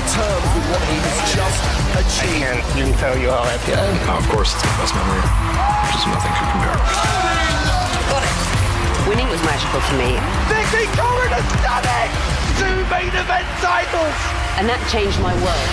terms with what he has just achieved. I can't even tell you how happy I am. Of course, it's the best memory. Just nothing could compare. Got it. Winning was magical for me. Vicky Corrin has done it! 2 main event titles! And that changed my world.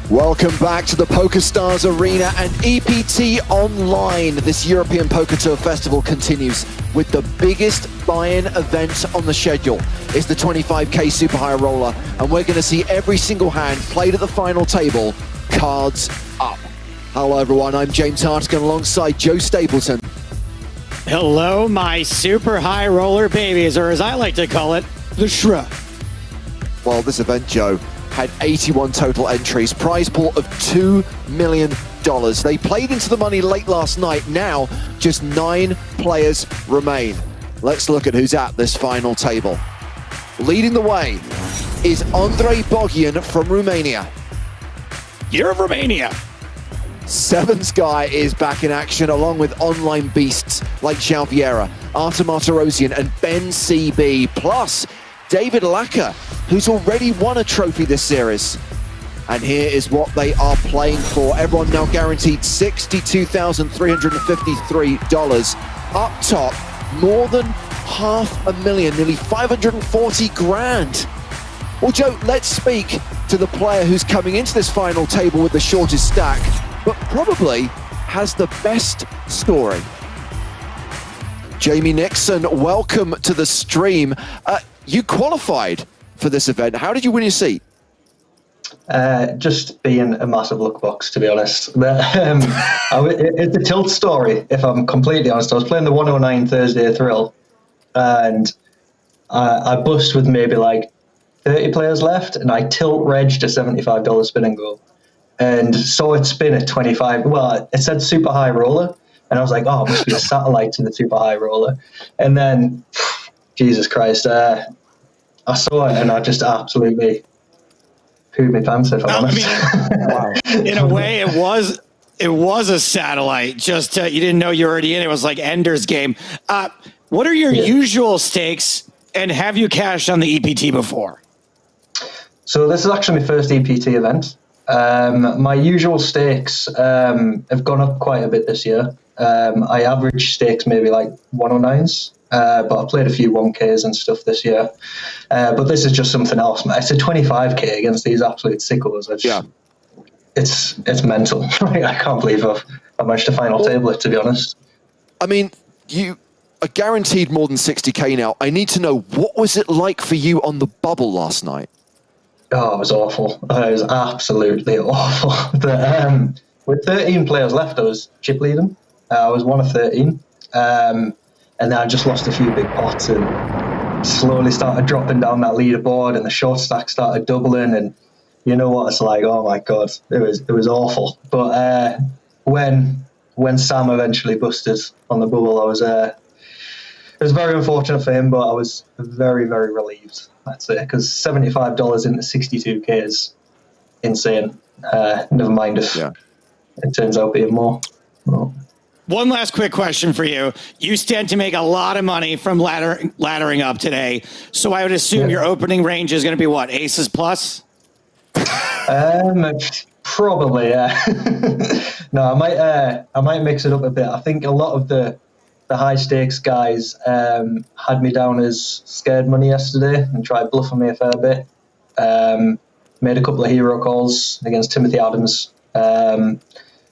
Welcome back to the PokerStars Arena and EPT Online. This European Poker Tour Festival continues with the biggest buy-in event on the schedule. It's the 25k Super High Roller, and we're going to see every single hand played at the final table, cards up. Hello everyone, I'm James Hartigan alongside Joe Stapleton. Hello, my Super High Roller babies, or as I like to call it, the Shra. Well, this event, Joe, had 81 total entries, prize pool of $2 million. They played into the money late last night. Now, just 9 players remain. Let's look at who's at this final table. Leading the way is Andrei Bogian from Romania. Year of Romania. Sevens Guy is back in action, along with online beasts like João Vieira, Artem Artarosian, and Bencb, plus David Lacker, who's already won a trophy this series. And here is what they are playing for. Everyone now guaranteed $62,353. Up top, more than $500,000, nearly 540 grand. Well, Joe, let's speak to the player who's coming into this final table with the shortest stack, but probably has the best story. Jamie Nixon, welcome to the stream. You qualified for this event. How did you win your seat? Just being a massive luck box, to be honest. But, it's a tilt story, if I'm completely honest. I was playing the 109 Thursday Thrill, and I bust with maybe like 30 players left, and I tilt regged a $75 spin and go, and saw it spin at 25. Well, it said Super High Roller, and I was like, oh, it must be a satellite to the Super High Roller. And then, Jesus Christ, I saw it, and I just absolutely pooed my pants, if I'm honest. Wow. In a way, it was a satellite. Just you didn't know you were already in. It was like Ender's Game. What are your usual stakes, and have you cashed on the EPT before? So this is actually my first EPT event. My usual stakes have gone up quite a bit this year. I average stakes maybe like 109s. But I played a few 1Ks and stuff this year. But this is just something else, man. It's a 25k against these absolute sickos. It's mental. I can't believe I've managed to final table it, to be honest. I mean, you are guaranteed more than 60k now. I need to know, what was it like for you on the bubble last night? Oh, it was awful. It was absolutely awful. With 13 players left, I was chip leading. I was 1 of 13. And then I just lost a few big pots and slowly started dropping down that leaderboard, and the short stack started doubling, and you know what it's like. Oh my God, it was awful. But when Sam eventually busted on the bubble, it was very unfortunate for him, but I was very, very relieved, I'd say, because $75 into 62k is insane. Never mind if it turns out being more. No. One last quick question for you. You stand to make a lot of money from laddering up today. So I would assume your opening range is going to be what, aces plus? Probably, yeah. No, I might mix it up a bit. I think a lot of the high stakes guys had me down as scared money yesterday and tried bluffing me a fair bit. Made a couple of hero calls against Timothy Adams,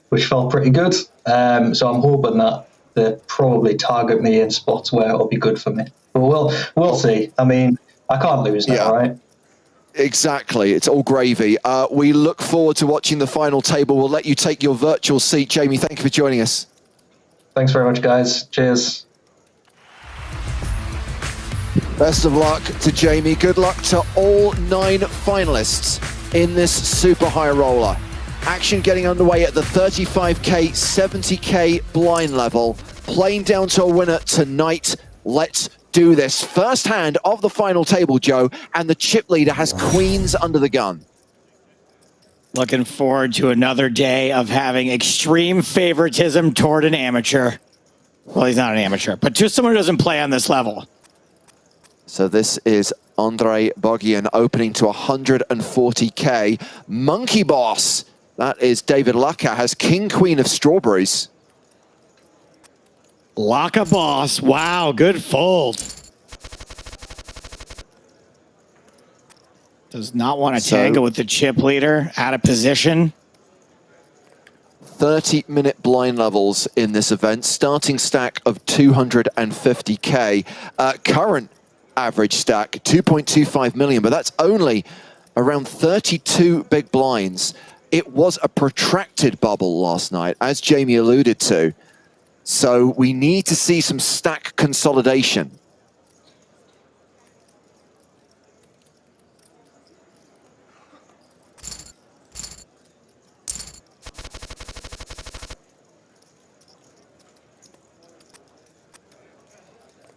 which felt pretty good. So I'm hoping that they probably target me in spots where it'll be good for me. But we'll see. I mean, I can't lose now, right? Exactly. It's all gravy. We look forward to watching the final table. We'll let you take your virtual seat. Jamie, thank you for joining us. Thanks very much, guys. Cheers. Best of luck to Jamie. Good luck to all 9 finalists in this Super High Roller. Action getting underway at the 35k, 70k blind level. Playing down to a winner tonight. Let's do this. First hand of the final table, Joe, and the chip leader has queens under the gun. Looking forward to another day of having extreme favoritism toward an amateur. Well, he's not an amateur, but just someone who doesn't play on this level. So this is Andrei Bogian opening to 140K. Monkey Boss, that is David Lucca, has king, queen of strawberries. Lucca Boss, wow, good fold. Does not want to tangle with the chip leader, out of position. 30-minute blind levels in this event, starting stack of 250K. Current average stack, 2.25 million, but that's only around 32 big blinds. It was a protracted bubble last night, as Jamie alluded to. So we need to see some stack consolidation.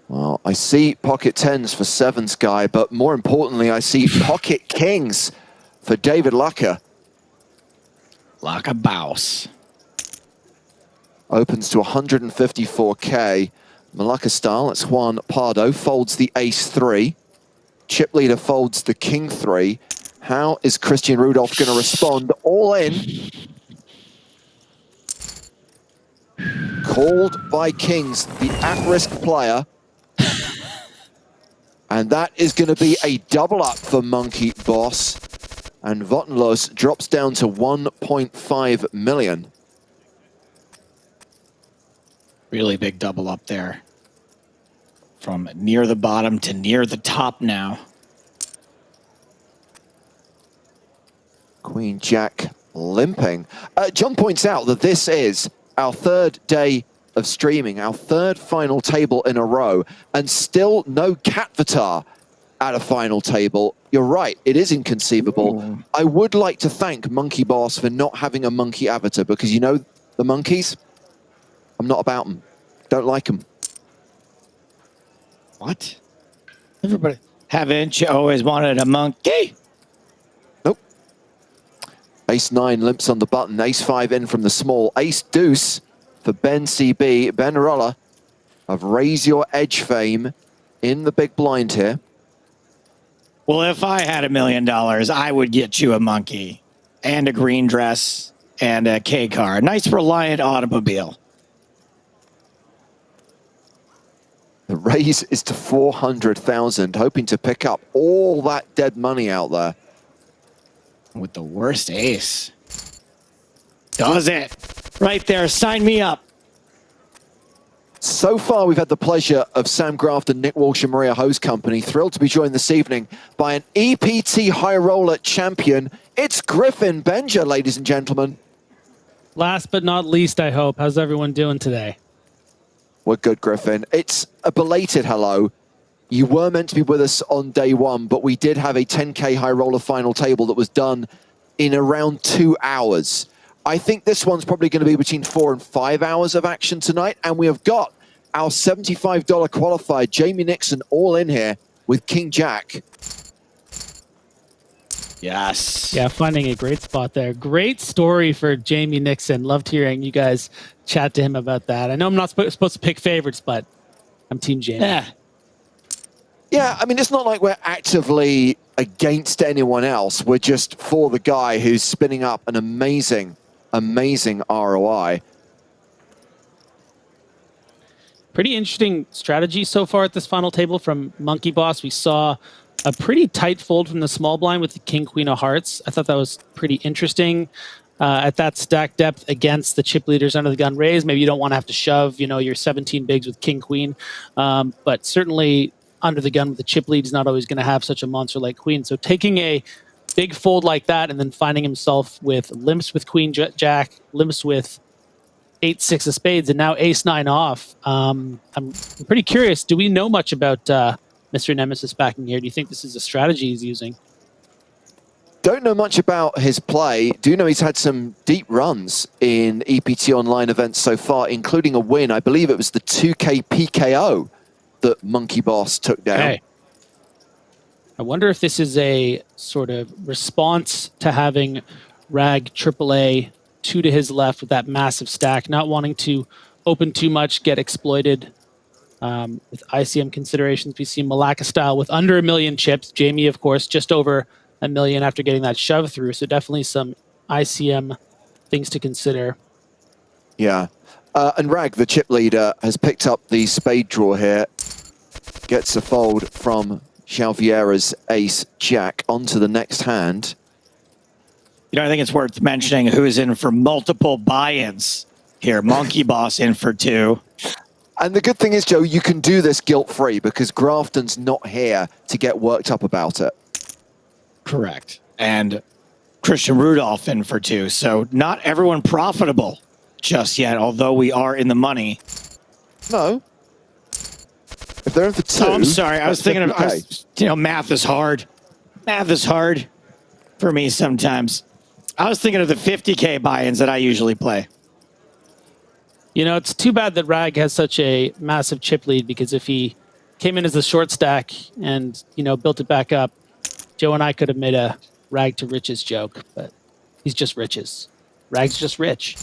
Well, I see pocket tens for sevens guy, but more importantly, I see pocket kings for David Lucca. Lucca Bouse. Opens to 154K. Malacca style, it's Juan Pardo, folds the ace-3. Chip leader folds the king-3. How is Christian Rudolph going to respond? All in. Called by kings, the at-risk player. And that is going to be a double up for Monkey Boss. And Votenlos drops down to 1.5 million. Really big double up there. From near the bottom to near the top now. Queen Jack limping. John points out that this is our third day of streaming, our third final table in a row, and still no cat avatar at a final table. You're right, it is inconceivable. Ooh. I would like to thank Monkey Boss for not having a monkey avatar, because you know the monkeys? I'm not about them. Don't like them. What? Everybody. Haven't you always wanted a monkey? Nope. Ace-9 limps on the button. Ace-5 in from the small. Ace-deuce for Bencb. Ben Roller of Raise Your Edge fame in the big blind here. Well, if I had $1 million, I would get you a monkey and a green dress and a K car. A nice Reliant automobile. The raise is to 400,000, hoping to pick up all that dead money out there. With the worst ace. Does it. Right there, sign me up. So far, we've had the pleasure of Sam Graft and Nick Walsh and Maria Hose Company. Thrilled to be joined this evening by an EPT High Roller champion. It's Griffin Benja, ladies and gentlemen. Last but not least, I hope. How's everyone doing today? We're good, Griffin. It's a belated hello. You were meant to be with us on day one, but we did have a 10K High Roller final table that was done in around 2 hours. I think this one's probably going to be between 4 and 5 hours of action tonight, and we have got our $75 qualified Jamie Nixon all in here with King Jack. Yes. Yeah, finding a great spot there. Great story for Jamie Nixon. Loved hearing you guys chat to him about that. I know I'm not supposed to pick favorites, but I'm Team Jamie. Yeah, I mean, it's not like we're actively against anyone else. We're just for the guy who's spinning up an amazing ROI. Pretty interesting strategy so far at this final table from Monkey Boss. We saw a pretty tight fold from the small blind with the King, Queen of Hearts. I thought that was pretty interesting at that stack depth against the chip leaders under the gun raise. Maybe you don't want to have to shove, you know, your 17 bigs with King, Queen, but certainly under the gun with the chip lead is not always going to have such a monster like Queen. So taking a big fold like that and then finding himself with limps with Queen Jack, limps with 8-6 of spades, and now ace-9 off. I'm pretty curious. Do we know much about Mr. Nemesis backing here? Do you think this is a strategy he's using? Don't know much about his play. Do know he's had some deep runs in EPT Online events so far, including a win. I believe it was the 2K PKO that Monkey Boss took down. Okay. I wonder if this is a sort of response to having Rag AAA 2 to his left with that massive stack, not wanting to open too much, get exploited. With ICM considerations, we see Malacca style with under 1 million chips. Jamie, of course, just over 1 million after getting that shove through. So definitely some ICM things to consider. Yeah. And Rag, the chip leader, has picked up the spade draw here. Gets a fold from Xaviera's ace jack onto the next hand. You know, I think it's worth mentioning who's in for multiple buy-ins here. Monkey Boss in for 2. And the good thing is, Joe, you can do this guilt-free because Grafton's not here to get worked up about it. Correct. And Christian Rudolph in for 2. So not everyone profitable just yet, although we are in the money. No. If they're in for 2... Oh, I'm sorry. I was thinking of, math is hard. Math is hard for me sometimes. I was thinking of the 50K buy-ins that I usually play. You know, it's too bad that Rag has such a massive chip lead, because if he came in as a short stack and, built it back up, Joe and I could have made a Rag to riches joke, but he's just riches. Rag's just rich.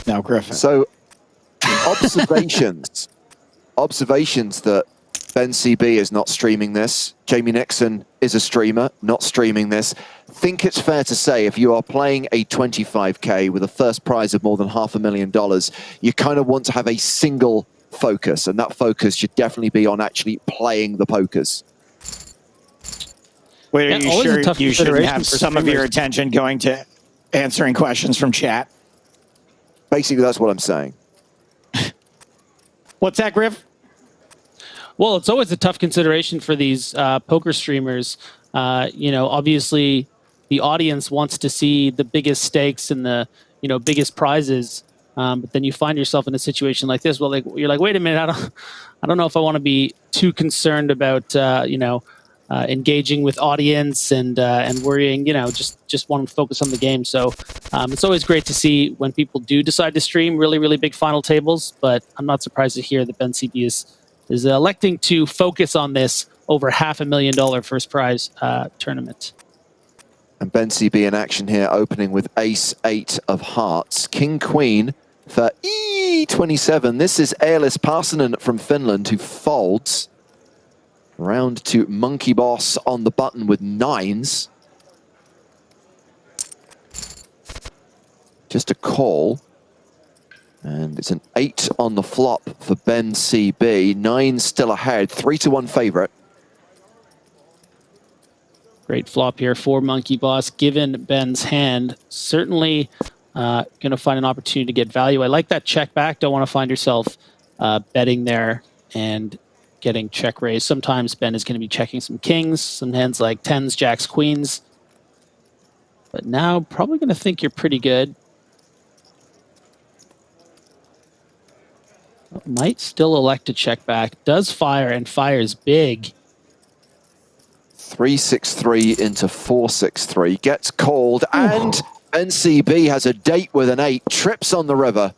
Now, Griffin. So, observations that Bencb is not streaming this. Jamie Nixon is a streamer, not streaming this. Think it's fair to say if you are playing a 25K with a first prize of more than $500,000, you kind of want to have a single focus, and that focus should definitely be on actually playing the pokers. Wait, are you sure you should have some of your attention going to answering questions from chat? Basically, that's what I'm saying. What's that, Griff? Well, it's always a tough consideration for these poker streamers. Obviously, the audience wants to see the biggest stakes and the biggest prizes, but then you find yourself in a situation like this. Well, you're like, wait a minute, I don't know if I want to be too concerned about engaging with audience and worrying. Just want to focus on the game. So it's always great to see when people do decide to stream really, really big final tables. But I'm not surprised to hear that Bencb is electing to focus on this over $500,000 first prize tournament. And Bencb in action here, opening with ace-8 of hearts. King-queen for E27. This is Eilers Parsonen from Finland who folds. Round to Monkey Boss on the button with 9s. Just a call. And it's an 8 on the flop for Bencb. 9 still ahead, 3-1 favorite. Great flop here for Monkey Boss, given Ben's hand. Certainly going to find an opportunity to get value. I like that check back. Don't want to find yourself betting there and getting check raised. Sometimes Ben is going to be checking some kings, some hands like 10s, jacks, queens. But now probably going to think you're pretty good. Might still elect to check back. Does fire, and fires big. 3-6-3 into 4-6-3. Gets called, and Bencb has a date with an 8. Trips on the river.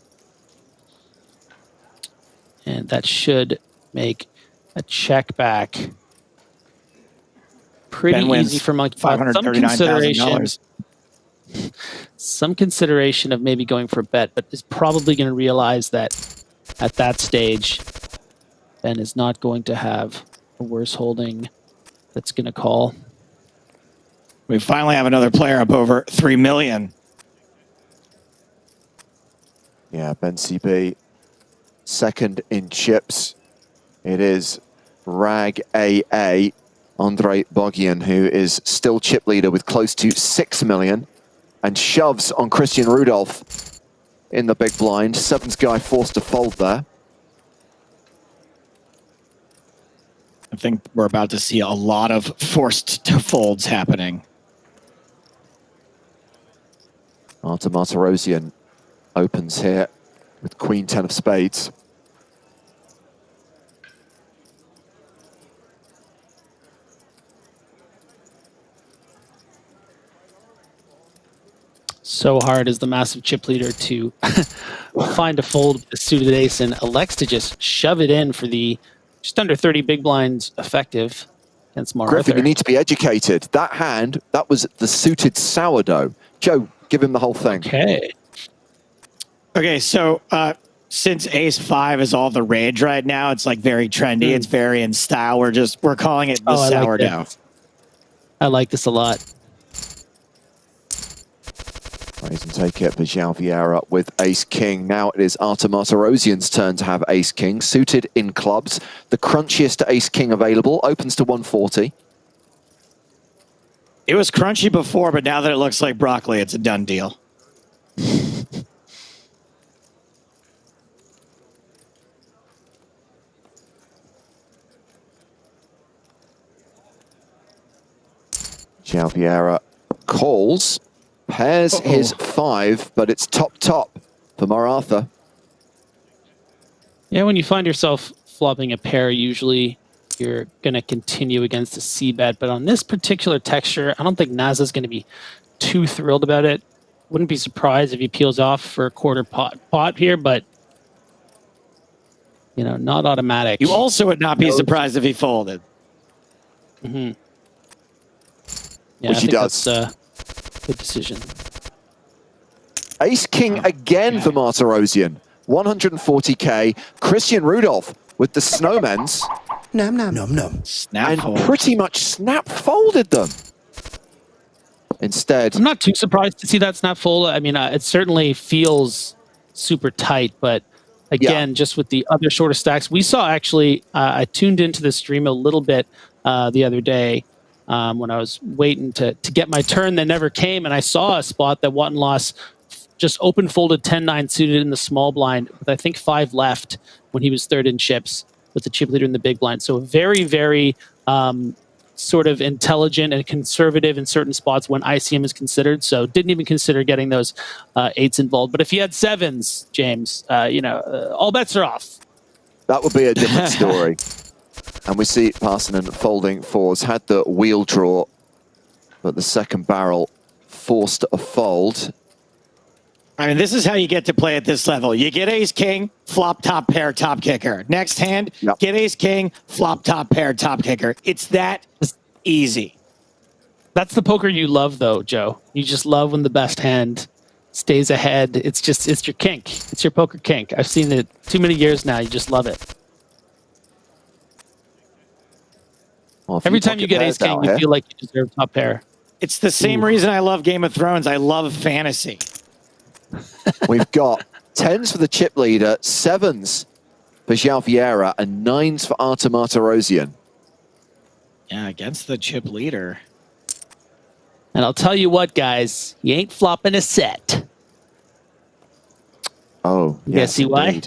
And that should make a check back pretty easy for Monkey Boss. $539,000. Some consideration of maybe going for a bet, but is probably going to realize that at that stage, Ben is not going to have a worse holding that's going to call. We finally have another player up over 3 million. Yeah, Bencb second in chips. It is Rag AA, Andrei Bogian, who is still chip leader with close to 6 million, and shoves on Christian Rudolph in the big blind. 7's guy forced to fold there. I think we're about to see a lot of forced to folds happening. Artur Martirosyan opens here with Queen 10 of spades. So hard as the massive chip leader to find a fold with a suited ace and elects to just shove it in for the just under 30 big blinds effective against Mar Griffin, Arthur. you need to be educated. That hand, that was the suited sourdough. Joe, give him the whole thing. Okay, so since Ace 5 is all the rage right now, it's like very trendy. It's very in style. We're calling it the sourdough. I like this a lot. Raise and take it for João Vieira with Ace King. Now it is Artur Martirosyan's turn to have Ace King. Suited in clubs. The crunchiest Ace King available. Opens to 140. It was crunchy before, but now that it looks like broccoli, it's a done deal. João Vieira calls. Pairs his 5, but it's top for Mar Arthur. Yeah, when you find yourself flopping a pair, usually you're going to continue against a C-bet. But on this particular texture, I don't think Naza's going to be too thrilled about it. Wouldn't be surprised if he peels off for a quarter pot here, but, you know, not automatic. You also would not be surprised if he folded. Mm-hmm. Yeah, Which I he think does. That's good decision. Ace King again for Martirosyan. 140k. Christian Rudolph with the snowmans. Snap And fold. pretty much snap folded them. Instead, I'm not too surprised to see that snap fold. I mean, it certainly feels super tight, but again, just with the other shorter stacks, we saw actually, I tuned into the stream a little bit the other day when I was waiting to get my turn that never came, and I saw a spot that Watton lost just open folded 10-9 suited in the small blind with I think 5 left when he was third in chips with the chip leader in the big blind. So very, very sort of intelligent and conservative in certain spots when ICM is considered. So didn't even consider getting those 8s involved. But if he had 7s, James, you know, all bets are off. that would be a different story. And we see Parsonen folding 4s. Had the wheel draw, but the second barrel forced a fold. I mean, this is how you get to play at this level. You get ace king, flop top pair, top kicker. Next hand, get ace king, flop top pair, top kicker. It's that easy. That's the poker you love, though, Joe. You just love when the best hand stays ahead. It's your kink. It's your poker kink. I've seen it too many years now. You just love it. Well, Every time you get ace king, you feel like you deserve top pair. It's the same reason I love Game of Thrones. I love fantasy. We've got 10s for the chip leader, 7s for João Vieira, and 9s for Artur Martirosyan. Yeah, against the chip leader. And I'll tell you what, guys, you ain't flopping a set. Oh, you guys see indeed. why?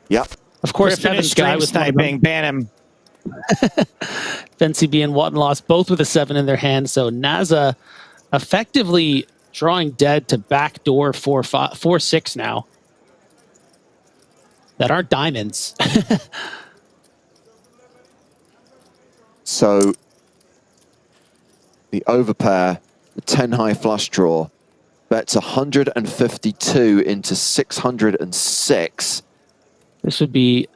Yep. Of course, Griffin Evan's is guy stream with sniping, ban him. Bencb and Watton lost both with a 7 in their hand. So Naza effectively drawing dead to backdoor 4-6 now. That aren't diamonds. So the overpair, the 10 high flush draw, bets 152 into 606. This would be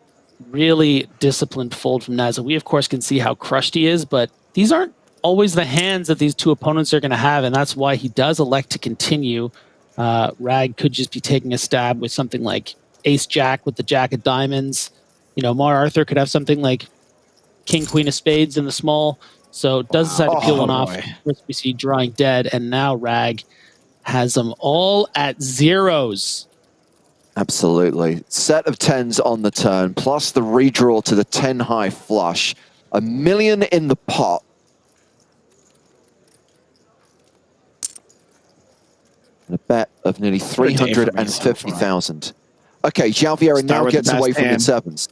really disciplined fold from Naza. We, of course, can see how crushed he is, but these aren't always the hands that these two opponents are going to have, and that's why he does elect to continue. Rag could just be taking a stab with something like ace-jack with the jack of diamonds. You know, Mar Arthur could have something like king, queen of spades in the small. So does decide to peel one off. First we see drawing dead, and now Rag has them all at zeros. Absolutely. Set of 10s on the turn, plus the redraw to the 10 high flush. $1 million in the pot. And a bet of nearly 350,000. Okay, João Vieira now gets away from the 7s.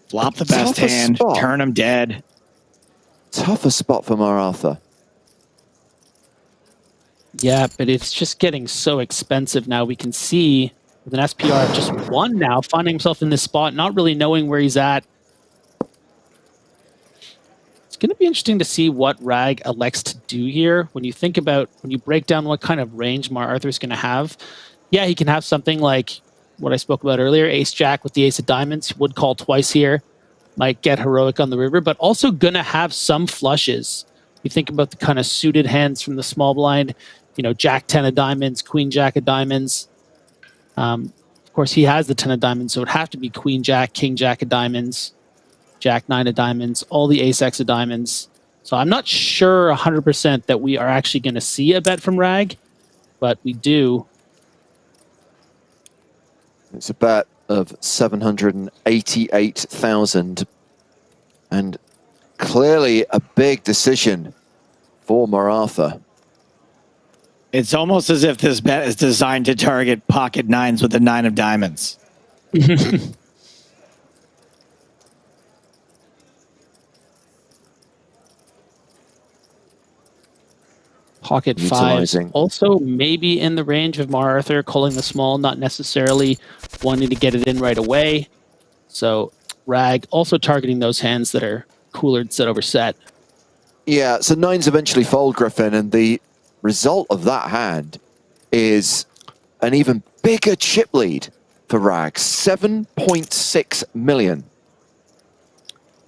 Flop the best hand, turn him dead. Tougher spot for Mar Arthur. Yeah, but it's just getting so expensive now. We can see with an SPR of just 1 now, finding himself in this spot, not really knowing where he's at. It's going to be interesting to see what Rag elects to do here. When you break down what kind of range Mar Arthur's going to have, yeah, he can have something like what I spoke about earlier, ace-jack with the ace of diamonds, would call twice here, might get heroic on the river, but also going to have some flushes. You think about the kind of suited hands from the small blind, jack 10 of diamonds, queen jack of diamonds. Of course, he has the 10 of diamonds, so it would have to be queen jack, king jack of diamonds, jack 9 of diamonds, all the ace x of diamonds. So I'm not sure 100% that we are actually going to see a bet from Rag, but we do. It's a bet of 788,000, and clearly a big decision for Maratha. It's almost as if this bet is designed to target pocket nines with the 9 of diamonds. Pocket fives, also maybe in the range of Mar Arthur, calling the small, not necessarily wanting to get it in right away. So Rag also targeting those hands that are cooler set over set. Yeah, so nines eventually fold, Griffin, and the result of that hand is an even bigger chip lead for Rag, 7.6 million.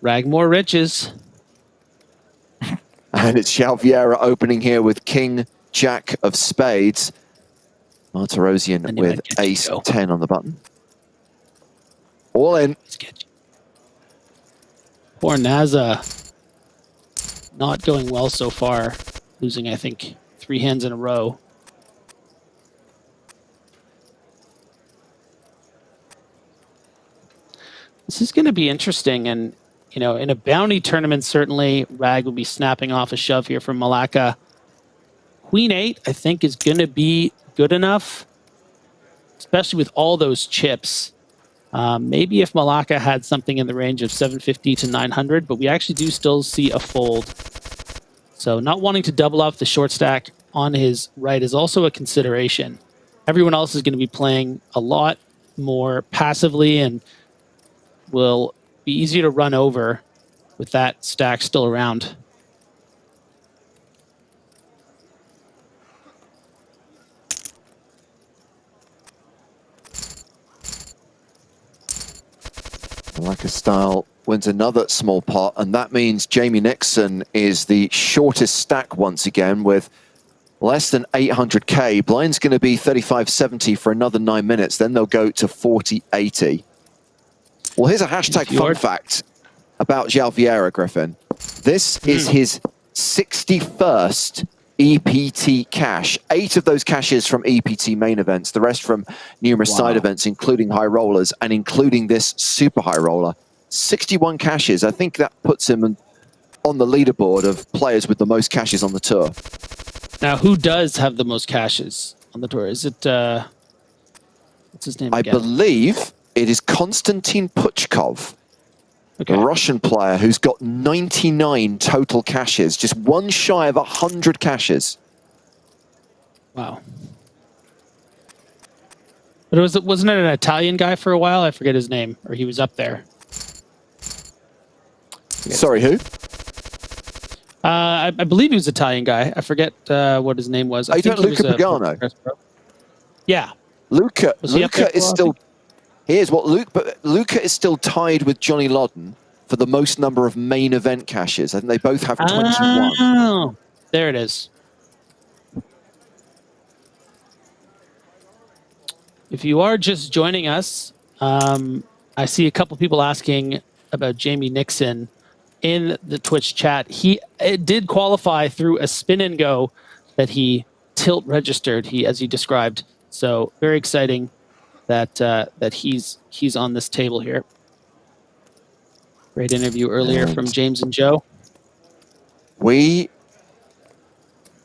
Rag more riches. And it's João Vieira opening here with king, jack of spades. Martirosian with ace 10 on the button. All in. Poor Naza. Not going well so far. Losing, I think, 3 hands in a row. This is going to be interesting, and in a bounty tournament, certainly Rag will be snapping off a shove here from Malacca. Queen 8, I think, is going to be good enough, especially with all those chips. Maybe if Malacca had something in the range of 750 to 900, but we actually do still see a fold. So not wanting to double up the short stack on his right is also a consideration. Everyone else is going to be playing a lot more passively and will be easier to run over with that stack still around. Malacca style wins another small pot, and that means Jamie Nixon is the shortest stack once again with less than 800k. Blind's going to be 35.70 for another 9 minutes, then they'll go to 40.80. Well, here's a hashtag fun fact about João Vieira, Griffin. This is his 61st EPT cash. 8 of those caches from EPT main events, the rest from numerous side events, including high rollers and including this super high roller. 61 caches. I think that puts him on the leaderboard of players with the most caches on the tour. Now, who does have the most caches on the tour? Is it, what's his name again? I believe it is Konstantin Puchkov, a Russian player who's got 99 total caches, just one shy of 100 caches. Wow. But wasn't it an Italian guy for a while? I forget his name, or he was up there. Sorry, who? I believe he was an Italian guy. I forget what his name was. I think Luca Pagano. Yeah. Luca is still... Here's what Luca is still tied with Johnny Lodden for the most number of main event caches. I think they both have 21. Oh, there it is. If you are just joining us, I see a couple people asking about Jamie Nixon in the Twitch chat. He did qualify through a spin and go that he tilt registered, as he described. So very exciting that he's on this table here. Great interview earlier from James and Joe. We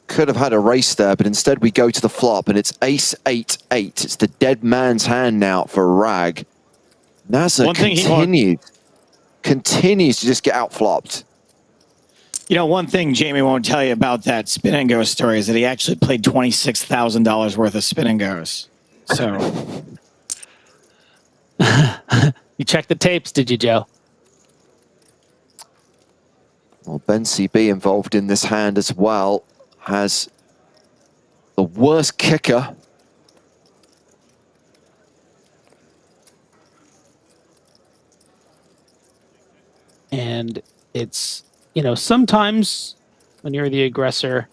could have had a race there, but instead we go to the flop, and it's ace-8-8. It's the dead man's hand now for Rag. Naza continues to just get out-flopped. One thing Jamie won't tell you about that spin and go story is that he actually played $26,000 worth of spin and goes. So... You checked the tapes, did you, Joe? Well, Bencb involved in this hand as well, has the worst kicker. And it's, you know, sometimes when you're the aggressor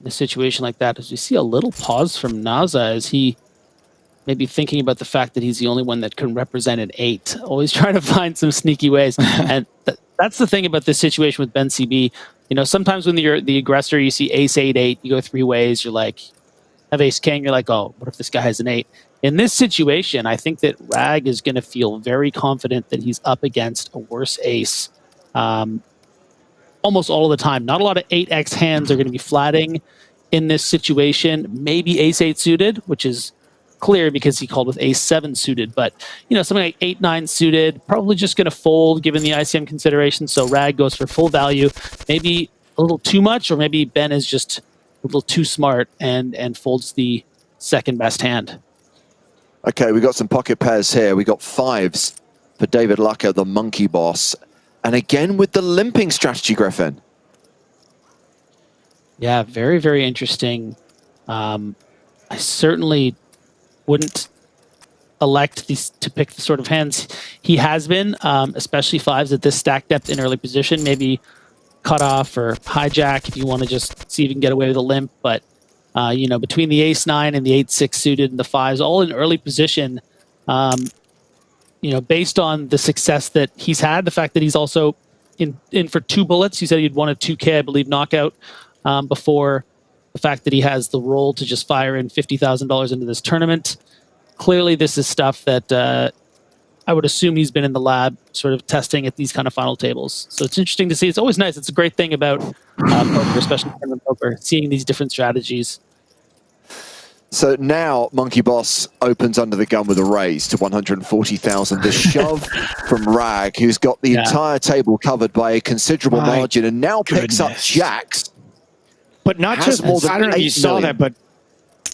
in a situation like that, as we see a little pause from Naza as he maybe thinking about the fact that he's the only one that can represent an 8, always trying to find some sneaky ways. And that's the thing about this situation with Bencb. You know, sometimes when you're the aggressor, you see ace 8-8, you go 3 ways, you're like, have ace king, you're like, oh, what if this guy has an 8? In this situation, I think that Rag is going to feel very confident that he's up against a worse ace almost all of the time. Not a lot of 8x hands are going to be flatting in this situation. Maybe ace 8 suited, which is clear because he called with ace 7 suited. But, you know, something like 8-9 suited, probably just going to fold given the ICM consideration. So Rag goes for full value, maybe a little too much, or maybe Ben is just a little too smart and folds the second best hand. Okay, we got some pocket pairs here. We got 5s for David Lucker, the monkey boss. And again with the limping strategy, Griffin. Yeah, very, very interesting. I certainly wouldn't elect these to pick the sort of hands he has been, especially 5s at this stack depth in early position. Maybe cut off or hijack if you want to just see if you can get away with a limp. But you know, between the ace 9 and the 8-6 suited and the 5s, all in early position, you know, based on the success that he's had, the fact that he's also in for 2 bullets. He said he'd won a 2K, I believe, knockout before. The fact that he has the roll to just fire in $50,000 into this tournament. Clearly, this is stuff that I would assume he's been in the lab sort of testing at these kind of final tables. So it's interesting to see. It's always nice. It's a great thing about poker, especially tournament poker, seeing these different strategies. So now Monkey Boss opens under the gun with a raise to 140,000. The shove from Rag, who's got the entire table covered by a considerable margin, and now picks up jacks. But not just more than I don't know if you saw that, but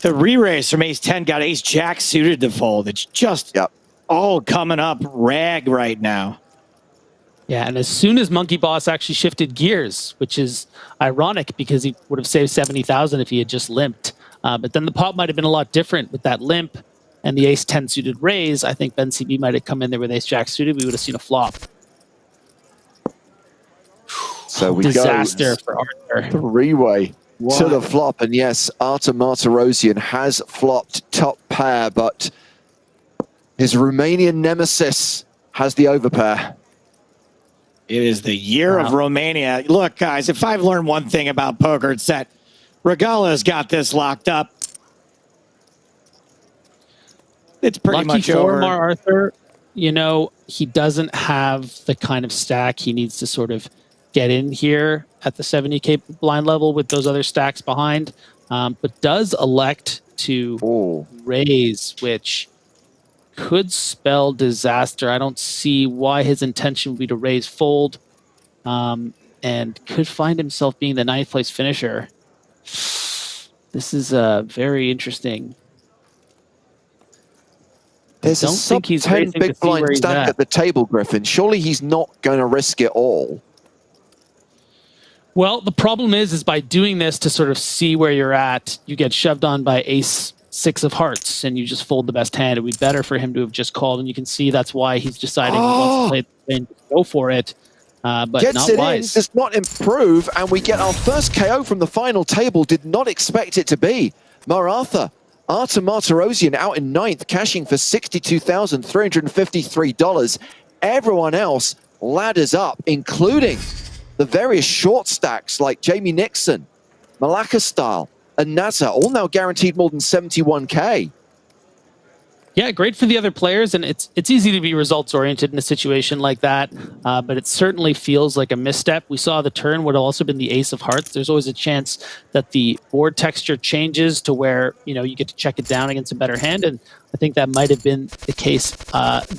the re-raise from ace 10 got ace jack suited to fold. It's just all coming up Rag right now. Yeah, and as soon as Monkey Boss actually shifted gears, which is ironic because he would have saved 70,000 if he had just limped. But then the pot might have been a lot different with that limp and the ace 10 suited raise. I think Bencb might have come in there with ace jack suited. We would have seen a flop. So we disaster for Arthur. 3-way to the flop. And yes, Artur Martirosyan has flopped top pair, but his Romanian nemesis has the overpair. It is the year of Romania. Look, guys, if I've learned one thing about poker, it's that Regala's got this locked up. It's pretty much over. Lucky for Arthur, you know, he doesn't have the kind of stack he needs to sort of get in here at the 70K blind level with those other stacks behind, but does elect to raise, which could spell disaster. I don't see why his intention would be to raise fold, and could find himself being the 9th place finisher. This is very interesting. There's a sub 10 big blind stack at the table, Griffin. Surely he's not going to risk it all. Well, the problem is by doing this to sort of see where you're at, you get shoved on by ace 6 of hearts and you just fold the best hand. It would be better for him to have just called, and you can see that's why he's deciding he wants to play the thing, go for it. But gets not it wise. in, does not improve, and we get our first KO from the final table. Did not expect it to be. Artur Martirosyan out in 9th, cashing for $62,353. Everyone else ladders up, including the various short stacks like Jamie Nixon, Malacca Style, and Naza, all now guaranteed more than 71K. Yeah, great for the other players, and it's easy to be results-oriented in a situation like that, but it certainly feels like a misstep. We saw the turn would have also been the ace of hearts. There's always a chance that the board texture changes to where, you know, you get to check it down against a better hand, and I think that might have been the case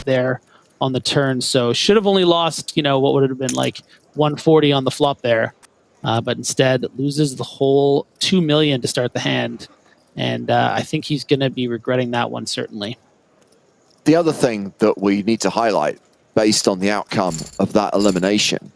there on the turn. So should have only lost, you know, what would have been like 140 on the flop there, but instead loses the whole 2 million to start the hand, and I think he's going to be regretting that one, certainly. The other thing that we need to highlight based on the outcome of that elimination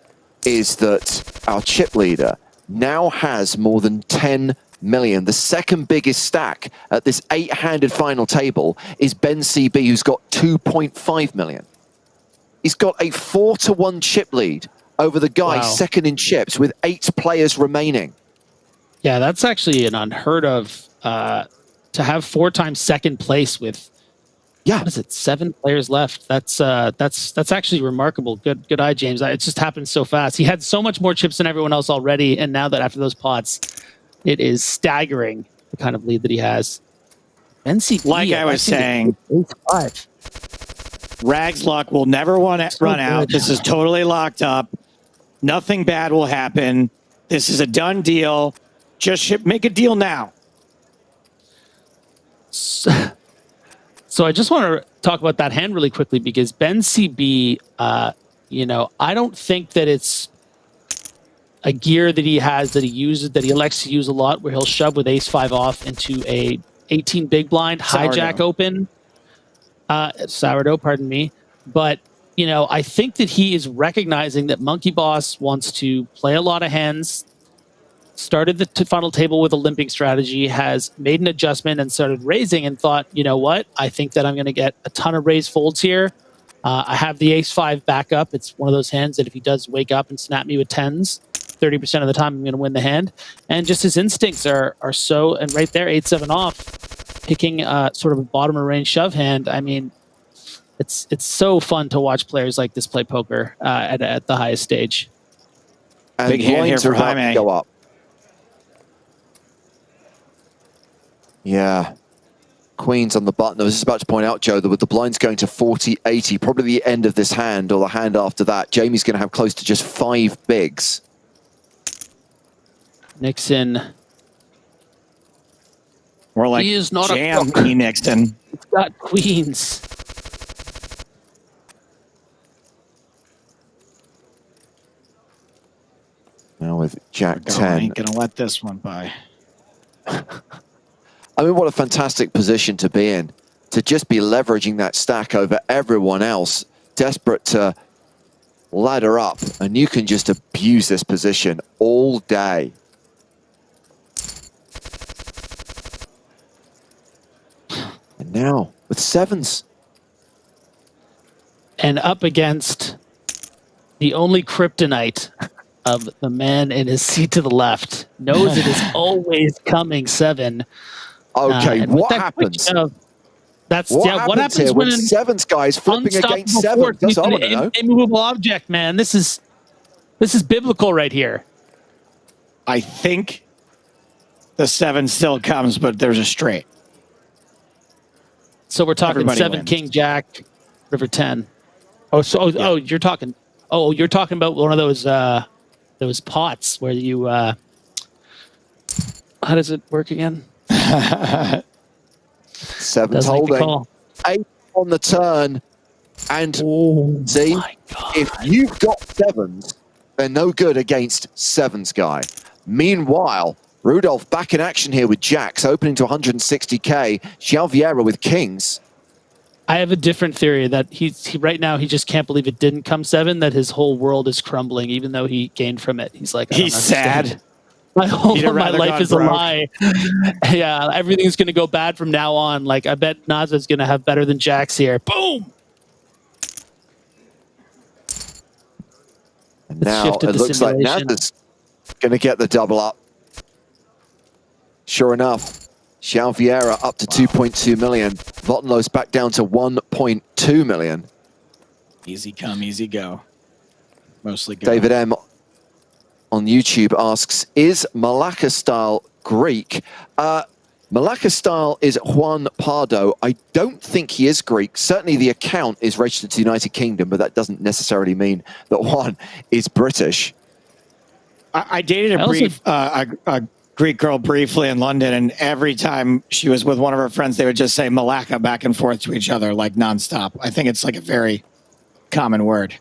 is that our chip leader now has more than 10 million. The second biggest stack at this 8-handed final table is Bencb, who's got 2.5 million. He's got a 4-to-1 chip lead over the guy second in chips with 8 players remaining. Yeah, that's actually an unheard of to have 4 times second place with what is it, 7 players left. That's actually remarkable. Good eye, James. It just happened so fast. He had so much more chips than everyone else already, and now that after those pots, it is staggering the kind of lead that he has. Bencb, like I was saying, Rag's luck will never run out. This is totally locked up. Nothing bad will happen. This is a done deal. Just make a deal now. So I just want to talk about that hand really quickly because Bencb, you know, I don't think that it's a gear that he has that he uses, that he elects to use a lot, where he'll shove with ace-5 off into a 18 big blind, hijack open. Sourdough, pardon me. But, you know, I think that he is recognizing that Monkey Boss wants to play a lot of hands, started the final table with a limping strategy, has made an adjustment and started raising and thought, you know what, I think that I'm going to get a ton of raise folds here. I have the ace-5 backup. It's one of those hands that if he does wake up and snap me with 10s, 30% of the time I'm going to win the hand. And just his instincts are so, and right there, 8-7 off, picking sort of a bottom of range shove hand. I mean, it's so fun to watch players like this play poker at the highest stage. And big hand here for Jaime. Go up. Yeah. Queens on the button. I was just about to point out, Joe, that with the blinds going to 40-80, probably the end of this hand or the hand after that, Jamie's going to have close to just 5 bigs. Nixon. More like he is not jam Nixon. He's got queens. Now with Jack 10. I ain't going to let this one by. I mean, what a fantastic position to be in, to just be leveraging that stack over everyone else, desperate to ladder up, and you can just abuse this position all day. And now, with 7s. And up against the only kryptonite of the man in his seat to the left, knows it is always coming 7. Okay, what happens? What happens when 7's guys flipping against 7? That's all I want to know. Immovable object, man. This is biblical right here. I think the 7 still comes, but there's a straight. So we're talking Everybody 7, wins. King, Jack, River 10. Oh, you're talking about one of those pots where you how does it work again? 7's holding. 8 on the turn. And see, if you've got 7s, they're no good against 7's guy. Meanwhile, Rudolph back in action here with Jacks, opening to 160k. Xiao Vieira with Kings. I have a different theory that he right now he just can't believe it didn't come 7, that his whole world is crumbling, even though he gained from it. He's like, he's sad. My life is a lie. Yeah, everything's going to go bad from now on. Like, I bet Naza's going to have better than Jax here. Boom! And now it looks like Naza's going to get the double up. Sure enough, Xiao Vieira up to 2.2 million. Votenlos back down to 1.2 million. Easy come, easy go. Mostly go. David M. on YouTube asks, is Malacca style Greek? Malacca style is Juan Pardo. I don't think he is Greek. Certainly the account is registered to the United Kingdom, but that doesn't necessarily mean that Juan is British. I dated a Greek girl briefly in London, and every time she was with one of her friends, they would just say Malacca back and forth to each other like nonstop. I think it's like a very common word.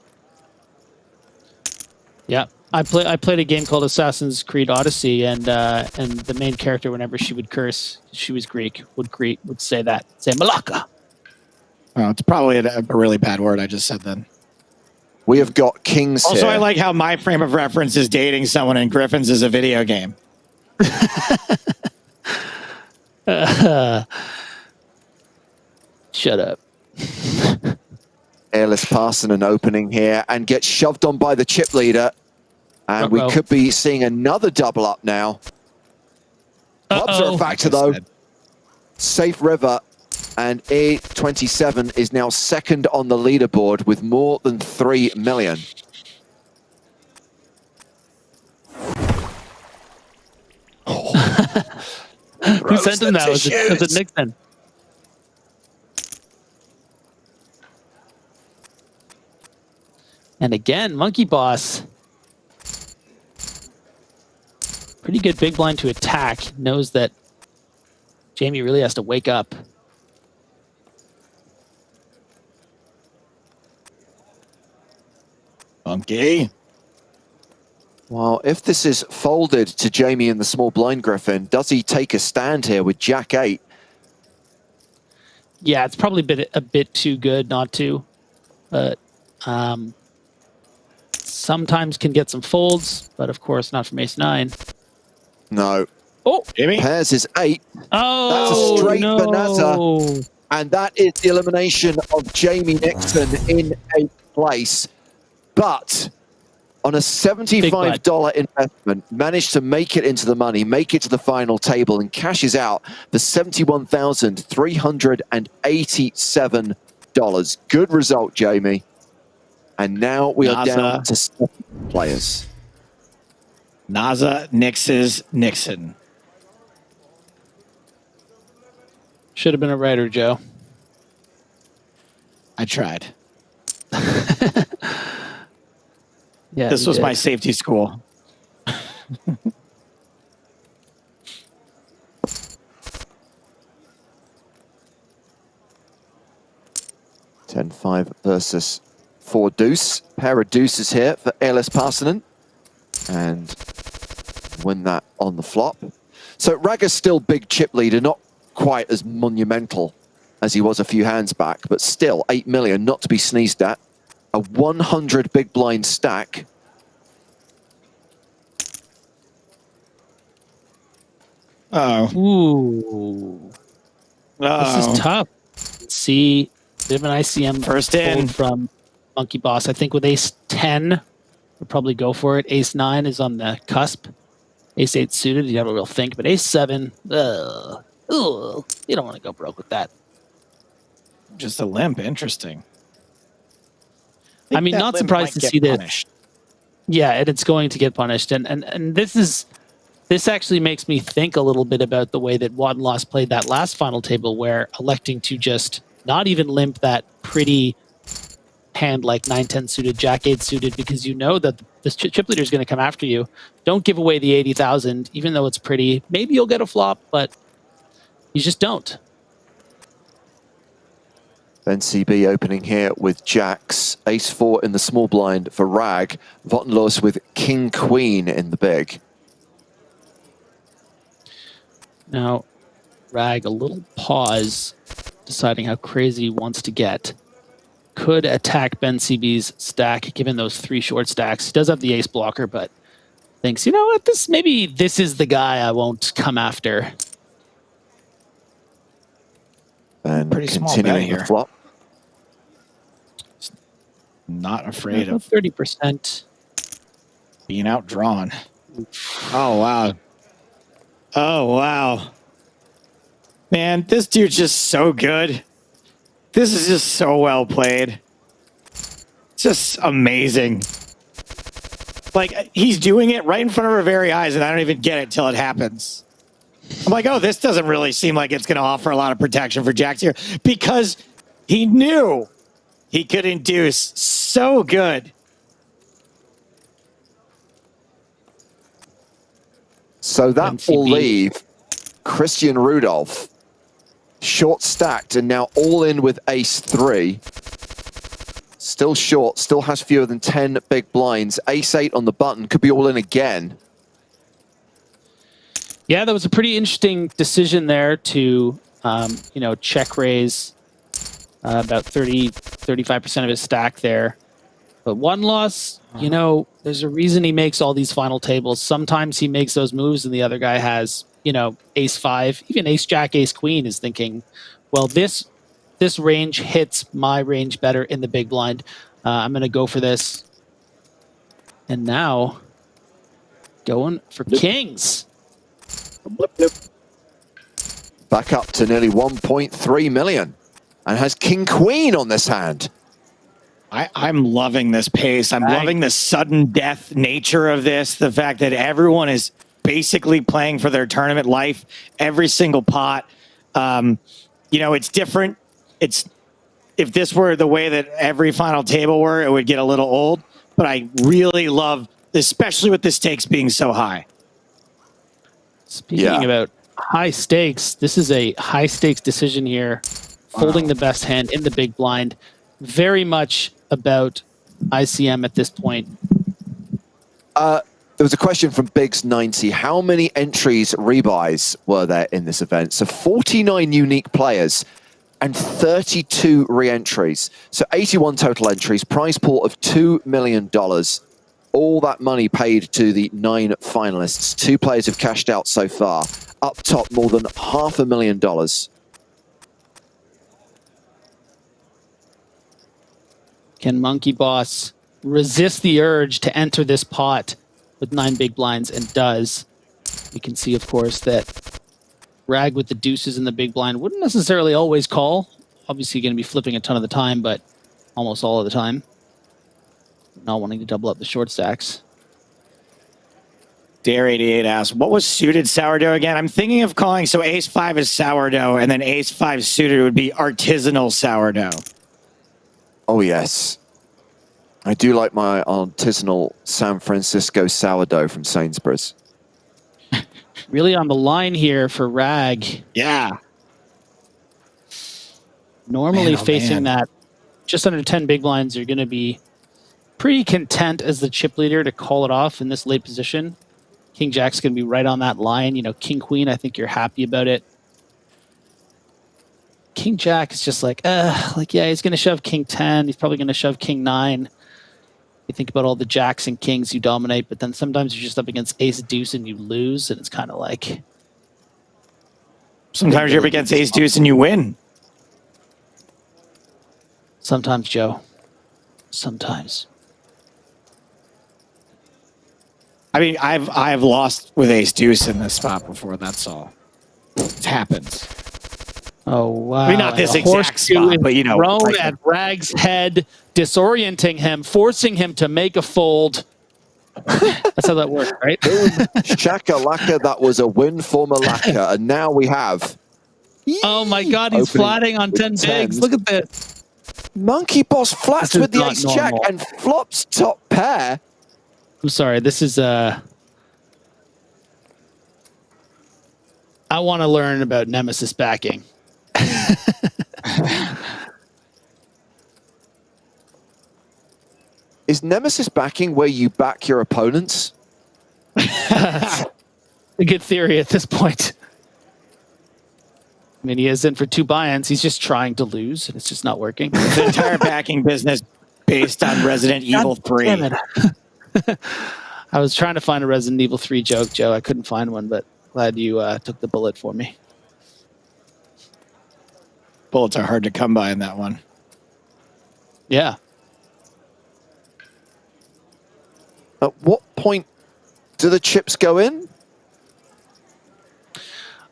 Yeah. I played a game called Assassin's Creed Odyssey, and the main character, whenever she would curse, she was Greek, would say Malacca. Oh, it's probably a really bad word I just said then. We have got kings Also, here. I like how my frame of reference is dating someone and Griffin's is a video game. Shut up. Airless passing an opening here and gets shoved on by the chip leader. And we could be seeing another double up now. Clubs are a factor though. Safe River and A27 is now second on the leaderboard with more than 3 million. Who sent him that? Was it Nixon? And again, Monkey Boss. Pretty good big blind to attack. Knows that Jamie really has to wake up. Monkey. Well, if this is folded to Jamie in the small blind, Griffin, does he take a stand here with Jack 8? Yeah, it's probably a bit too good not to. But sometimes can get some folds, but of course not from ace 9. No. Oh, Jamie. Pairs is 8. Oh, that's a straight no. bonanza. And that is the elimination of Jamie Nixon in 8th place. But on a $75 investment, managed to make it into the money, make it to the final table, and cashes out the $71,387. Good result, Jamie. And now we are down to 7 players. NASA Nix's Nixon. Should have been a writer, Joe. I tried. Yeah, this was my safety school. 10-5 versus 4 deuce. Pair of deuces here for Airless Parsonen. And win that on the flop. So Ragger's still big chip leader, not quite as monumental as he was a few hands back, but still 8 million, not to be sneezed at. A 100 big blind stack. Oh. Ooh. This is tough. See, bit of an ICM first in from Monkey Boss. I think with ace 10, we'll probably go for it. Ace 9 is on the cusp. Ace 8 suited, you have a real think, but ace 7, you don't want to go broke with that. Just a limp, interesting. I mean, not surprised to see that. Yeah, and it's going to get punished. And this actually makes me think a little bit about the way that Wad and Loss played that last final table, where electing to just not even limp that pretty hand like 9-10 suited, Jack 8 suited, because you know that this chip leader is going to come after you. Don't give away the 80,000, even though it's pretty. Maybe you'll get a flop, but you just don't. Bencb opening here with jacks. Ace 4 in the small blind for Rag. Vottenlos with King Queen in the big. Now, Rag, a little pause, deciding how crazy he wants to get. Could attack Bencb's stack, given those 3 short stacks. He does have the ace blocker, but thinks, you know what, maybe this is the guy I won't come after. And pretty continuing the flop. Not afraid of 30%. Being outdrawn. Oh, wow. Oh, wow. Man, this dude's just so good. This is just so well played. Just amazing. Like, he's doing it right in front of our very eyes, and I don't even get it till it happens. I'm like, oh, this doesn't really seem like it's going to offer a lot of protection for jacks here, because he knew he could induce so good. So that will leave Christian Rudolph short stacked and now all in with ace 3. Still short, still has fewer than 10 big blinds. Ace 8 on the button, could be all in again. Yeah, that was a pretty interesting decision there to, check raise about 35% of his stack there. But one loss, you know, there's a reason he makes all these final tables. Sometimes he makes those moves and the other guy has, you know, ace five, even ace jack, ace queen is thinking, well, this range hits my range better in the big blind. I'm going to go for this. And now going for kings. Back up to nearly 1.3 million and has king queen on this hand. I'm loving this pace. I'm loving the sudden death nature of this. The fact that everyone is basically playing for their tournament life, every single pot. You know, it's different. If this were the way that every final table were, it would get a little old. But I really love, especially with the stakes being so high. Speaking about high stakes, this is a high stakes decision here. Folding the best hand in the big blind. Very much about ICM at this point. There was a question from Biggs90. How many entries rebuys were there in this event? So 49 unique players and 32 re-entries. So 81 total entries, prize pool of $2 million. All that money paid to the 9 finalists. 2 players have cashed out so far. Up top, more than $500,000. Can Monkey Boss resist the urge to enter this pot with 9 big blinds, and does? We can see, of course, that Rag with the deuces in the big blind wouldn't necessarily always call. Obviously going to be flipping a ton of the time, but almost all of the time. Not wanting to double up the short stacks. Dare88 asks, what was suited sourdough again? I'm thinking of calling, so ace 5 is sourdough, and then ace 5 suited would be artisanal sourdough. Oh, yes. I do like my artisanal San Francisco sourdough from Sainsbury's. Really on the line here for Rag. Yeah. Normally facing that just under 10 big blinds, you're going to be pretty content as the chip leader to call it off in this late position. King Jack's going to be right on that line. You know, King Queen, I think you're happy about it. King Jack is just like, yeah, he's going to shove King 10. He's probably going to shove King 9. You think about all the jacks and kings you dominate, but then sometimes you're just up against ace deuce and you lose, and it's kind of like... Sometimes you're up against ace deuce and you win. Sometimes, Joe. Sometimes. I mean, I've lost with ace deuce in this spot before, that's all. It happens. Oh, wow. I mean, not this exact spot, but, you know. Thrown like, at Rag's head, disorienting him, forcing him to make a fold. That's how that works, right? Shakalaka, that was a win for Malaka. And now we have... Oh, my God, he's flatting on 10 bigs. Look at this. Monkey Boss flats with the ace jack and flops top pair. I'm sorry, this is... I want to learn about Nemesis backing. Is Nemesis backing where you back your opponents? A good theory at this point. I mean, he is in for 2 buy-ins. He's just trying to lose, and it's just not working. The entire backing business based on Resident Evil 3. Damn it. I was trying to find a Resident Evil 3 joke, Joe. I couldn't find one, but glad you took the bullet for me. Bullets are hard to come by in that one. Yeah. At what point do the chips go in?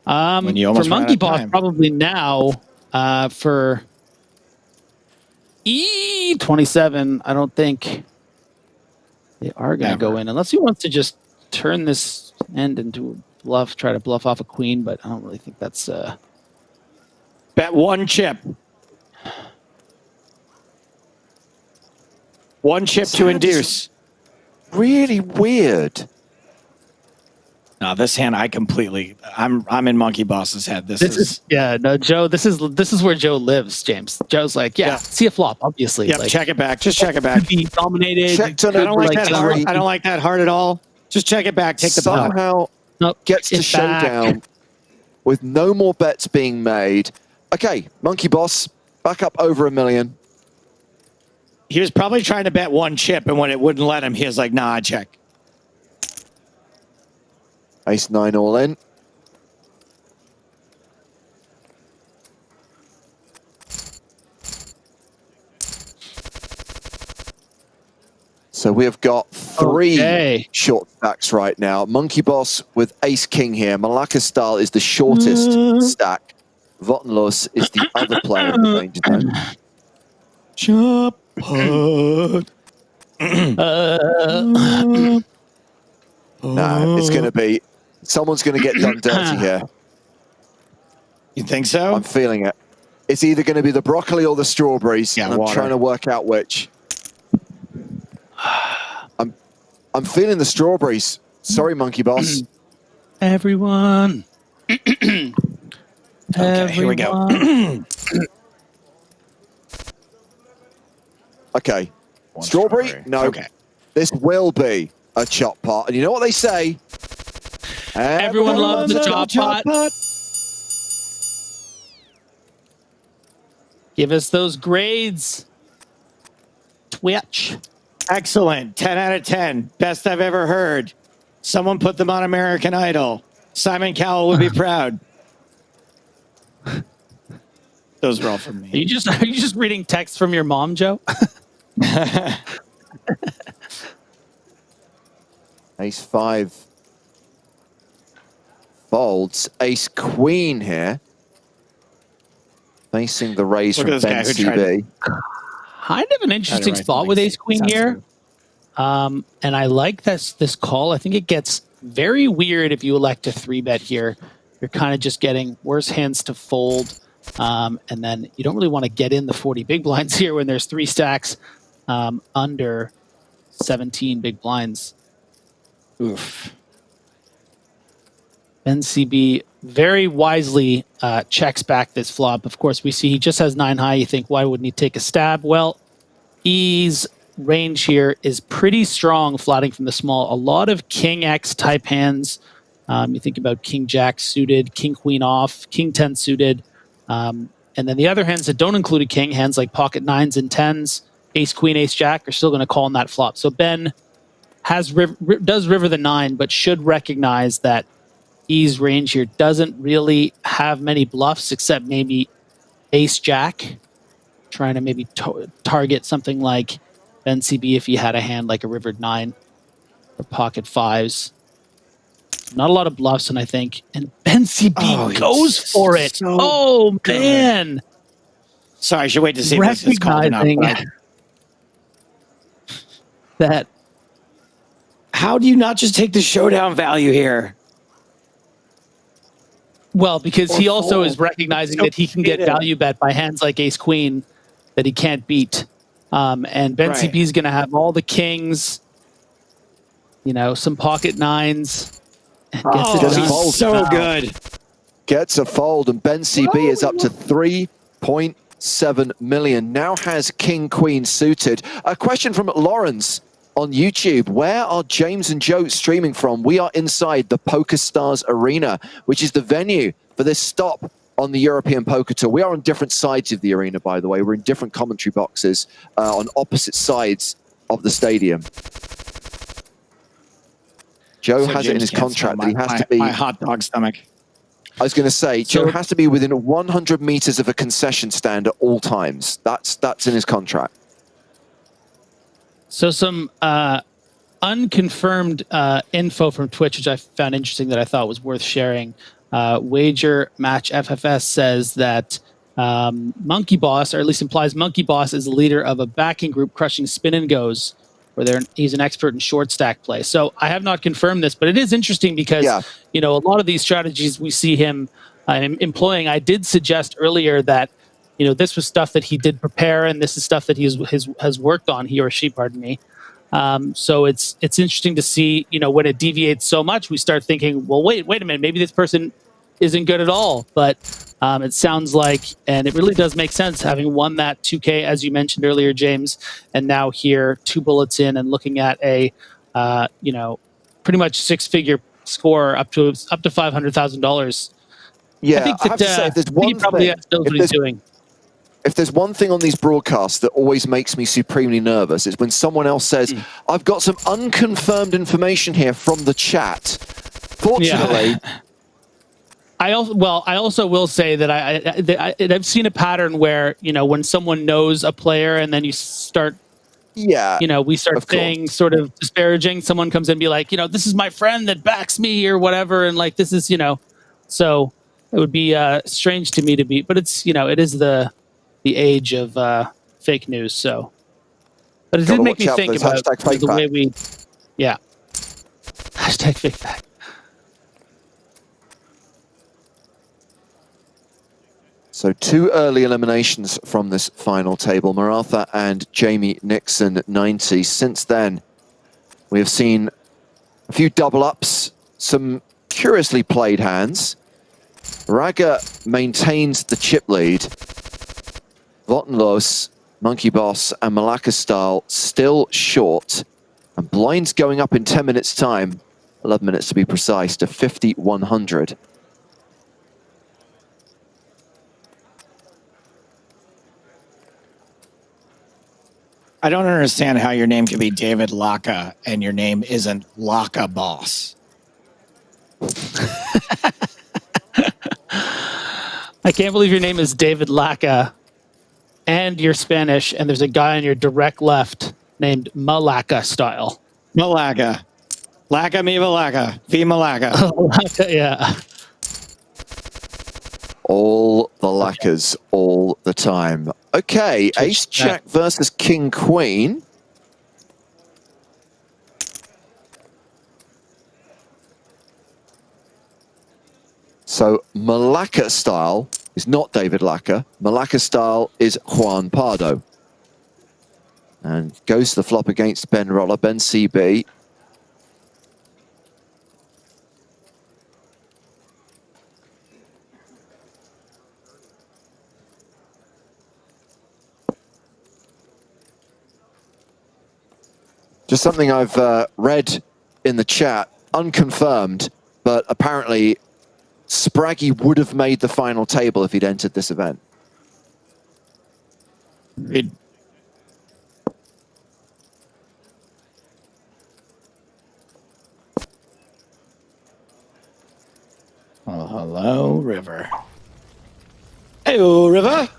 When you For almost ran Monkey out of Boss, time. probably now. For E27, I don't think they are going to go in. Unless he wants to just turn this end into a bluff, try to bluff off a queen, but I don't really think that's... Bet 1 chip. 1 chip to induce. Really weird. No, this hand I completely. I'm in Monkey Boss's head. This is yeah. No, Joe. This is where Joe lives, James. Joe's like, yeah. See a flop, obviously. Yep, like, check it back. Just check it back. Be dominated. Checked on I don't like like that hard. I don't like that hard at all. Just check it back. Take the pot. Somehow Nope, gets to it's back. showdown with no more bets being made. Okay, Monkey Boss back up over $1 million. He was probably trying to bet one chip, and when it wouldn't let him, he was like, nah, check. Ace-9 all in. So we have got three short stacks right now. Monkey Boss with Ace-King here. Malacca Style is the shortest stack. Vottenlos is the other player in the danger zone. No, it's going to be... Someone's going to get done dirty here. You think so? I'm feeling it. It's either going to be the broccoli or the strawberries. Yeah, and I'm trying to work out which. I'm feeling the strawberries. Sorry, Monkey Boss. Everyone. Okay, here we go. Okay. Strawberry? No. Okay. This will be a chop pot. And you know what they say? Everyone loves the chop pot. Give us those grades. Twitch. Excellent. 10 out of 10. Best I've ever heard. Someone put them on American Idol. Simon Cowell would be proud. Those were all from me. Are you just reading texts from your mom, Joe? Ace-5 folds. Ace-Queen here. Facing the raise from Bencb. Kind of an interesting spot with Ace-Queen here. And I like this call. I think it gets very weird if you elect to 3-bet here. You're kind of just getting worse hands to fold. And then you don't really want to get in the 40 big blinds here when there's 3 stacks under 17 big blinds. Oof. Bencb very wisely checks back this flop. Of course, we see he just has 9 high. You think, why wouldn't he take a stab? Well, E's range here is pretty strong, flatting from the small. A lot of King X type hands. You think about King Jack suited, King Queen off, King 10 suited. And then the other hands that don't include a king, hands like pocket 9s and 10s, Ace Queen, Ace Jack, are still going to call on that flop. So Ben does river the 9, but should recognize that E's range here doesn't really have many bluffs except maybe Ace Jack, trying to maybe target something like Bencb if he had a hand like a rivered 9 or pocket 5s. Not a lot of bluffs, and I think, and Bencb goes for it. So man! Sorry, I should wait to see if this is called enough. That. How do you not just take the showdown value here? Well, because he also is recognizing that he can get value bet by hands like Ace Queen that he can't beat. And Bencb is going to have all the kings, some pocket 9s. And gets it done. So good. Gets a fold, and Bencb is up to 3.7 million. Now has King Queen suited. A question from Lawrence on YouTube. Where are James and Joe streaming from? We are inside the PokerStars Arena, which is the venue for this stop on the European Poker Tour. We are on different sides of the arena, by the way. We're in different commentary boxes on opposite sides of the stadium. Joe has it in his contract that he has to be... My hot dog stomach. I was going to say, Joe has to be within 100 meters of a concession stand at all times. That's in his contract. So some unconfirmed info from Twitch, which I found interesting that I thought was worth sharing. Wager Match FFS says that Monkey Boss, or at least implies Monkey Boss, is the leader of a backing group crushing spin and goes, where he's an expert in short stack play. So I have not confirmed this, but it is interesting because a lot of these strategies we see him employing. I did suggest earlier that this was stuff that he did prepare, and this is stuff that he has worked on, he or she, pardon me. So it's interesting to see, when it deviates so much, we start thinking, well, wait a minute, maybe this person isn't good at all. But it sounds like, and it really does make sense, having won that 2K, as you mentioned earlier, James, and now here 2 bullets in and looking at a, pretty much 6-figure score up to $500,000. Yeah, I think that I have to say, if there's one he probably knows what he's doing. if there's one thing on these broadcasts that always makes me supremely nervous, it's when someone else says, I've got some unconfirmed information here from the chat. Fortunately... Yeah. I also will say that I've seen a pattern where, you know, when someone knows a player and then you start, yeah, you know, we start saying sort of disparaging, someone comes in and be like, you know, this is my friend that backs me or whatever. And like, this is, you know, so it would be strange to me to be, but it's, you know, it is the age of fake news. So, but it did make me think about the way we, yeah. Hashtag fake fact. So 2 early eliminations from this final table. Maratha and Jamie Nixon, 90. Since then, we have seen a few double ups, some curiously played hands. Raga maintains the chip lead. Vottenlos, Monkey Boss, and Malacca Style still short. And blinds going up in 10 minutes' time, 11 minutes to be precise, to 5,100. I don't understand how your name can be David Laka and your name isn't Laka Boss. I can't believe your name is David Laka and you're Spanish and there's a guy on your direct left named Malacca Style. Malacca. Laka mi Malacca. V Malacca. Yeah. All the lacquers, all the time. Okay, Ace Jack versus King Queen. So Malacca Style is not David Lacca. Malacca Style is Juan Pardo. And goes to the flop against Ben Roller, Bencb. Just something I've read in the chat, unconfirmed, but apparently Spraggy would have made the final table if he'd entered this event. Oh, hello, River. Hey-o, River.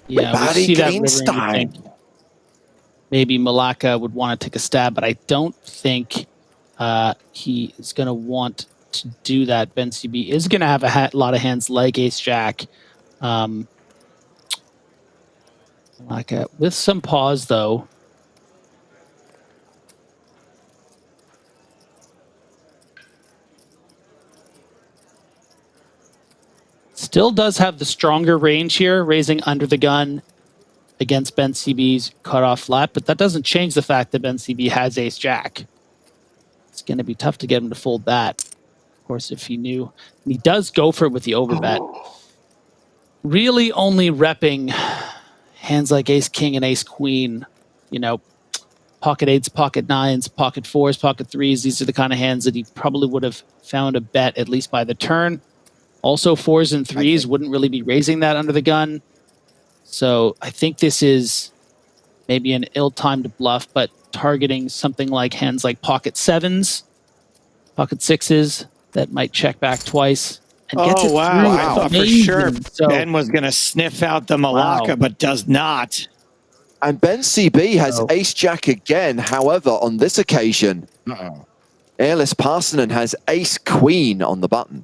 Yeah, we see that River. Maybe Malacca would want to take a stab, but I don't think he is going to want to do that. Bencb is going to have a lot of hands like Ace-Jack. Malacca with some pause, though. Still does have the stronger range here, raising under the gun against Bencb's cutoff flat, but that doesn't change the fact that Bencb has Ace-Jack. It's going to be tough to get him to fold that. Of course, if he knew. And he does go for it with the overbet. Really only repping hands like Ace-King and Ace-Queen. You know, pocket 8s, pocket 9s, pocket 4s, pocket 3s. These are the kind of hands that he probably would have found a bet at least by the turn. Also, 4s and 3s wouldn't really be raising that under the gun. So I think this is maybe an ill-timed bluff, but targeting something like hands like pocket 7s, pocket 6s that might check back twice. And gets it wow. through. I thought for sure Ben was going to sniff out the Malacca, but does not. And Bencb has Ace-Jack again. However, on this occasion, Airless Parsonen has Ace-Queen on the button.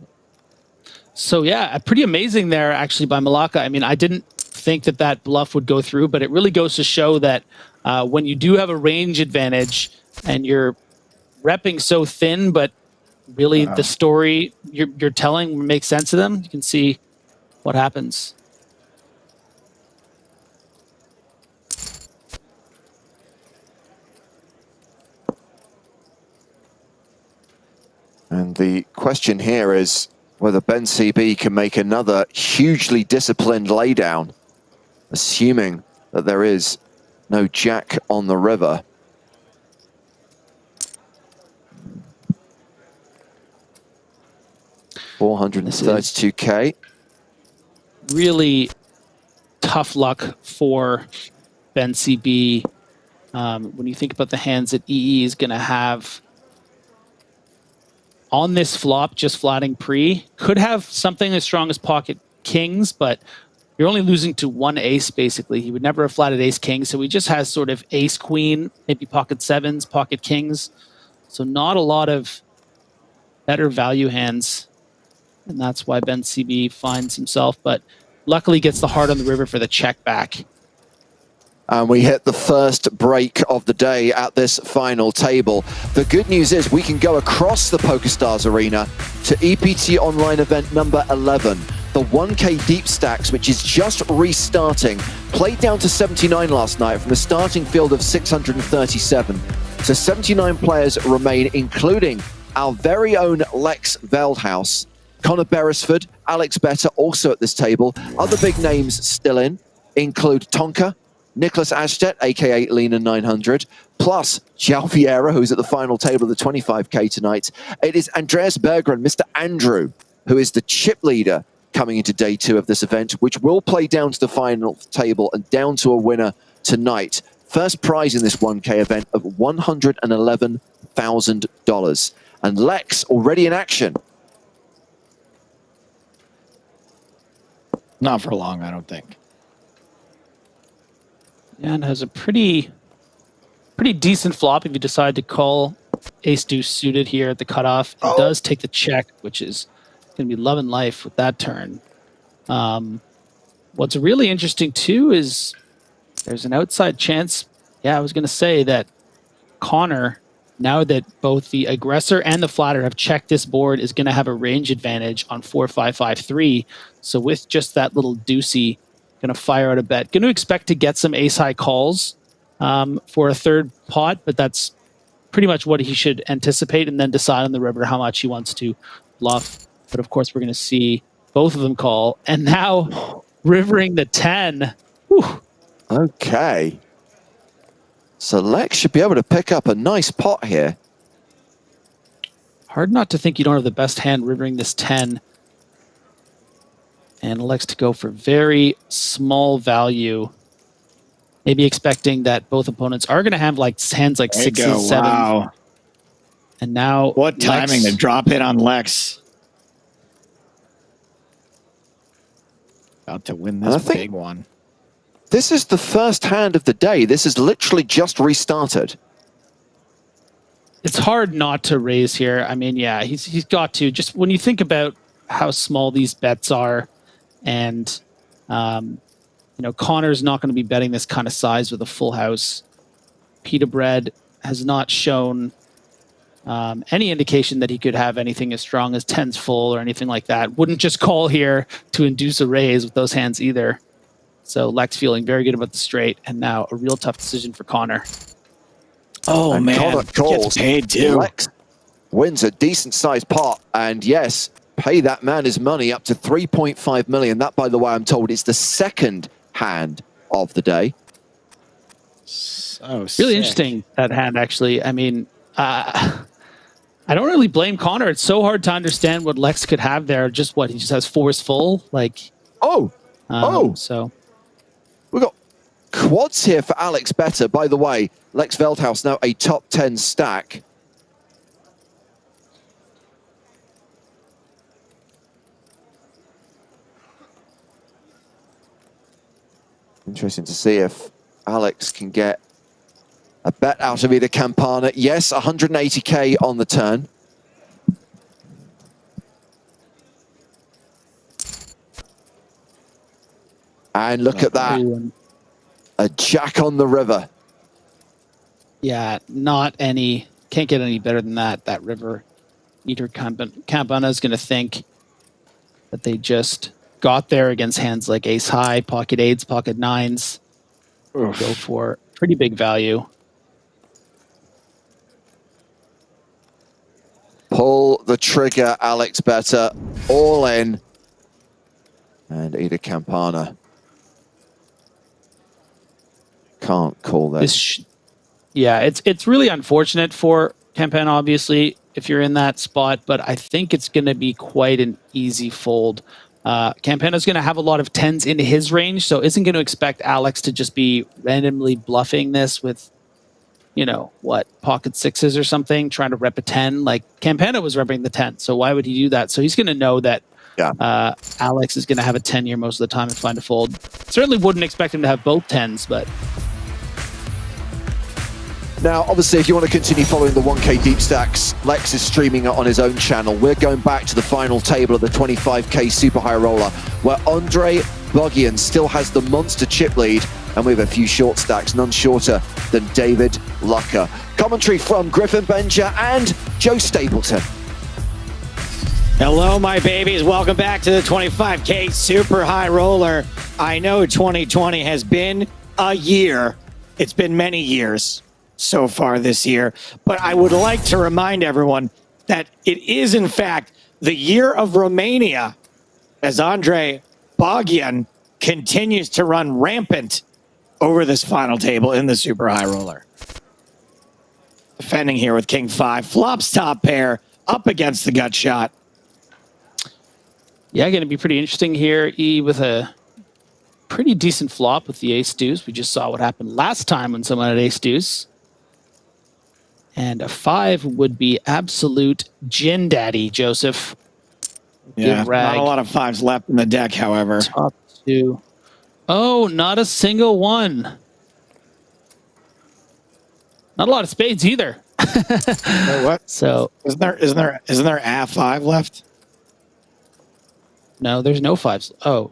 So yeah, pretty amazing there actually by Malacca. I mean, I didn't think that that bluff would go through, but it really goes to show that when you do have a range advantage and you're repping so thin, but really the story you're telling makes sense to them, you can see what happens. And the question here is whether Bencb can make another hugely disciplined laydown, assuming that there is no jack on the river. $432K. Really tough luck for Bencb. When you think about the hands that EE is going to have on this flop, just flatting pre, could have something as strong as pocket kings, but you're only losing to one ace, basically. He would never have flatted ace king, so he just has sort of ace queen, maybe pocket sevens, pocket kings. So not a lot of better value hands, and that's why Bencb finds himself, but luckily gets the heart on the river for the check back. And we hit the first break of the day at this final table. The good news is we can go across the PokerStars arena to EPT Online event number 11. The 1K deep stacks, which is just restarting, played down to 79 last night from a starting field of 637. So 79 players remain, including our very own Lex Veldhouse, Connor Beresford, Alex Better also at this table. Other big names still in include Tonka, Nicholas Ashtet, aka Lena 900, plus Xiao Vieira, who's at the final table of the 25K tonight. It is Andreas Berger and Mr. Andrew, who is the chip leader coming into day 2 of this event, which will play down to the final table and down to a winner tonight. First prize in this 1K event of $111,000. And Lex already in action. Not for long, I don't think. Yeah, and has a pretty decent flop if you decide to call ace deuce suited here at the cutoff. It does take the check, which is going to be love and life with that turn. What's really interesting too is there's an outside chance. Yeah, I was going to say that Connor, now that both the aggressor and the flatter have checked this board, is going to have a range advantage on 4-5-5-3. So with just that little deucey, going to fire out a bet. Going to expect to get some ace-high calls for a third pot, but that's pretty much what he should anticipate and then decide on the river how much he wants to bluff. But of course, we're going to see both of them call. And now, rivering the 10. Whew. Okay. So Lex should be able to pick up a nice pot here. Hard not to think you don't have the best hand rivering this 10. And elects to go for very small value. Maybe expecting that both opponents are going to have like hands like 6s, 7s. Wow. And now what timing to drop in on Lex. About to win this big one. This is the first hand of the day. This is literally just restarted. It's hard not to raise here. I mean, yeah, he's got to. Just when you think about how small these bets are, and you know, Connor's not going to be betting this kind of size with a full house. Pita Bread has not shown any indication that he could have anything as strong as 10s full or anything like that. Wouldn't just call here to induce a raise with those hands either. So Lex feeling very good about the straight, and now a real tough decision for Connor. Oh, and man, Connor gets paid too. Lex wins a decent sized pot, and yes, pay that man his money up to 3.5 million. That, by the way, I'm told is the second hand of the day. So really interesting, that hand, actually. I mean, I don't really blame Connor. It's so hard to understand what Lex could have there. Just what, he just has 4s full? Like, so we got quads here for Alex Better. By the way, Lex Veldhouse now a top 10 stack. Interesting to see if Alex can get a bet out of either Campana. Yes, 180K on the turn. And look at that. A jack on the river. Yeah, not any, can't get any better than that. That river eater Campana is going to think that they just got there against hands like ace high, pocket 8s, pocket 9s. Go for pretty big value. Pull the trigger, Alex Better. All in. And either Campana. Can't call this. Yeah, it's really unfortunate for Campana, obviously, if you're in that spot, but I think it's going to be quite an easy fold Campana's going to have a lot of 10s into his range, so isn't going to expect Alex to just be randomly bluffing this with, you know, what, pocket sixes or something, trying to rep a 10. Like, Campana was repping the 10, so why would he do that? So he's going to know that Alex is going to have a 10 here most of the time and find a fold. Certainly wouldn't expect him to have both 10s, but... Now, obviously, if you want to continue following the 1K Deep Stacks, Lex is streaming it on his own channel. We're going back to the final table of the 25K Super High Roller, where Andre Bogian still has the monster chip lead, and we have a few short stacks, none shorter than David Lucker. Commentary from Griffin Benja and Joe Stapleton. Hello, my babies. Welcome back to the 25K Super High Roller. I know 2020 has been a year. It's been many years so far this year, but I would like to remind everyone that it is in fact the year of Romania, as Andre Bogian continues to run rampant over this final table in the Super High Roller. Defending here with King 5, flops top pair, up against the gut shot. Yeah, going to be pretty interesting here. E with a pretty decent flop with the ace deuce. We just saw what happened last time when someone had ace deuce. And a 5 would be absolute gin daddy, Joseph. Yeah, not a lot of 5s left in the deck, however. Top 2. Oh, not a single one. Not a lot of spades either. Wait, what? So isn't there a 5 left? No, there's no 5s. Oh,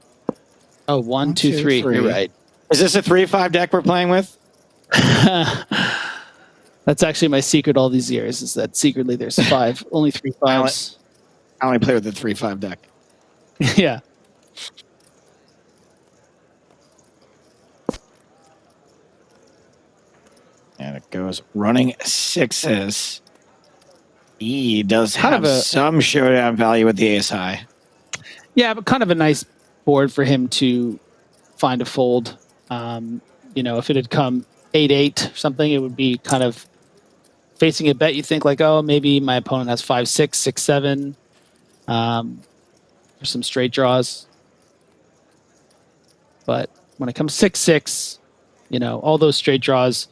1, 2, 3. You're right. Is this a 3-5 deck we're playing with? That's actually my secret all these years, is that secretly there's 5, only 3 5s. I only play with the 3-5 deck. Yeah. And it goes running 6s. E does have some showdown value with the ace high. Yeah, but kind of a nice board for him to find a fold. You know, if it had come 8-8 or something, it would be kind of facing a bet. You think like, oh, maybe my opponent has 5-6, 6-7, or some straight draws. But when it comes 6-6, you know, all those straight draws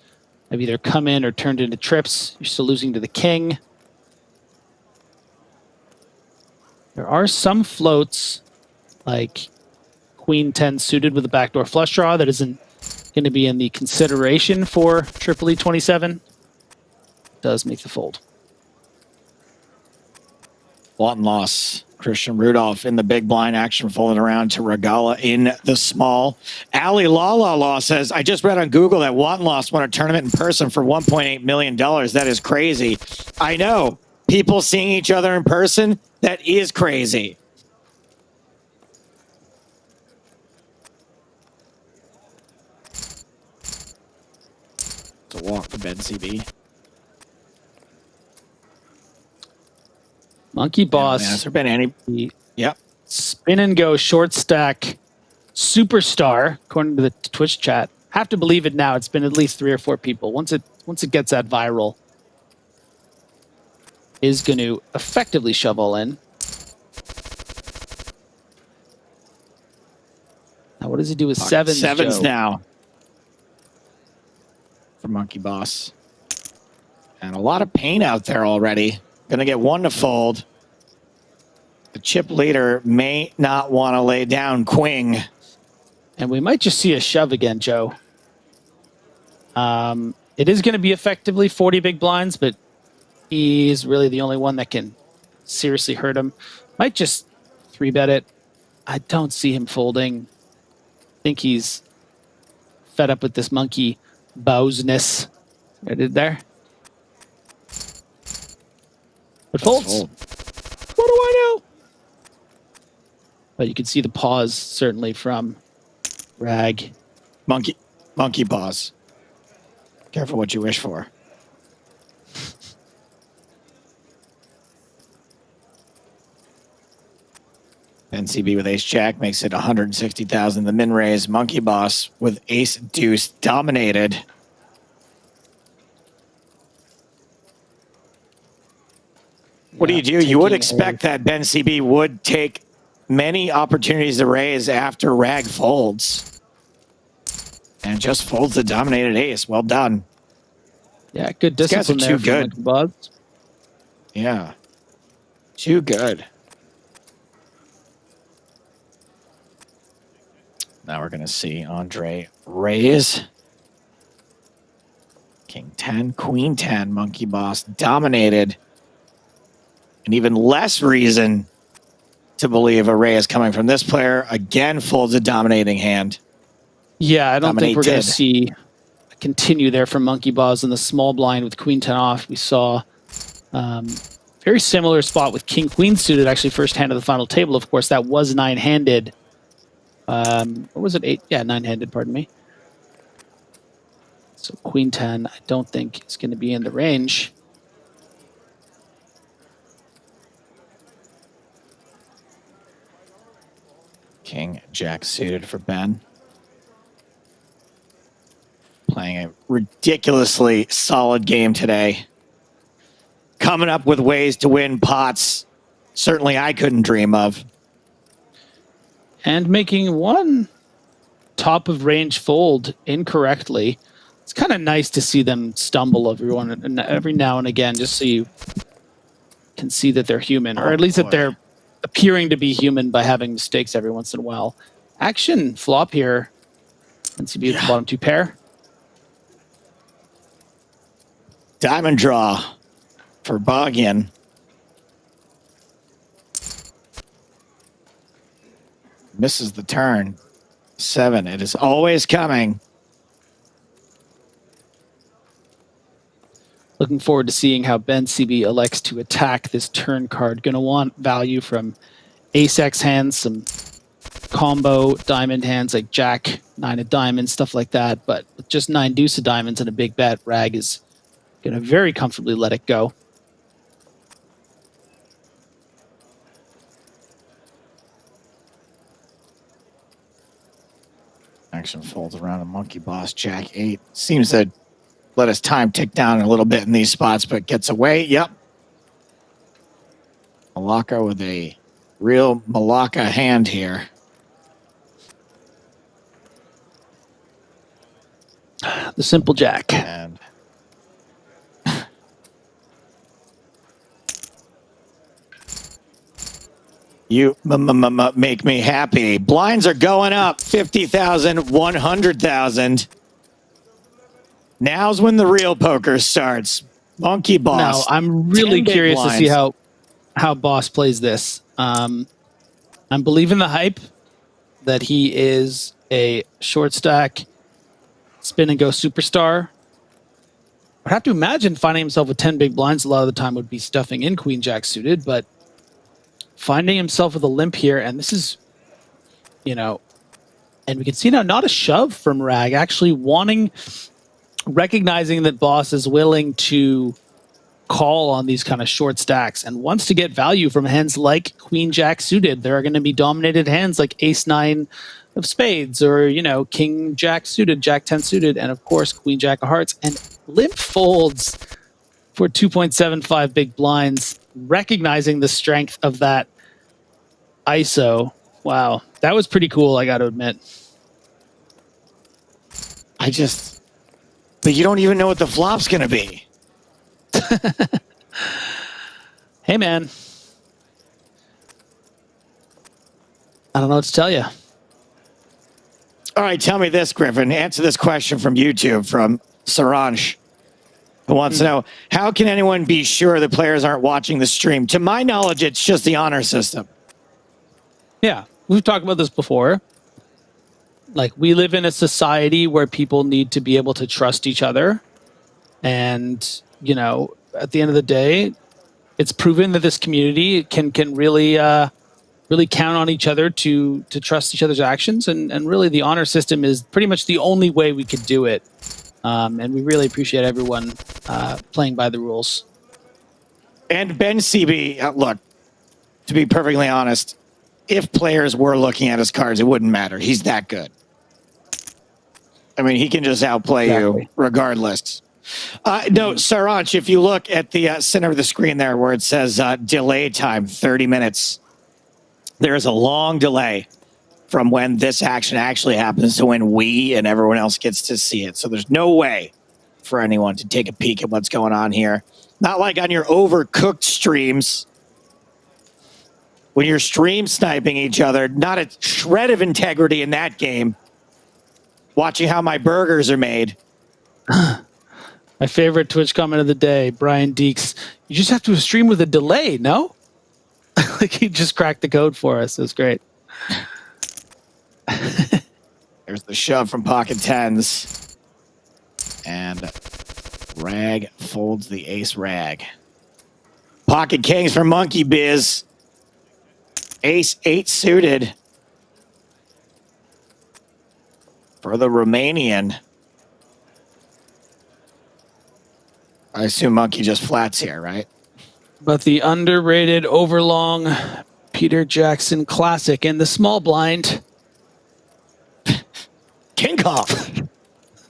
have either come in or turned into trips. You're still losing to the king. There are some floats, like Queen 10 suited with a backdoor flush draw, that isn't going to be in the consideration for Triple E 27. Does make the fold. Wanton loss. Christian Rudolph in the big blind action, folding around to Regala in the small. Ali Law says, I just read on Google that Wanton loss won a tournament in person for $1.8 million. That is crazy. I know. People seeing each other in person, that is crazy. It's a walk for Bencb. Monkey Boss. Has there been any? Yep. Spin and go short stack superstar, according to the Twitch chat. Have to believe it now. It's been at least 3 or 4 people. Once it gets that viral, is going to effectively shove all in. Now, what does he do with sevens? Sevens Joe? now for Monkey Boss, and a lot of pain out there already. Going to get 1 to fold. The chip leader may not want to lay down Queen. And we might just see a shove again, Joe. It is going to be effectively 40 big blinds, but he's really the only one that can seriously hurt him. Might just 3-bet it. I don't see him folding. I think he's fed up with this monkey bows-ness. I did there. But folds. Fold. What do I know? But you can see the pause certainly from Rag. Monkey paws. Careful what you wish for. NCB with ace jack makes it 160,000. The min raise. Monkey Boss with ace deuce dominated. What do you do? You would expect that Bencb would take many opportunities to raise after Rag folds. And just folds the dominated ace. Well done. Yeah, good These guys are discipline too there good. from Monkey Boss. Yeah. Too good. Now we're going to see Andre raise. King 10, Queen 10, Monkey Boss dominated. And even less reason to believe a raise coming from this player. Again, folds a dominating hand. Yeah, I don't think we're going to Dominated. see a continue there from Monkey Boss in the small blind with Queen 10 off. We saw very similar spot with King Queen suited, actually first hand of the final table. Of course, that was nine-handed. What was it? Eight? Yeah, nine-handed, pardon me. So Queen 10, I don't think is going to be in the range. King Jack suited for Ben. Playing a ridiculously solid game today. Coming up with ways to win pots certainly I couldn't dream of. And making one top of range fold incorrectly. It's kind of nice to see them stumble every now and again, just so you can see that they're human, or at least that they're appearing to be human by having mistakes every once in a while. Action flop here. Bencb at the bottom two pair. Diamond draw for Boggian. Misses the turn. 7. It is always coming. Looking forward to seeing how Bencb elects to attack this turn card. Going to want value from ace-x hands, some combo diamond hands like Jack, 9 of diamonds, stuff like that. But with just 9 deuce of diamonds and a big bet, Rag is going to very comfortably let it go. Action folds around a Monkey Boss, Jack 8. Seems to let his time tick down a little bit in these spots, but gets away. Yep. Malacca with a real Malacca hand here. The simple Jack. And you make me happy. Blinds are going up. 50,000, 100,000. Now's when the real poker starts. Monkey Boss. Now, I'm really 10 big curious to see blinds. how Boss plays this. I'm believing the hype that he is a short stack spin and go superstar. I'd have to imagine finding himself with 10 big blinds a lot of the time would be stuffing in Queen Jack suited, but finding himself with a limp here, and this is, and we can see now not a shove from Rag, actually recognizing that Boss is willing to call on these kind of short stacks and wants to get value from hands like Queen Jack suited. There are going to be dominated hands like Ace 9 of spades, or King Jack suited, Jack 10 suited, and of course Queen Jack of hearts. And limp folds for 2.75 big blinds, recognizing the strength of that ISO. Wow, that was pretty cool, I got to admit. But you don't even know what the flop's going to be. Hey, man. I don't know what to tell you. All right, tell me this, Griffin. Answer this question from YouTube, from Saransh, who wants to know, how can anyone be sure the players aren't watching the stream? To my knowledge, it's just the honor system. Yeah, we've talked about this before. Like, we live in a society where people need to be able to trust each other. And, at the end of the day, it's proven that this community can really count on each other to trust each other's actions. And really, the honor system is pretty much the only way we could do it. And we really appreciate everyone playing by the rules. And Bencb, look, to be perfectly honest, if players were looking at his cards, it wouldn't matter. He's that good. I mean, he can just outplay you regardless. No, Saranch, if you look at the center of the screen there where it says delay time, 30 minutes, there's a long delay from when this action actually happens to when we and everyone else gets to see it. So there's no way for anyone to take a peek at what's going on here. Not like on your overcooked streams when you're stream sniping each other. Not a shred of integrity in that game. Watching how my burgers are made. My favorite Twitch comment of the day, Brian Deeks. You just have to stream with a delay, no? Like he just cracked the code for us. It was great. There's the shove from pocket tens. And Rag folds the ace rag. Pocket kings for Monkey Biz. Ace 8 suited. For the Romanian. I assume Monkey just flats here, right? But the underrated overlong Peter Jackson classic in the small blind. King Kong.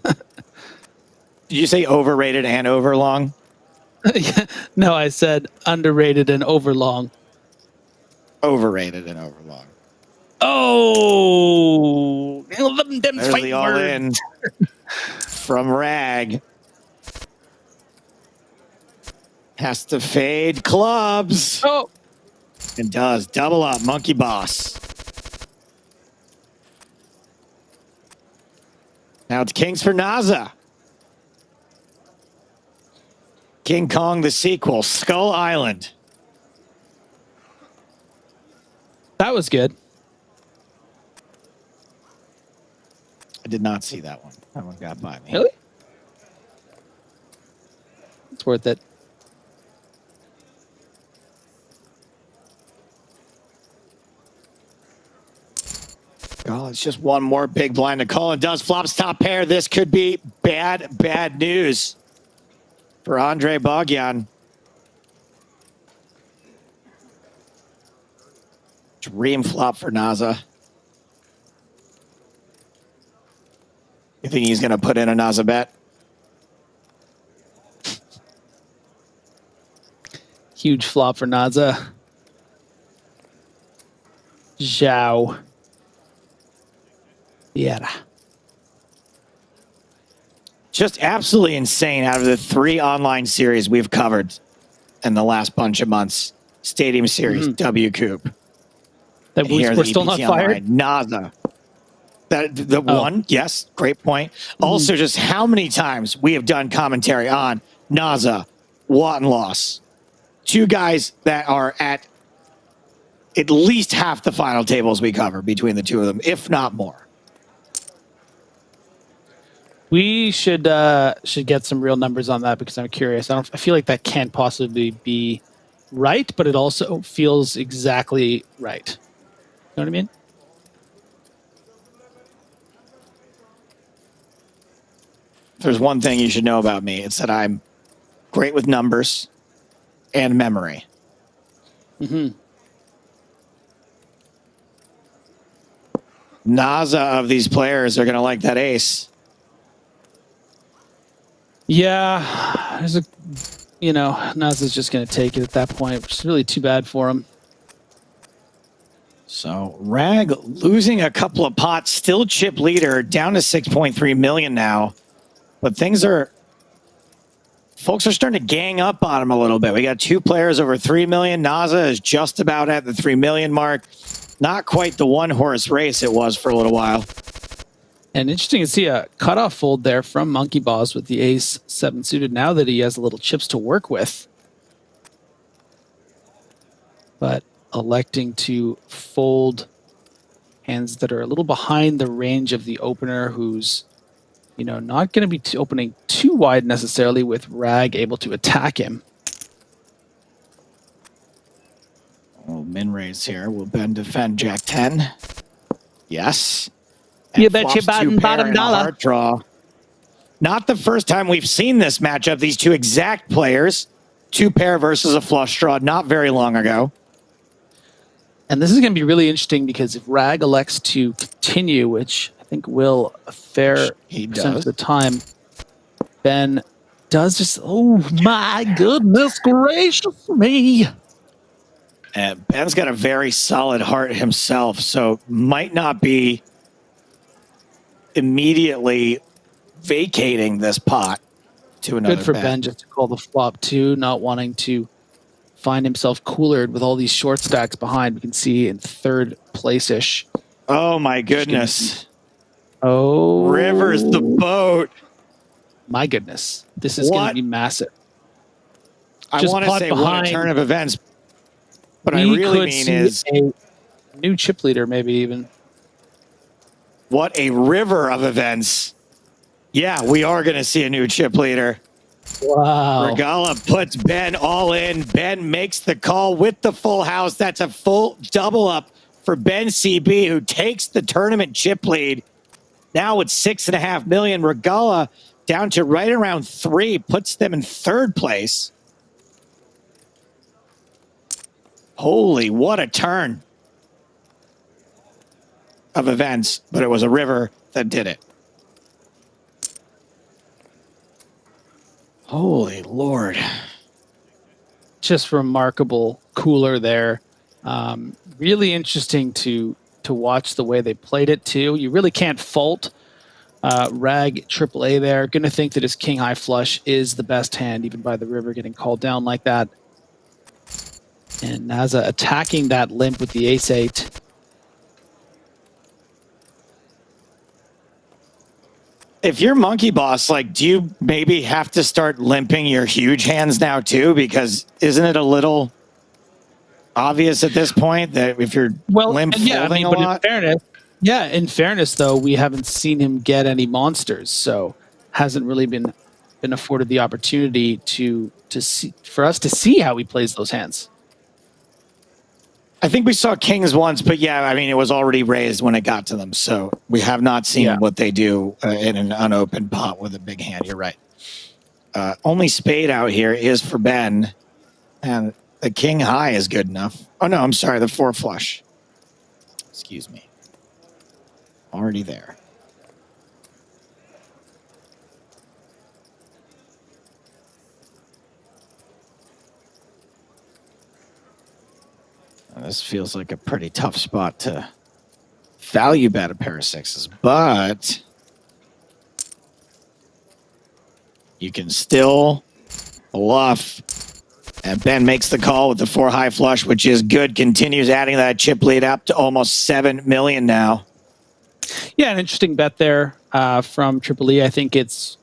Did you say overrated and overlong? No, I said underrated and overlong. Overrated and overlong. Oh, there's the all-in from Rag. Has to fade clubs. Oh. And does. Double up. Monkey Boss. Now it's kings for Naza. King Kong the sequel. Skull Island. That was good. I did not see that one. That one got by me. Really? It's worth it. Oh, it's just one more big blind to call. And does flops top pair. This could be bad news for Andre Bogyan. Dream flop for Naza. You think he's going to put in a Naza bet? Huge flop for Naza. Zhao. Yeah. Just absolutely insane out of the 3 online series we've covered in the last bunch of months. Stadium Series, WCOOP. That we're still not fired? Naza. The one, yes, great point. Also, just how many times we have done commentary on Naza, Watt and Loss. 2 guys that are at least half the final tables we cover between the 2 of them, if not more. We should get some real numbers on that because I'm curious. I feel like that can't possibly be right, but it also feels exactly right. You know what I mean? If there's one thing you should know about me, it's that I'm great with numbers and memory. Naza of these players are going to like that ace. Yeah, there's Naza's just going to take it at that point, which is really too bad for him. So Rag losing a couple of pots, still chip leader, down to 6.3 million now. But folks are starting to gang up on him a little bit. We got 2 players over 3 million. Naza is just about at the 3 million mark. Not quite the 1-horse race it was for a little while. And interesting to see a cutoff fold there from Monkey Boss with the ace 7 suited now that he has a little chips to work with. But electing to fold hands that are a little behind the range of the opener who's, not going to be opening too wide necessarily with Rag able to attack him. Oh, min raise here. Will Ben defend Jack 10? Yes. You bet your bottom dollar. Heart draw. Not the first time we've seen this matchup. These 2 exact players, 2 pair versus a flush draw, not very long ago. And this is going to be really interesting because if Rag elects to continue, which I think will a fair percent of the time, Ben does just, oh my goodness gracious me. And Ben's got a very solid heart himself, so might not be immediately vacating this pot to another Good for bet. Ben just to call the flop too, not wanting to find himself coolered with all these short stacks behind. We can see in third place-ish. Oh my goodness. Oh. River's the boat. My goodness. This is going to be massive. I Just want to pot say what a behind. turn of events, but I We really could mean see is a new chip leader, maybe even. what a river of events. Yeah, we are going to see a new chip leader. Wow. Regala puts Ben all in. Ben makes the call with the full house. That's a full double up for Bencb, who takes the tournament chip lead. Now with 6.5 million. Regala down to right around 3, puts them in third place. Holy, what a turn of events, but it was a river that did it. Holy Lord. Just remarkable cooler there. Really interesting to watch the way they played it too. You really can't fault Rag AAA there. Going to think that his king high flush is the best hand, even by the river getting called down like that. And Naza attacking that limp with the ace-8. If you're Monkey Boss, like, do you maybe have to start limping your huge hands now too? Because isn't it a little obvious at this point that if you're limp folding a lot? In fairness, though, we haven't seen him get any monsters, so hasn't really been afforded the opportunity to see, for us to see how he plays those hands. I think we saw kings once, but yeah, I mean, it was already raised when it got to them. So we have not seen what they do in an unopened pot with a big hand. You're right. Only spade out here is for Ben, and the king high is good enough. Oh, no, I'm sorry. The 4 flush. Excuse me. Already there. This feels like a pretty tough spot to value bet a pair of 6s, but you can still bluff. And Ben makes the call with the 4 high flush, which is good. Continues adding that chip lead up to almost 7 million now. Yeah, an interesting bet there from Triple E. I think it's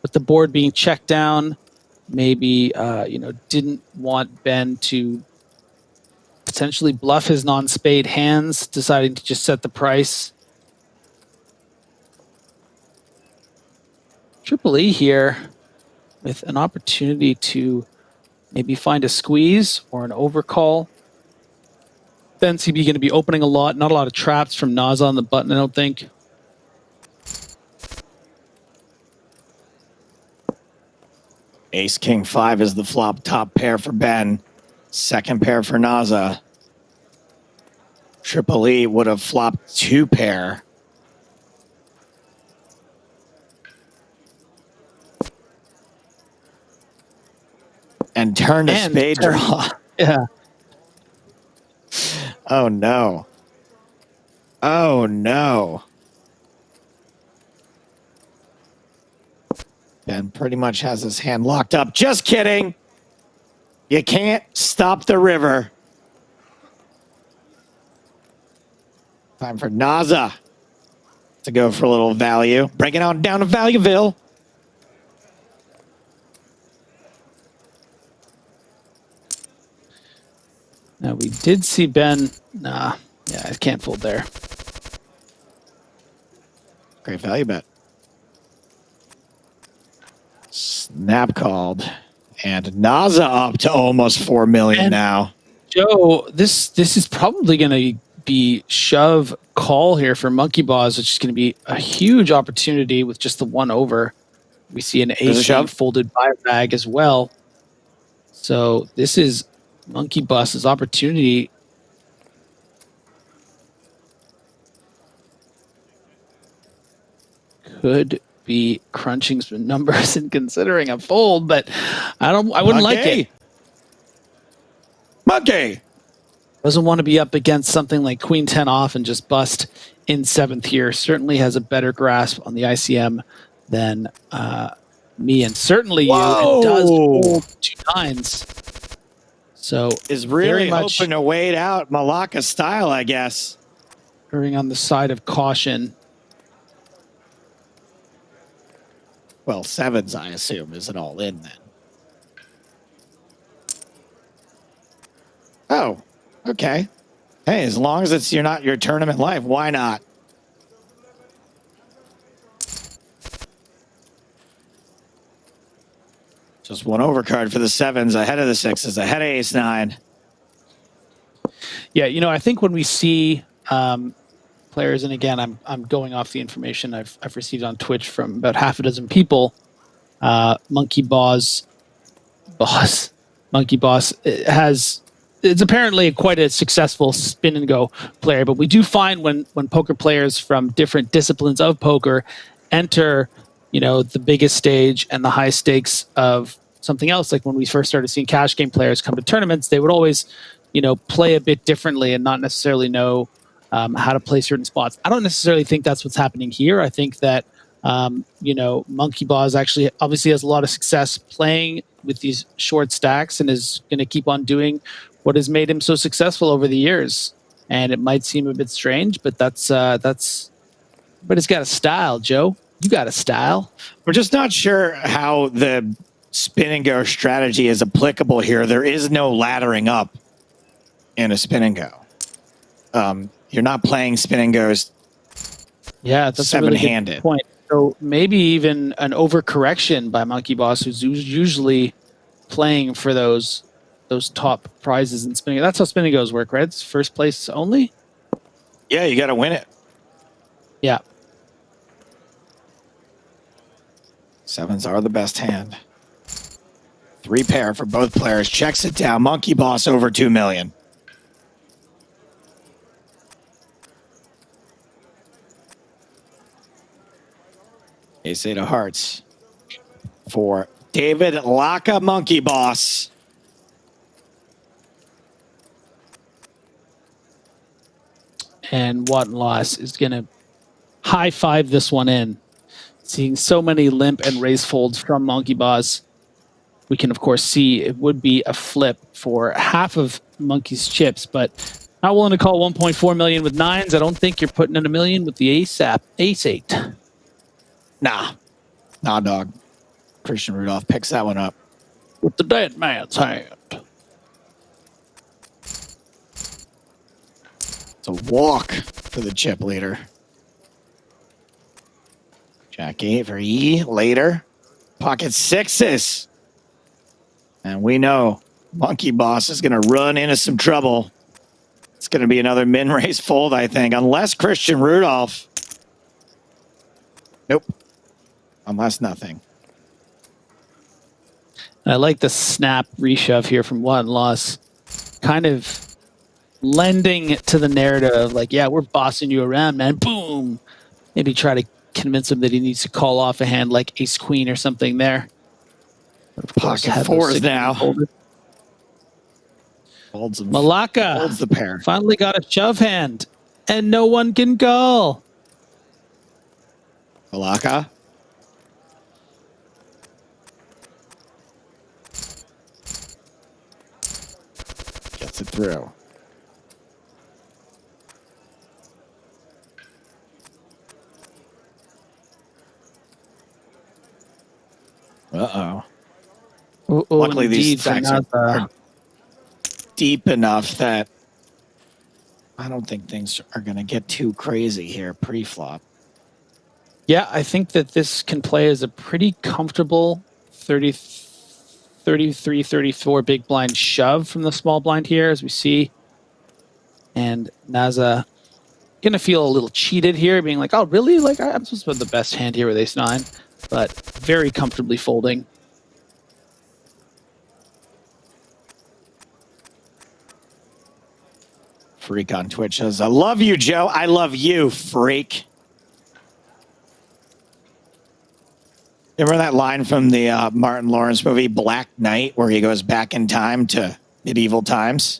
with the board being checked down, maybe didn't want Ben to potentially bluff his non-spade hands, deciding to just set the price. Triple E here with an opportunity to maybe find a squeeze or an overcall. Bencb going to be opening a lot. Not a lot of traps from Naza on the button, I don't think. Ace King 5 is the flop top pair for Ben. Second pair for Naza. Triple E would have flopped 2 pair. And turned a spade draw. Yeah. Oh, no. Oh, no. Ben pretty much has his hand locked up. Just kidding. You can't stop the river. Time for Naza to go for a little value. Bring it on down to Valueville. Now we did see Ben. Nah, yeah, I can't fold there. Great value bet. Snap called. And Naza up to almost 4 million and now. Joe, this is probably going to be shove call here for Monkey Boss, which is going to be a huge opportunity with just the 1 over. We see an ace folded by bag as well. So this is Monkey Boss's opportunity. Could be crunching some numbers and considering a fold, but I wouldn't like it. Monkey. Doesn't want to be up against something like Queen 10 off and just bust in 7th here. Certainly has a better grasp on the ICM than me, and certainly you. And does hold 2 nines. So Is really very much hoping to wait out Malacca style, I guess. erring on the side of caution. Well, 7s, I assume, is it all in then? Oh, okay. Hey, as long as it's not your tournament life, why not? Just one overcard for the 7s, ahead of the 6s, ahead of ace-9. Yeah, you know, I think when we see players, and again, I'm going off the information I've received on Twitch from about half a dozen people. Monkey Boss it's apparently quite a successful spin and go player, but we do find when poker players from different disciplines of poker enter, you know, the biggest stage and the high stakes of something else. Like when we first started seeing cash game players come to tournaments, they would always, you know, play a bit differently and not necessarily know how to play certain spots. I don't necessarily think that's what's happening here. I think that, you know, Monkey Boss actually obviously has a lot of success playing with these short stacks and is going to keep on doing what has made him so successful over the years. And it might seem a bit strange, but but it's got a style, Joe. You got a style. We're just not sure how the spin and go strategy is applicable here. There is no laddering up in a spin and go. You're not playing spin and goes. Yeah, that's a really seven-handed good point. So maybe even an overcorrection by Monkey Boss, who's usually playing for those top prizes in spinning. That's how spinning goes work, right? It's first place only. Yeah, you got to win it. Yeah. 7s are the best hand. 3 pair for both players. Checks it down. Monkey Boss over 2 million. Ace-8 of hearts for David Laka Monkey Boss. And Watt and Loss is going to high five this one in. Seeing so many limp and raise folds from Monkey Boss, we can of course see it would be a flip for half of Monkey's chips, but not willing to call 1.4 million with 9s. I don't think you're putting in $1 million with the ace-8. Nah, dog. Christian Rudolph picks that one up With the dead man's hand. It's a walk for the chip leader. Jack 8 for E later. Pocket 6s. And we know Monkey Boss is going to run into some trouble. It's going to be another min-raise fold, I think, unless Christian Rudolph. Nope. Unless nothing. I like the snap reshove here from One Loss, kind of lending to the narrative of like, yeah, we're bossing you around, man. Boom. Maybe try to convince him that he needs to call off a hand like Ace Queen or something there. Pocket 4s now. Folds them. Malacca Folds the pair. finally got a shove hand, and no one can call. Malacca. Gets it through. Uh-oh. Luckily, these stacks are deep enough that I don't think things are going to get too crazy here pre-flop. Yeah, I think that this can play as a pretty comfortable 33, 34 big blind shove from the small blind here, as we see. And Naza going to feel a little cheated here, being like, oh, really? Like, I'm supposed to have the best hand here with ace-9, but very comfortably folding. Freak on Twitch says, I love you, Joe. I love you, freak. Remember that line from the Martin Lawrence movie, Black Knight, where he goes back in time to medieval times?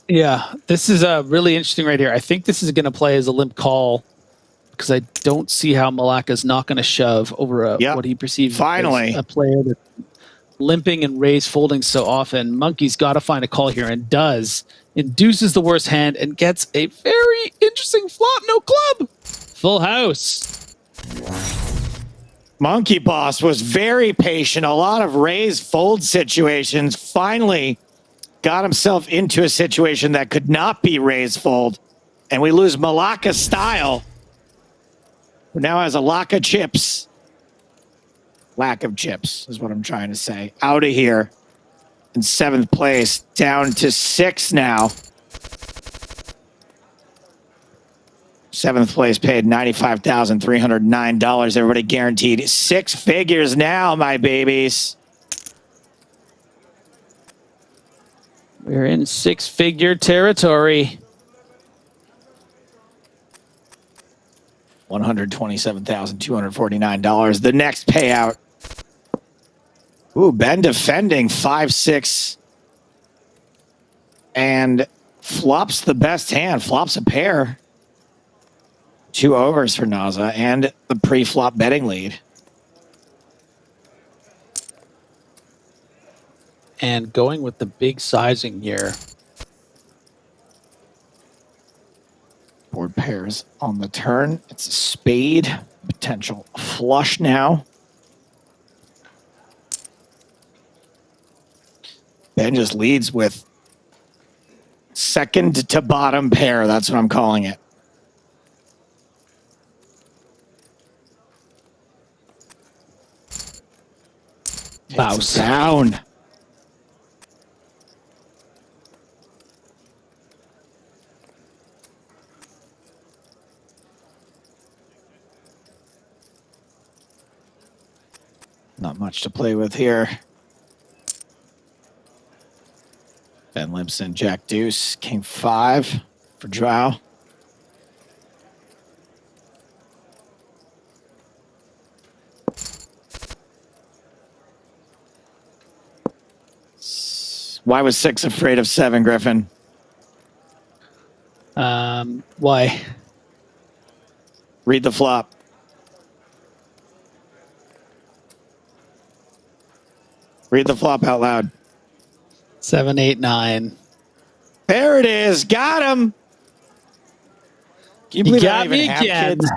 Yeah, this is really interesting right here. I think this is going to play as a limp call because I don't see how Malacca's not going to shove over what he perceives as a player that's limping and raise folding so often. Monkey's got to find a call here and does. Induces the worst hand and gets a very interesting flop. No club. Full house. Monkey Boss was very patient. A lot of raise fold situations. Finally got himself into a situation that could not be raise fold. And we lose Malacca style. Who now has a lack of chips. Lack of chips is what I'm trying to say. Out of here in 7th place. Down to 6 now. 7th place paid $95,309. Everybody guaranteed 6 figures now, my babies. We're in 6-figure territory. $127,249. The next payout. Ooh, Ben defending 5-6. And flops the best hand. Flops a pair. 2 overs for Naza and the pre-flop betting lead. And going with the big sizing here. Board pairs on the turn. It's a spade. Potential flush now. Ben just leads with second to bottom pair. That's what I'm calling it. Bounce down. Not much to play with here. Ben Limpson, Jack Deuce, King 5 for Drow. Why was 6 afraid of 7, Griffin? Why? Read the flop. Read the flop out loud. 7, 8, 9. There it is. Got him. Can you believe got I don't even me have again. kids?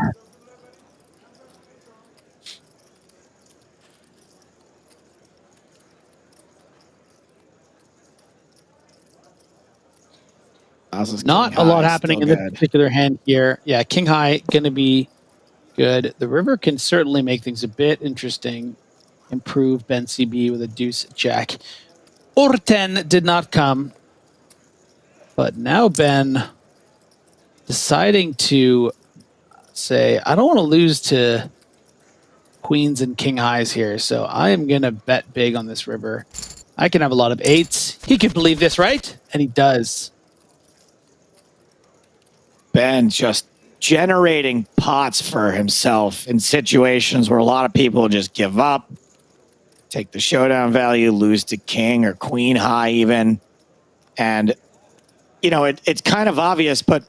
Not a lot happening in this particular hand here. Yeah, King High going to be good. The river can certainly make things a bit interesting. Improve Bencb with a deuce jack. Or 10 did not come. But now Ben deciding to say, I don't want to lose to queens and king highs here, so I am going to bet big on this river. I can have a lot of 8s. He can believe this, right? And he does. Ben just generating pots for himself in situations where a lot of people just give up, take the showdown value, lose to king or queen high even. And, you know, it's kind of obvious, but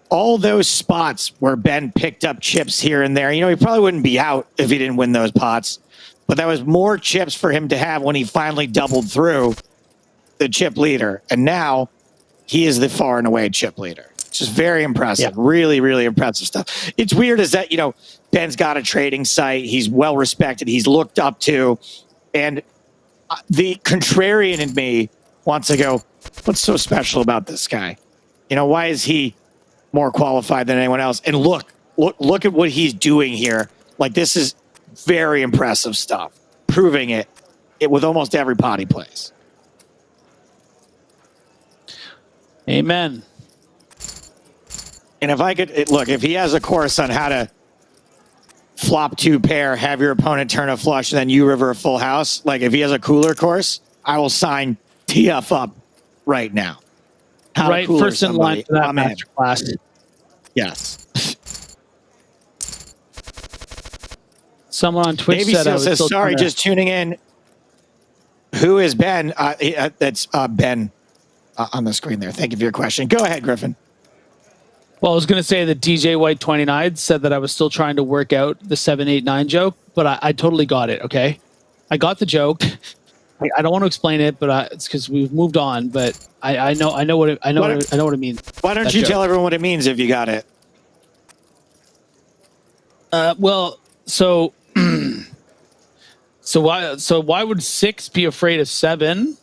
all those spots where Ben picked up chips here and there, you know, he probably wouldn't be out if he didn't win those pots. But that was more chips for him to have when he finally doubled through the chip leader. And now he is the far and away chip leader. It's just very impressive. Yeah. Really, really impressive stuff. It's weird is that, you know, Ben's got a trading site. He's well respected. He's looked up to. And the contrarian in me wants to go, what's so special about this guy? You know, why is he more qualified than anyone else? And look at what he's doing here. Like, this is very impressive stuff. Proving it with almost every pot he plays. Amen. And if I could, look, if he has a course on how to flop 2 pair, have your opponent turn a flush, and then you river a full house, like if he has a cooler course, I will sign TF up right now. How right, first in line for that master class. Yes. Someone on Twitch Navy said, Seal says, sorry, just tuning in. Who is Ben? That's Ben. on the screen there. Thank you for your question. Go ahead, Griffin. Well, I was going to say that DJ White 29 said that I was still trying to work out the 789 joke, but I totally got it. Okay, I got the joke. I don't want to explain it, but it's because we've moved on. But I know what it means. Why don't you tell everyone what it means if you got it? Well, so why would 6 be afraid of 7?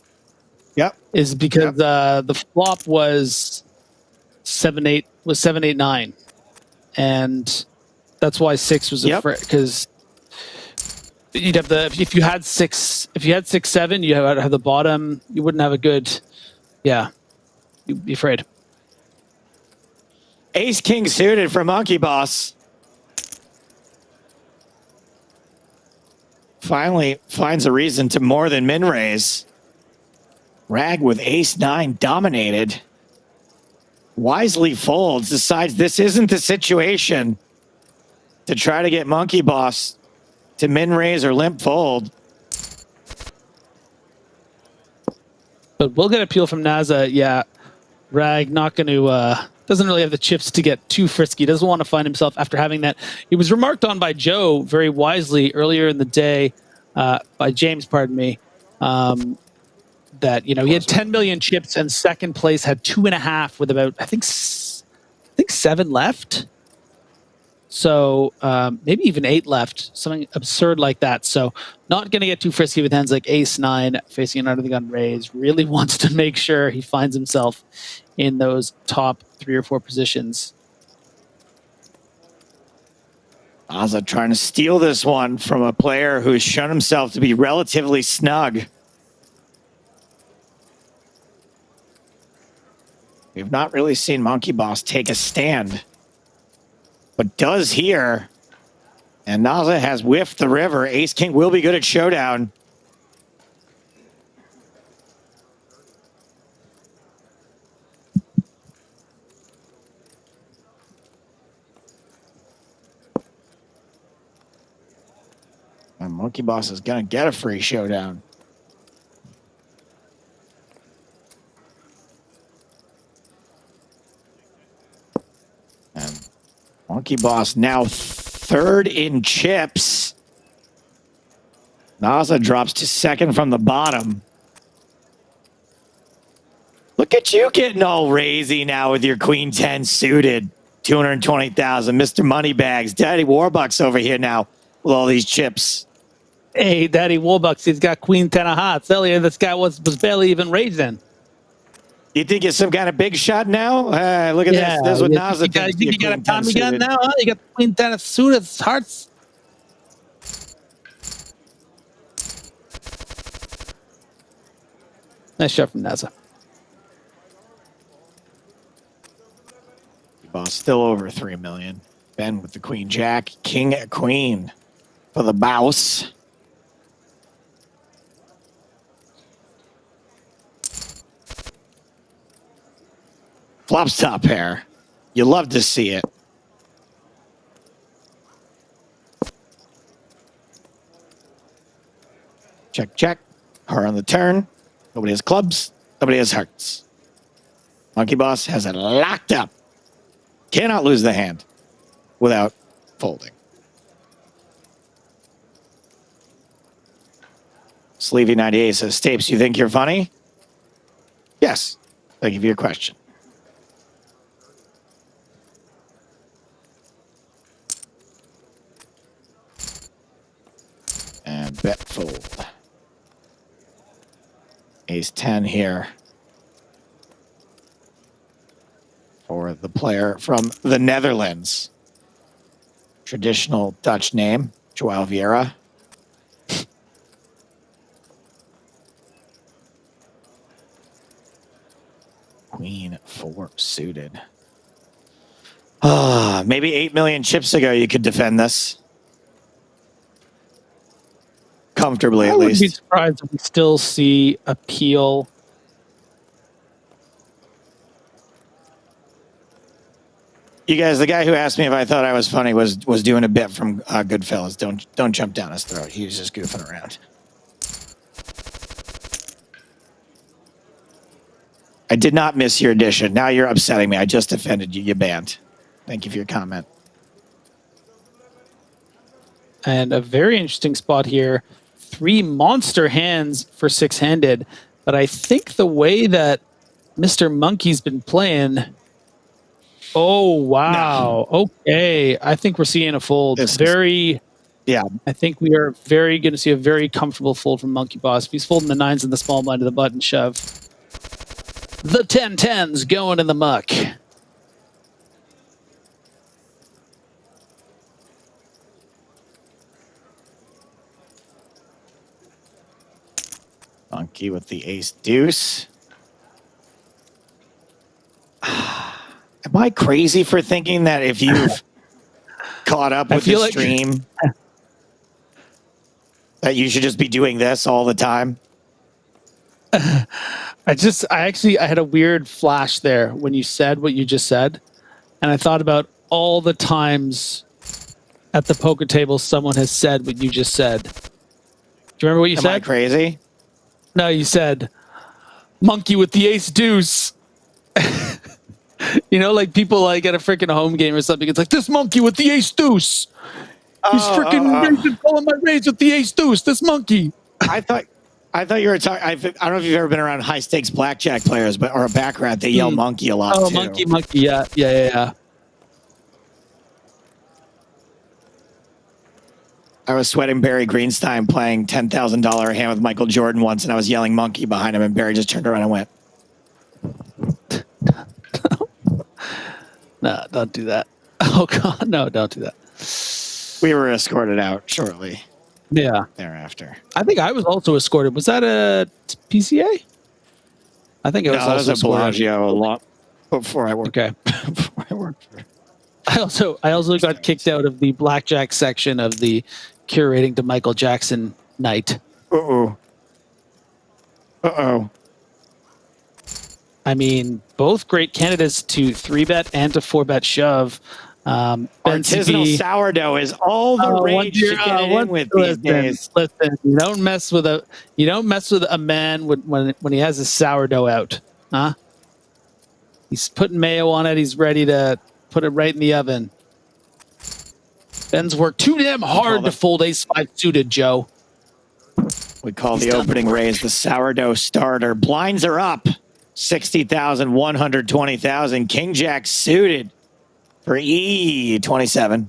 Yep. Is because the flop was 7-8-9, and that's why 6 was afraid, because you'd have if you had 6-7, you have the bottom. You wouldn't have a good, you'd be afraid. Ace King suited for Monkey Boss. Finally finds a reason to more than min raise. Rag with Ace 9 dominated. Wisely folds, decides this isn't the situation to try to get Monkey Boss to min raise or limp fold. But we'll get a peel from NASA. Yeah, Rag not going to, doesn't really have the chips to get too frisky. Doesn't want to find himself after having that. He was remarked on by Joe very wisely earlier in the day, by James, pardon me, that, he had 10 million chips and second place had 2.5 with about, I think 7 left. So maybe even 8 left, something absurd like that. So not going to get too frisky with hands like Ace 9 facing an under the gun raise. Really wants to make sure he finds himself in those top 3 or 4 positions. Aza trying to steal this one from a player who's shown himself to be relatively snug. We've not really seen Monkey Boss take a stand, but does here. And Naza has whiffed the river. Ace King will be good at showdown. And Monkey Boss is going to get a free showdown. And Monkey Boss now 3rd in chips. Naza drops to 2nd from the bottom. Look at you getting all raisy now with your Queen 10 suited. 220,000. Mr. Moneybags. Daddy Warbucks over here now with all these chips. Hey, Daddy Warbucks, he's got Queen 10 of hearts. Earlier, this guy was barely even raising. You think you're some kind of big shot now? Look at this. This is what Naza thinks. You got a Tommy gun now, huh? You got the Queen 10 of suited hearts. Nice shot from Naza. Boss still over 3 million. Ben with the Queen Jack. King Queen for the bouse. Flops top pair. You love to see it. Check, check. Her on the turn. Nobody has clubs. Nobody has hearts. Monkey Boss has it locked up. Cannot lose the hand without folding. Sleevey 98 says, Stapes, you think you're funny? Yes. Thank you for your question. And bet fold. Ace 10 here for the player from the Netherlands. Traditional Dutch name, Joao Vieira. Queen 4 suited. Maybe 8 million chips ago you could defend this. Comfortably, at least. I wouldn't be surprised if we still see a peel. You guys, the guy who asked me if I thought I was funny was doing a bit from Goodfellas. Don't jump down his throat. He was just goofing around. I did not miss your addition. Now you're upsetting me. I just offended you. You banned. Thank you for your comment. And a very interesting spot here. 3 monster hands for 6-handed. But I think the way that Mr. Monkey's been playing... Oh, wow. No. Okay. I think we're seeing a fold. Yeah. I think we are going to see a very comfortable fold from Monkey Boss. He's folding the 9s in the small blind to the button shove. The 10-10s going in the muck. Monkey with the ace deuce. Am I crazy for thinking that if you've caught up with the stream, that you should just be doing this all the time? I had a weird flash there when you said what you just said. And I thought about all the times at the poker table someone has said what you just said. Do you remember what you said? Am I crazy? No, you said, monkey with the ace deuce. You know, like people like at a freaking home game or something. It's like, this monkey with the ace deuce. He's freaking calling my raise with the ace deuce. This monkey. I thought you were talking. I don't know if you've ever been around high stakes blackjack players, or a baccarat. They yell monkey a lot. Oh, too. monkey. Yeah. I was sweating Barry Greenstein playing $10,000 hand with Michael Jordan once, and I was yelling monkey behind him, and Barry just turned around and went, "No, don't do that." Oh God, no, don't do that. We were escorted out shortly. Yeah. Thereafter. I think I was also escorted. Was that a PCA? I think it was also a Bellagio a lot before I worked. Okay. Before I worked. I also got kicked out of the blackjack section of the curating to Michael Jackson night. Uh-oh. I mean, both great candidates to 3-bet and to 4-bet shove. Artisanal sourdough is all the rage to get in with these days. Listen, you don't mess with a man when he has his sourdough out, huh? He's putting mayo on it. He's ready to put it right in the oven. Ben's worked too damn hard to fold ace-5 suited, Joe. We call the opening raise the sourdough starter. Blinds are up. 60,000, 120,000. King Jack suited for E27.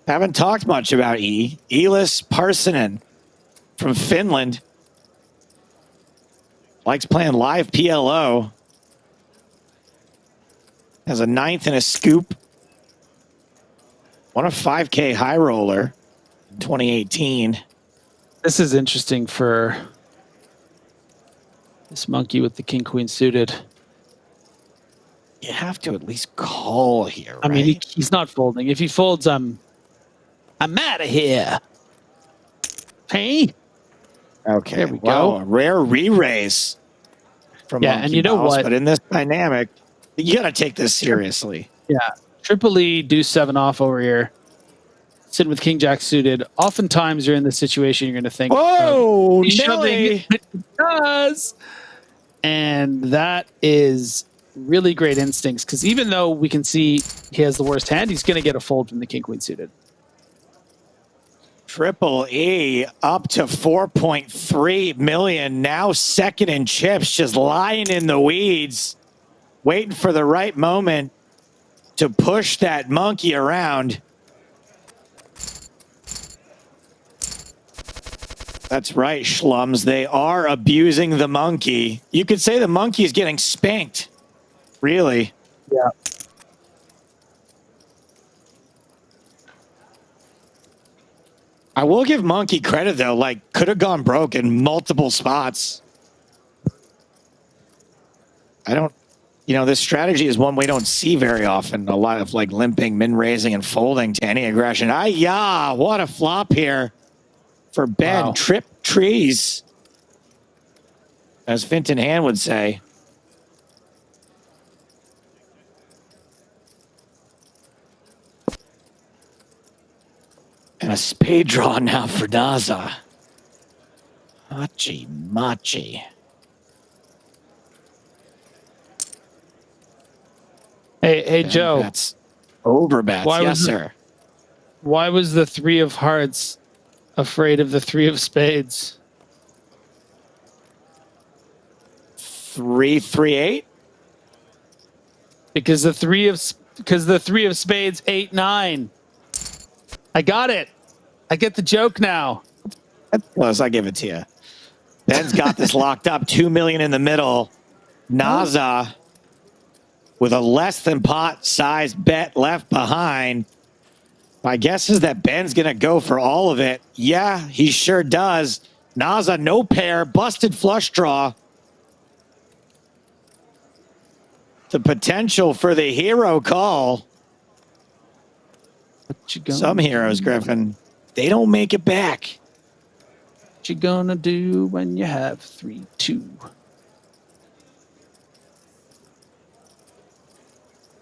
Haven't talked much about E. Elis Parsonen from Finland. Likes playing live PLO. Has a 9th and a scoop. Won a 5K high roller in 2018. This is interesting for this monkey with the king queen suited. You have to at least call here, right? I mean, he's not folding. If he folds, I'm out of here. Hey. Okay. There we go. A rare re-raise from yeah, Monkey and you know Boss, what? But in this dynamic, you got to take this seriously. Yeah. Triple E, deuce 7 off over here. Sitting with King Jack suited. Oftentimes you're in this situation, you're going to think, "Whoa, Nelly!" It does. And that is really great instincts, because even though we can see he has the worst hand, he's going to get a fold from the king queen suited. Triple E up to 4.3 million. Now second in chips, just lying in the weeds, waiting for the right moment to push that monkey around. That's right, schlums. They are abusing the monkey. You could say the monkey is getting spanked. Really? Yeah. I will give Monkey credit, though. Like, could have gone broke in multiple spots. This strategy is one we don't see very often. A lot of, like, limping, min-raising, and folding to any aggression. Ay-ya! What a flop here for Ben. Wow. Trip trees, as Finton Hand would say. And a spade draw now for Daza. Machi. Hey, Joe. That's over bets. Yes, sir. Why was the 3 of hearts afraid of the 3 of spades? 3-3-8. Because the 3 of spades 8-9. I got it. I get the joke now. That's close. I give it to you. Ben's got this locked up. 2 million in the middle. Naza with a less than pot size bet left behind. My guess is that Ben's going to go for all of it. Yeah, he sure does. Naza, no pair, busted flush draw. The potential for the hero call. Some heroes, Griffin, they don't make it back. What you gonna do when you have 3-2?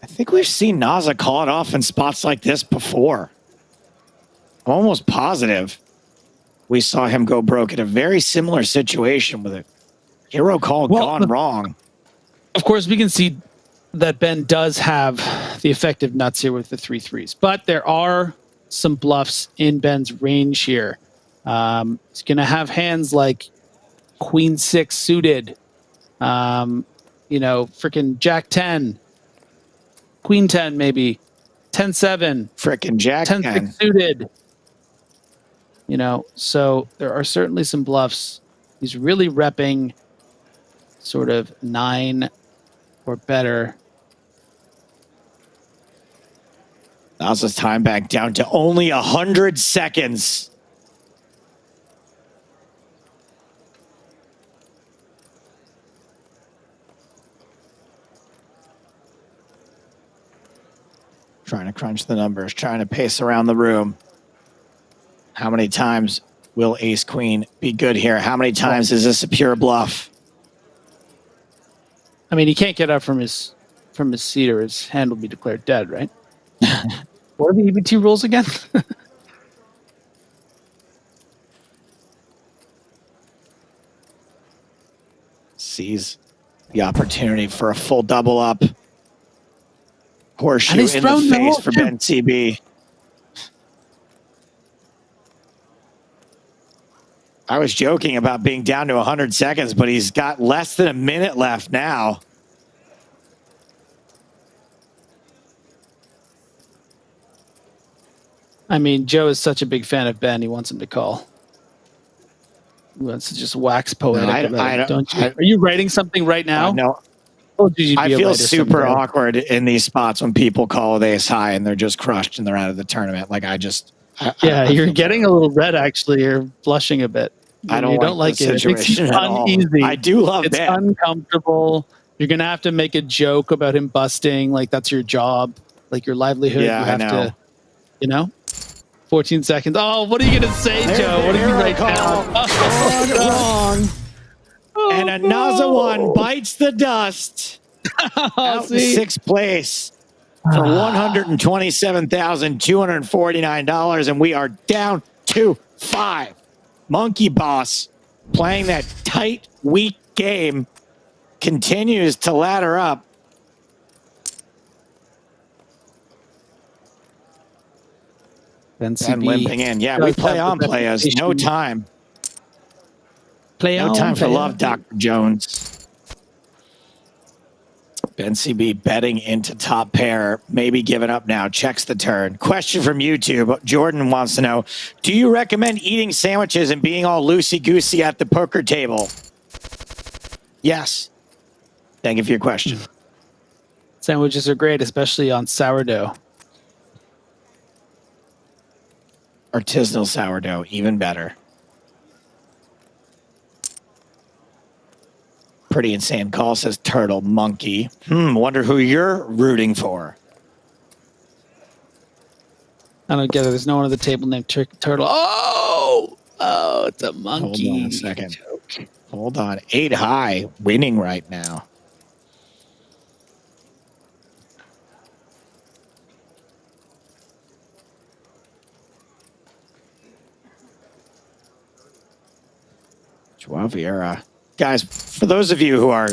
I think we've seen Naza call it off in spots like this before. I'm almost positive we saw him go broke in a very similar situation with a hero call gone wrong. Of course, we can see that Ben does have the effective nuts here with the 3-3s, but there are some bluffs in Ben's range here. He's going to have hands like Queen 6 suited, freaking Jack 10, Queen 10 maybe, 10-7, freaking Jack 10 suited. So there are certainly some bluffs. He's really repping sort of 9 or better. Naza's time back down to only 100 seconds. Trying to crunch the numbers, trying to pace around the room. How many times will Ace Queen be good here? How many times is this a pure bluff? I mean, he can't get up from his seat or his hand will be declared dead, right? What are the EPT rules again? Sees the opportunity for a full double up. Horseshoe in the face for Bencb. I was joking about being down to 100 seconds, but he's got less than a minute left now. I mean, Joe is such a big fan of Ben. He wants him to call. He wants to just wax poetic. Don't you? Are you writing something right now? No. Oh, I feel super awkward in these spots when people call with ace high and they're just crushed and they're out of the tournament. Like you're getting a little red. Actually, you're blushing a bit. I don't like it. It makes it uneasy. I do love it's Ben. Uncomfortable. You're gonna have to make a joke about him busting. Like that's your job, like your livelihood. Yeah, you have I know. 14 seconds. Oh, what are you going to say, Joe? What did you write down? Wrong. And a Naza one bites the dust. Out in sixth place for $127,249. And we are down to 5. Monkey Boss playing that tight, weak game continues to ladder up. Bencb limping in. Yeah, we play on, players. No time. No time for love, Dr. Jones. Bencb betting into top pair. Maybe giving up now. Checks the turn. Question from YouTube. Jordan wants to know, do you recommend eating sandwiches and being all loosey-goosey at the poker table? Yes. Thank you for your question. Sandwiches are great, especially on sourdough. Artisanal sourdough, even better. Pretty insane call, says Turtle Monkey. Wonder who you're rooting for. I don't get it. There's no one at the table named Turtle. Oh, it's a monkey. Hold on a second. Hold on. 8 high, winning right now. Joao Vieira. Guys, for those of you who are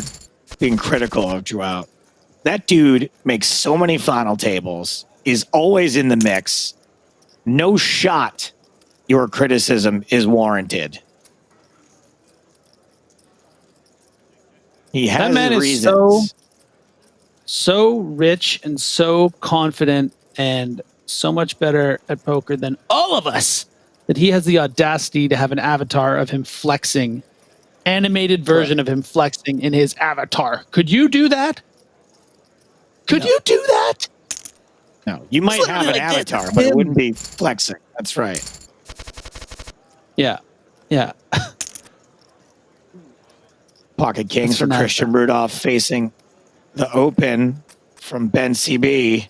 being critical of Joao, That dude makes so many final tables, is always in the mix. No shot your criticism is warranted. He has That man reasons. is so rich and so confident and so much better at poker than all of us that he has the audacity to have an avatar of him flexing, animated version of him flexing in his avatar. Could you do that? Could you do that? No, you might have an avatar, but it wouldn't be flexing. That's right. Yeah. Yeah. Pocket Kings That's for phenomenal. Christian Rudolph facing the Open from Bencb.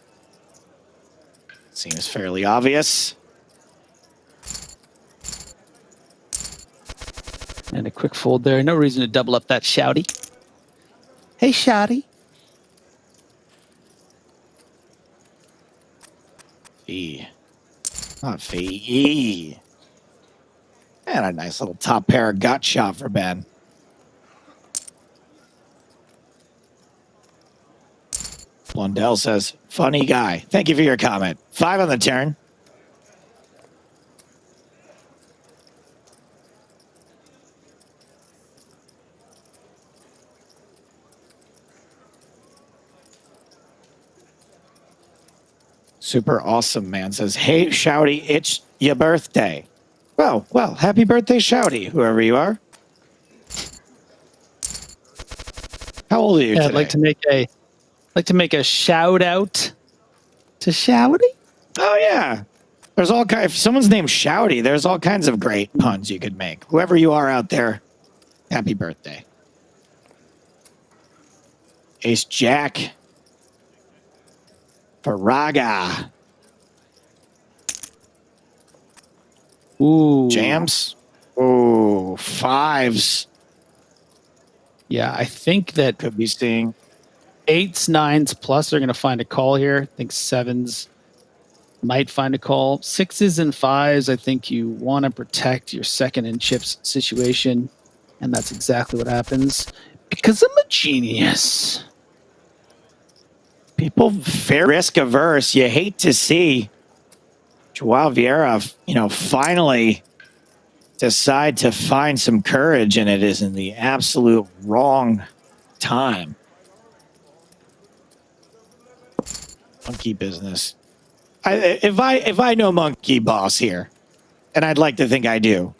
Seems fairly obvious. And a quick fold there. No reason to double up that shouty. Hey, shouty. Fee. Not fee. And a nice little top pair gut shot for Ben. Blundell says, funny guy. Thank you for your comment. 5 on the turn. Super awesome, man. Says, hey, Shouty, it's your birthday. Well, happy birthday, Shouty, whoever you are. How old are you today? I'd like to make a shout out to Shouty. Oh, yeah. There's all kinds. If someone's named Shouty, there's all kinds of great puns you could make. Whoever you are out there, happy birthday. Ace Jack. Faraga. Ooh. Jams. Ooh, 5s. Yeah, I think that Could be seeing 8s, 9s plus are going to find a call here. I think 7s might find a call. 6s and 5s, I think you want to protect your second in chips situation. And that's exactly what happens. Because I'm a genius. people fair risk averse. You hate to see Joao Vieira, finally decide to find some courage, and it is in the absolute wrong time. Monkey business. If I know Monkey Boss here, and I'd like to think I do,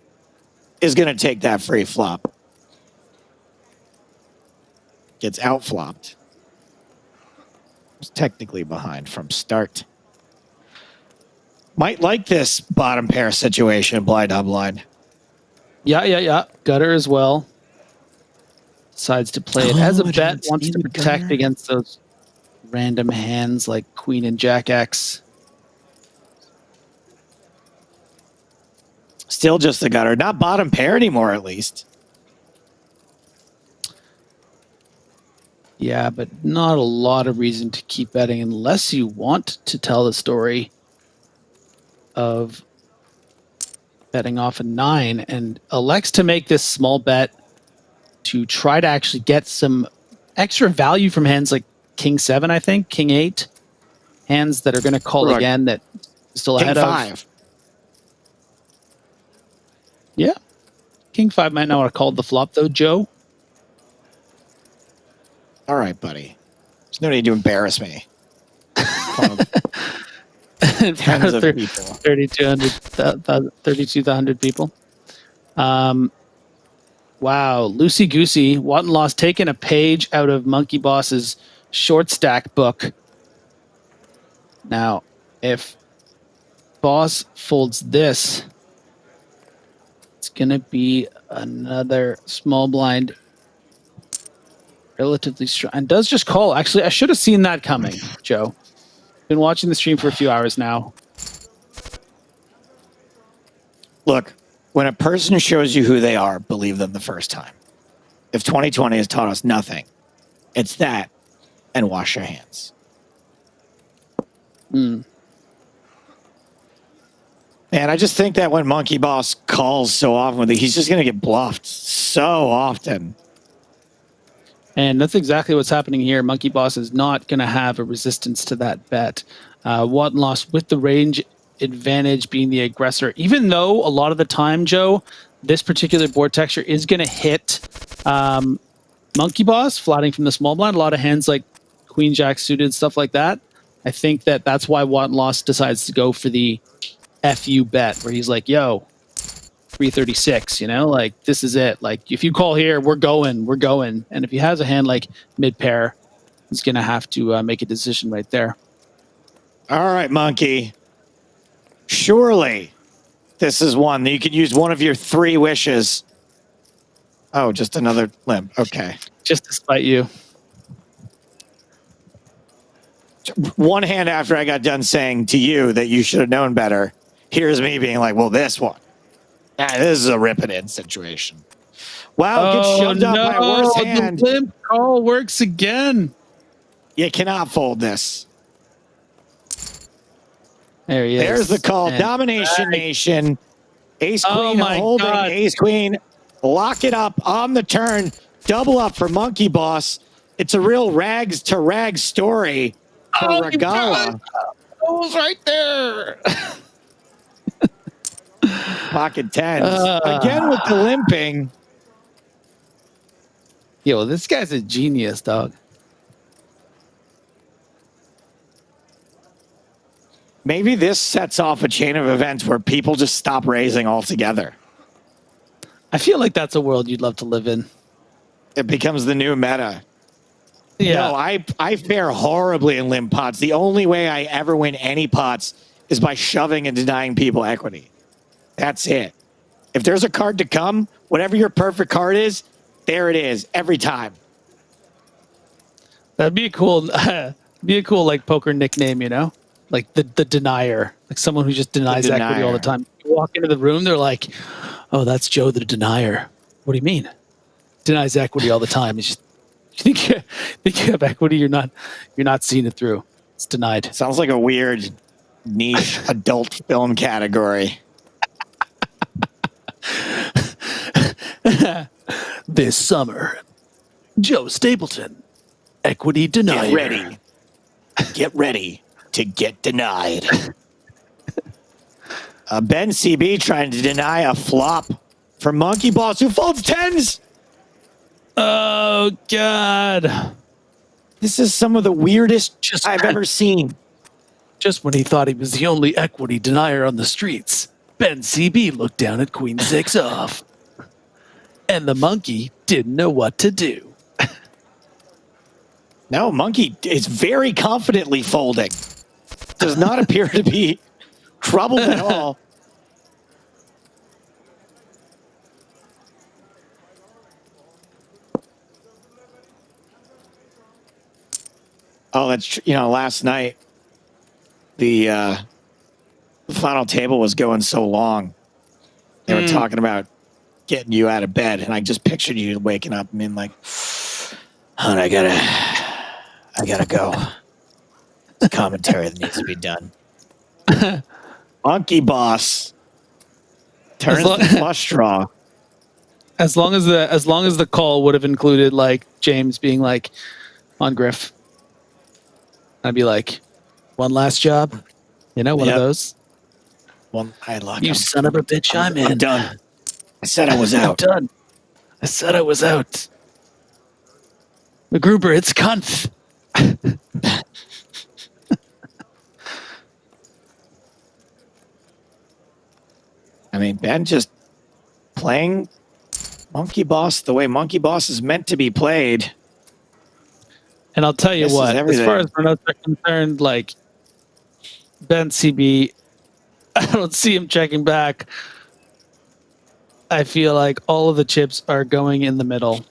is going to take that free flop. Gets outflopped. Was technically behind from start. Might like this bottom pair situation, blind on blind. Yeah. Gutter as well. Decides to play it as a bet, wants to protect gutter. against those random hands like Queen and Jack X. Still just the gutter. Not bottom pair anymore, at least. Yeah, but not a lot of reason to keep betting unless you want to tell the story of betting off a 9 and elects to make this small bet to try to actually get some extra value from hands like King 7, I think, King 8, hands that are going to call Right. again that still King ahead 5. of. Yeah. King 5 might not have called the flop though, Joe. All right, buddy. There's no need to embarrass me. In front Tens of of people. 3,200 people. Wow, loosey goosey. Watton Loss taking a page out of Monkey Boss's short stack book. Now, if Boss folds this, it's gonna be another small blind, relatively strong, and does just call. Actually, I should have seen that coming, Joe. Been watching the stream for a few hours now. Look, when a person shows you who they are, believe them the first time. If 2020 has taught us nothing, it's that and wash your hands. And I just think that when Monkey Boss calls so often with it, he's just going to get bluffed so often. And that's exactly what's happening here. Monkey Boss is not going to have a resistance to that bet. Won lost with the range advantage being the aggressor, even though a lot of the time, Joe, this particular board texture is going to hit Monkey Boss flatting from the small blind. A lot of hands like Queen Jack suited, stuff like that. I think that's why Loss decides to go for the FU bet, where he's like, yo, 336, like this is it. Like if you call here, we're going. And if he has a hand like mid pair, he's going to have to make a decision right there. All right, Monkey. Surely this is one that you could use one of your 3 wishes. Oh, just another limp. Okay. Just to spite you. One hand after I got done saying to you that you should have known better, here's me being like, well, this one. This is a rip-it-in situation. Wow, gets shoved up by a worse hand. The limp call works again. You cannot fold this. There he is. There's the call. And Domination Nation. Ace Queen holding. God. Ace Queen. Lock it up on the turn. Double up for Monkey Boss. It's a real rags to rags story for Regala. Oh, was right there. Pocket tens. Again with the limping. Yo, this guy's a genius, dog. Maybe this sets off a chain of events where people just stop raising altogether. I feel like that's a world you'd love to live in. It becomes the new meta. Yeah. No, I fare horribly in limp pots. The only way I ever win any pots is by shoving and denying people equity. That's it. If there's a card to come, whatever your perfect card is, there it is every time. That'd be a cool, like poker nickname, like the denier, like someone who just denies equity all the time. You walk into the room, they're like, "Oh, that's Joe the denier." What do you mean? Denies equity all the time. It's just you think you have equity, you're not seeing it through. It's denied. Sounds like a weird niche adult film category. This summer, Joe Stapleton, equity denier. Get ready to get denied. Bencb trying to deny a flop for Monkey Boss, who folds tens. Oh, God. This is some of the weirdest I've ever seen. Just when he thought he was the only equity denier on the streets, Bencb looked down at Queen 6 off. And the monkey didn't know what to do. No, Monkey is very confidently folding. Does not appear to be troubled at all. Oh, that's last night the final table was going so long. They were talking about getting you out of bed, and I just pictured you waking up and being like, "Hon, I gotta go. It's commentary that needs to be done." Monkey Boss turns the flush draw. As long as the call would have included like James being like on Griff, I'd be like, one last job, one of those. One, I lock. You son of a bitch! I'm in. Done. I said I was out. I'm done. I said I was out. McGruber, it's cunt. I mean, Ben just playing Monkey Boss the way Monkey Boss is meant to be played. And I'll tell you what, as far as Renaults are concerned, like Bencb, I don't see him checking back. I feel like all of the chips are going in the middle.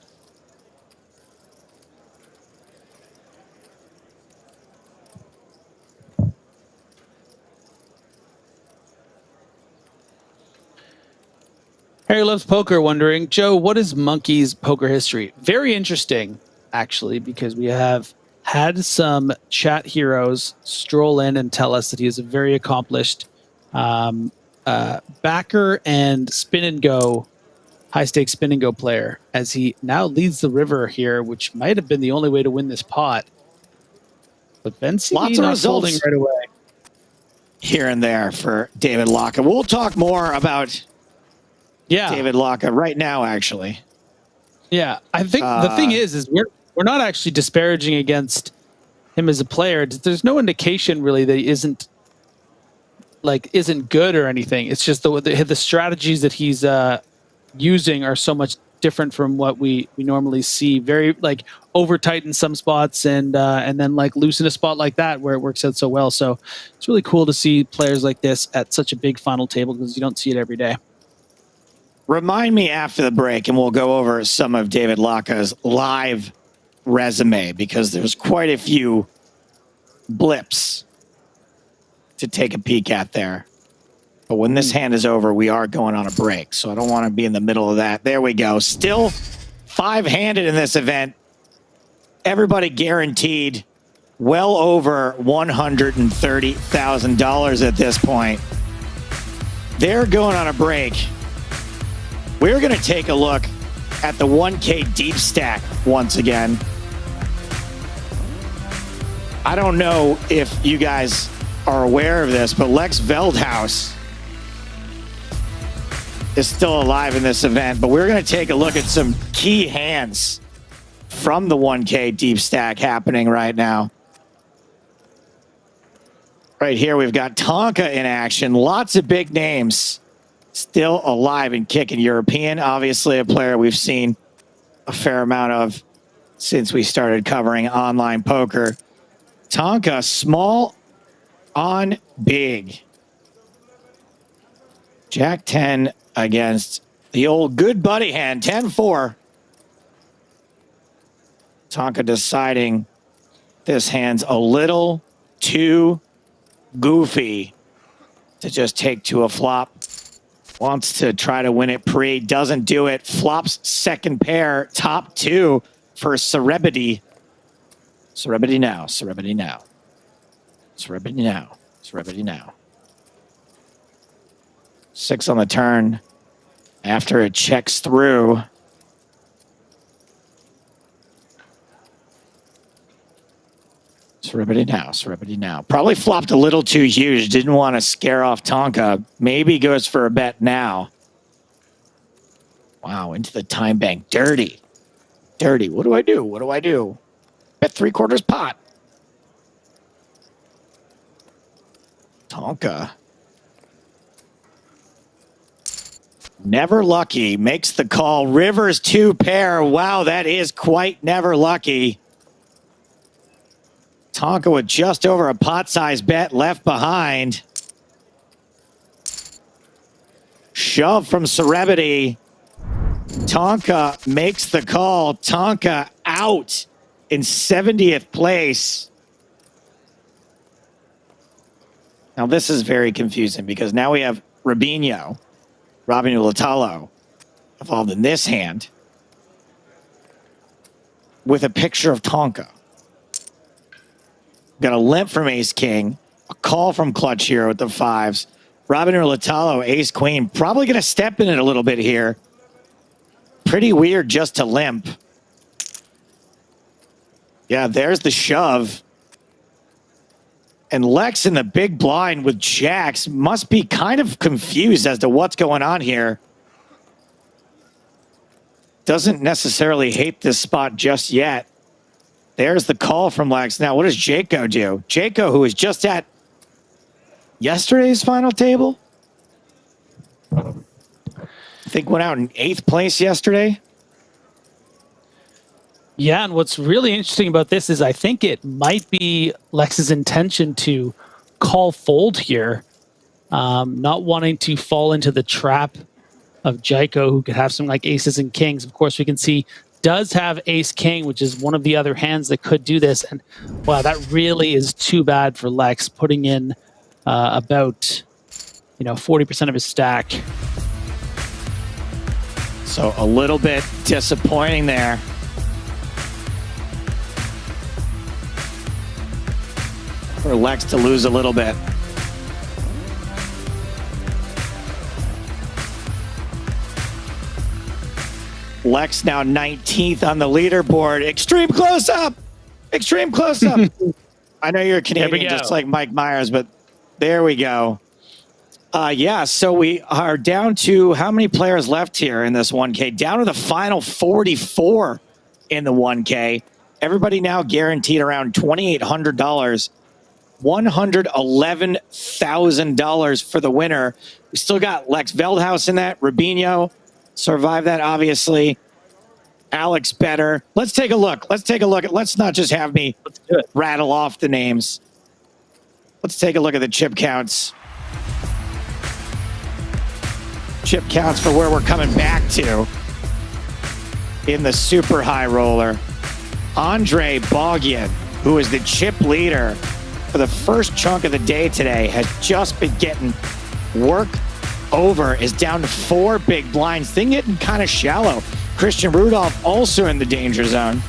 Harry Loves Poker wondering, Joe, what is Monkey's poker history? Very interesting, actually, because we have had some chat heroes stroll in and tell us that he is a very accomplished backer and spin and go high-stakes spin and go player, as he now leads the river here, which might have been the only way to win this pot. But Bencb Lots of not results folding right away. here and there for David Locke. We'll talk more about David Locke right now, actually. Yeah, I think the thing is we're not actually disparaging against him as a player. There's no indication really that he isn't good or anything. It's just the strategies that he's using are so much different from what we normally see. Very like over tight in some spots and then like loose in a spot like that where it works out so well. So it's really cool to see players like this at such a big final table because you don't see it every day. Remind me after the break, and we'll go over some of David Locke's live resume because there's quite a few blips to take a peek at there. But when this hand is over, we are going on a break, so I don't want to be in the middle of that. There we go. Still five-handed in this event. Everybody guaranteed well over $130,000 at this point. They're going on a break. We're going to take a look at the 1K deep stack once again. I don't know if you guys are aware of this, but Lex Veldhuis is still alive in this event, but we're going to take a look at some key hands from the 1K deep stack happening right now. Right here, we've got Tonka in action. Lots of big names still alive and kicking. European, obviously a player we've seen a fair amount of since we started covering online poker. Tonka, small on big. Jack 10 against the old good buddy hand, 10-4. Tonka deciding this hand's a little too goofy to just take to a flop. Wants to try to win it pre, doesn't do it. Flops second pair, top two for Cerebity. Cerebity now, Cerebity now. Cerebity now, Cerebity now. 6 on the turn after it checks through. Cerebity now, Cerebity now. Probably flopped a little too huge. Didn't want to scare off Tonka. Maybe goes for a bet now. Wow, into the time bank. Dirty. Dirty. What do I do? What do I do? Bet 3/4 pot. Tonka. Never lucky. Makes the call. Rivers 2 pair. Wow, that is quite never lucky. Tonka with just over a pot-sized bet left behind. Shove from Cerebity. Tonka makes the call. Tonka out in 70th place. Now this is very confusing because now we have Robinho Latalo involved in this hand with a picture of Tonka. Got a limp from Ace King, a call from Clutch Hero with the 5s. Robin or Latalo, Ace Queen, probably going to step in it a little bit here. Pretty weird just to limp. Yeah, there's the shove. And Lex in the big blind with jacks must be kind of confused as to what's going on here. Doesn't necessarily hate this spot just yet. There's the call from Lex. Now, what does Jaco do? Jaco, who was just at yesterday's final table, I think went out in 8th place yesterday. Yeah, and what's really interesting about this is I think it might be Lex's intention to call fold here, not wanting to fall into the trap of Jaco, who could have some like aces and kings. Of course, we can see does have ace king, which is one of the other hands that could do this. And wow, that really is too bad for Lex, putting in about 40% of his stack. So a little bit disappointing there. For Lex to lose a little bit. Lex now 19th on the leaderboard. Extreme close-up! Extreme close-up! I know you're a Canadian just like Mike Myers, but there we go. Yeah, so we are down to how many players left here in this 1K? Down to the final 44 in the 1K. Everybody now guaranteed around $2,800. $111,000 for the winner. We still got Lex Veldhouse in that. Rubinho survived that, obviously. Alex Better. Let's take a look. Let's not just have me rattle off the names. Let's take a look at the chip counts. Chip counts for where we're coming back to in the super high roller. Andre Bogyan, who is the chip leader for the first chunk of the day today, has just been getting work over, is down to 4 big blinds. Thing getting kind of shallow. Christian Rudolph also in the danger zone.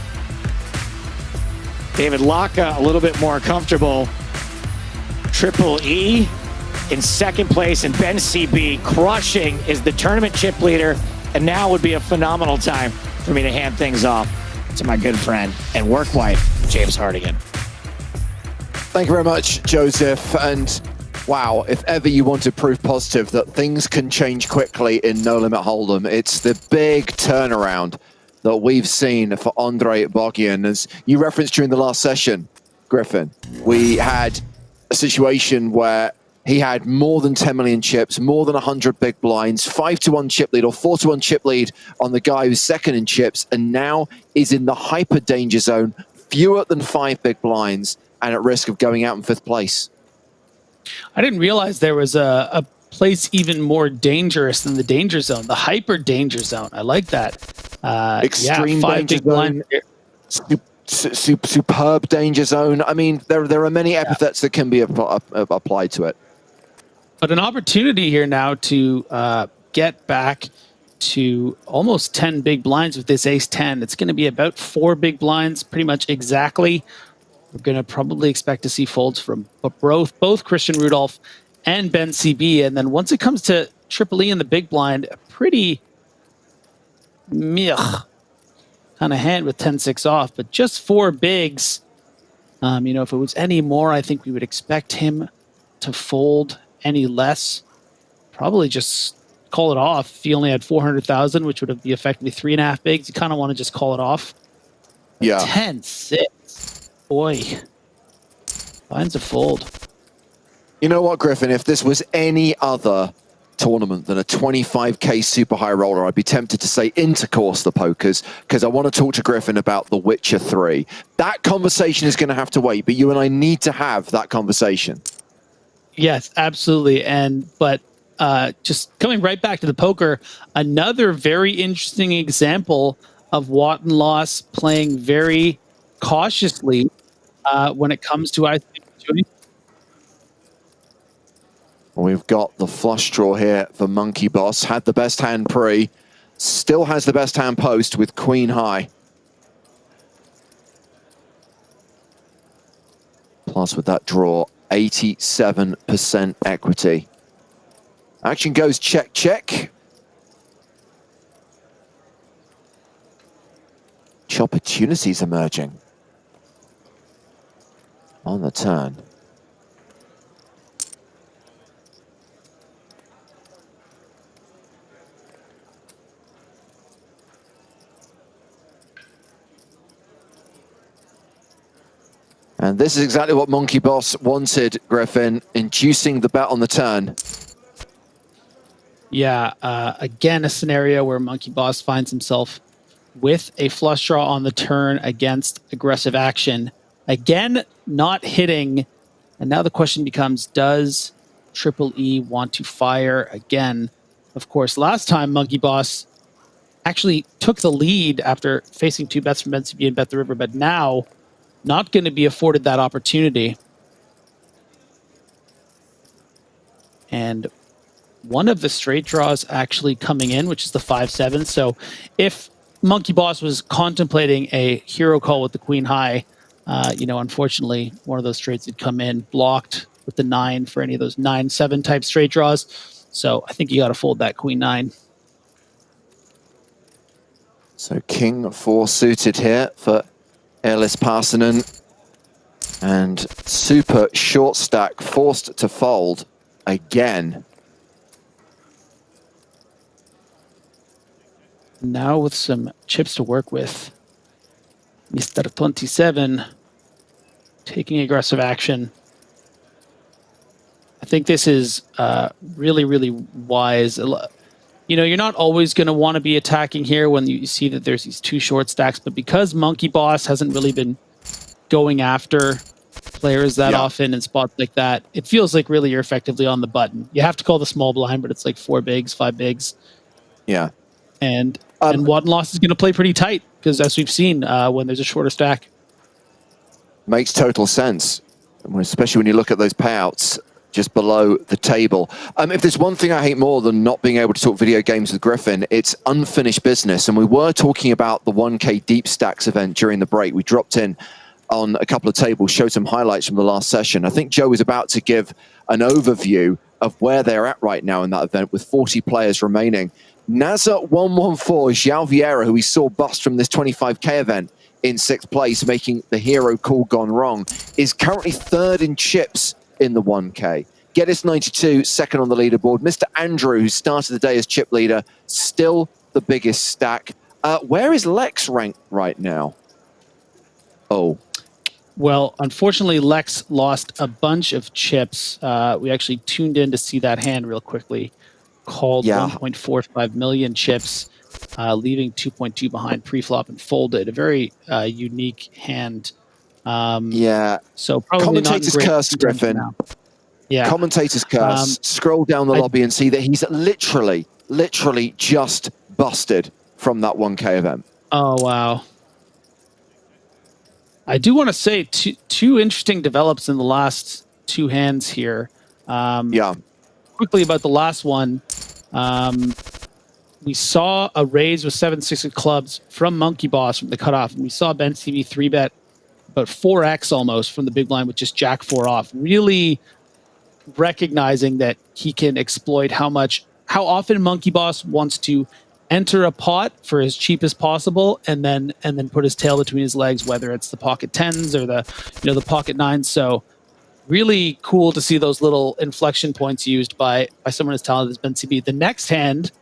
David Laka a little bit more comfortable. Triple E in second place, and Bencb crushing is the tournament chip leader. And now would be a phenomenal time for me to hand things off to my good friend and work wife, James Hartigan. Thank you very much, Joseph. And wow, if ever you want to prove positive that things can change quickly in No Limit Hold'em, it's the big turnaround that we've seen for Andre Bogyan. As you referenced during the last session, Griffin, we had a situation where he had more than 10 million chips, more than 100 big blinds, 5-1 chip lead or 4-1 chip lead on the guy who's second in chips, and now is in the hyper danger zone, fewer than 5 big blinds, and at risk of going out in 5th place. I didn't realize there was a place even more dangerous than the danger zone, the hyper danger zone. I like that. Extreme 5 danger big blind. Superb danger zone. I mean, there are many epithets that can be applied to it. But an opportunity here now to get back to almost 10 big blinds with this ace-10. It's going to be about 4 big blinds, pretty much exactly. We're going to probably expect to see folds from both Christian Rudolph and Bencb. And then once it comes to Triple E in the big blind, a pretty meh kind of hand with 10-6 off. But just 4 bigs. You know, if it was any more, I think we would expect him to fold. Any less, probably just call it off. If he only had 400,000, which would be effectively 3.5 bigs, you kind of want to just call it off. Yeah. 10-6. Boy. Finds a fold. You know what, Griffin? If this was any other tournament than a 25k super high roller, I'd be tempted to say intercourse the pokers, because I want to talk to Griffin about The Witcher 3. That conversation is going to have to wait, but you and I need to have that conversation. Yes, absolutely. But just coming right back to the poker, another very interesting example of Watt and Loss playing very cautiously when it comes to ICM. We've got the flush draw here for Monkey Boss. Had the best hand pre, still has the best hand post with Queen High. Plus with that draw, 87% equity. Action goes check, check. Opportunities emerging on the turn. And this is exactly what Monkey Boss wanted, Griffin, inducing the bet on the turn. Yeah, again, a scenario where Monkey Boss finds himself with a flush draw on the turn against aggressive action. Again, not hitting. And now the question becomes, does Triple E want to fire again? Of course, last time Monkey Boss actually took the lead after facing 2 bets from Bencb and Bet the River, but now not going to be afforded that opportunity. And one of the straight draws actually coming in, which is the 5-7. So if Monkey Boss was contemplating a hero call with the Queen High, you know, unfortunately, one of those straights had come in blocked with the 9 for any of those 9-7 type straight draws. So I think you got to fold that Queen 9. So king 4 suited here for Ellis Parsonen. And super short stack forced to fold again. Now with some chips to work with, Mr. 27 taking aggressive action. I think this is really, really wise. You know, you're not always going to want to be attacking here when you see that there's these 2 short stacks, but because Monkey Boss hasn't really been going after players that often in spots like that, it feels like really you're effectively on the button. You have to call the small blind, but it's like 4 bigs, 5 bigs. Yeah. And Wad and Loss is going to play pretty tight because, as we've seen, when there's a shorter stack. Makes total sense, especially when you look at those payouts just below the table. If there's one thing I hate more than not being able to talk video games with Griffin, it's unfinished business. And we were talking about the 1K Deep Stacks event during the break. We dropped in on a couple of tables, showed some highlights from the last session. I think Joe is about to give an overview of where they're at right now in that event with 40 players remaining. NASA114, João Vieira, who we saw bust from this 25K event in 6th place, making the hero call gone wrong, is currently 3rd in chips in the 1K. Geddes 92, 2nd on the leaderboard. Mr. Andrew, who started the day as chip leader, still the biggest stack. Where is Lex ranked right now? Oh. Well, unfortunately, Lex lost a bunch of chips. We actually tuned in to see that hand real quickly. Called 1.45 million chips, leaving 2.2 behind pre-flop and folded. A very unique hand. So probably commentator's curse, Griffin. Yeah. Commentator's curse. Scroll down the lobby and see that he's literally just busted from that 1K event. Oh, wow. I do want to say two interesting develops in the last 2 hands here. Quickly about the last one. We saw a raise with 7-6 of clubs from Monkey Boss from the cutoff, and we saw Bencb 3-bet about 4x almost from the big blind with just Jack 4 off. Really recognizing that he can exploit how often Monkey Boss wants to enter a pot for as cheap as possible and then put his tail between his legs, whether it's the pocket 10s or the pocket 9s. So really cool to see those little inflection points used by someone as talented as Bencb. The next hand,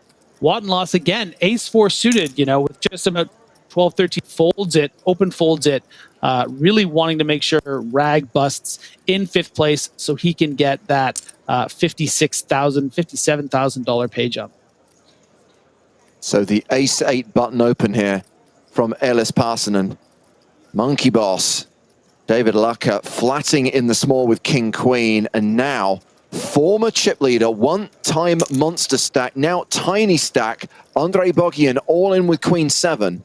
Wad and Loss again, ace 4 suited, with just about 12, 13, folds it, open folds it, really wanting to make sure Rag busts in 5th place so he can get that $56,000, $57,000 pay jump. So the ace 8 button open here from Ellis Parsonen. Monkey Boss, David Lucker flatting in the small with King Queen, and now former chip leader, 1-time monster stack, now tiny stack, Andre Bogian all in with Queen 7.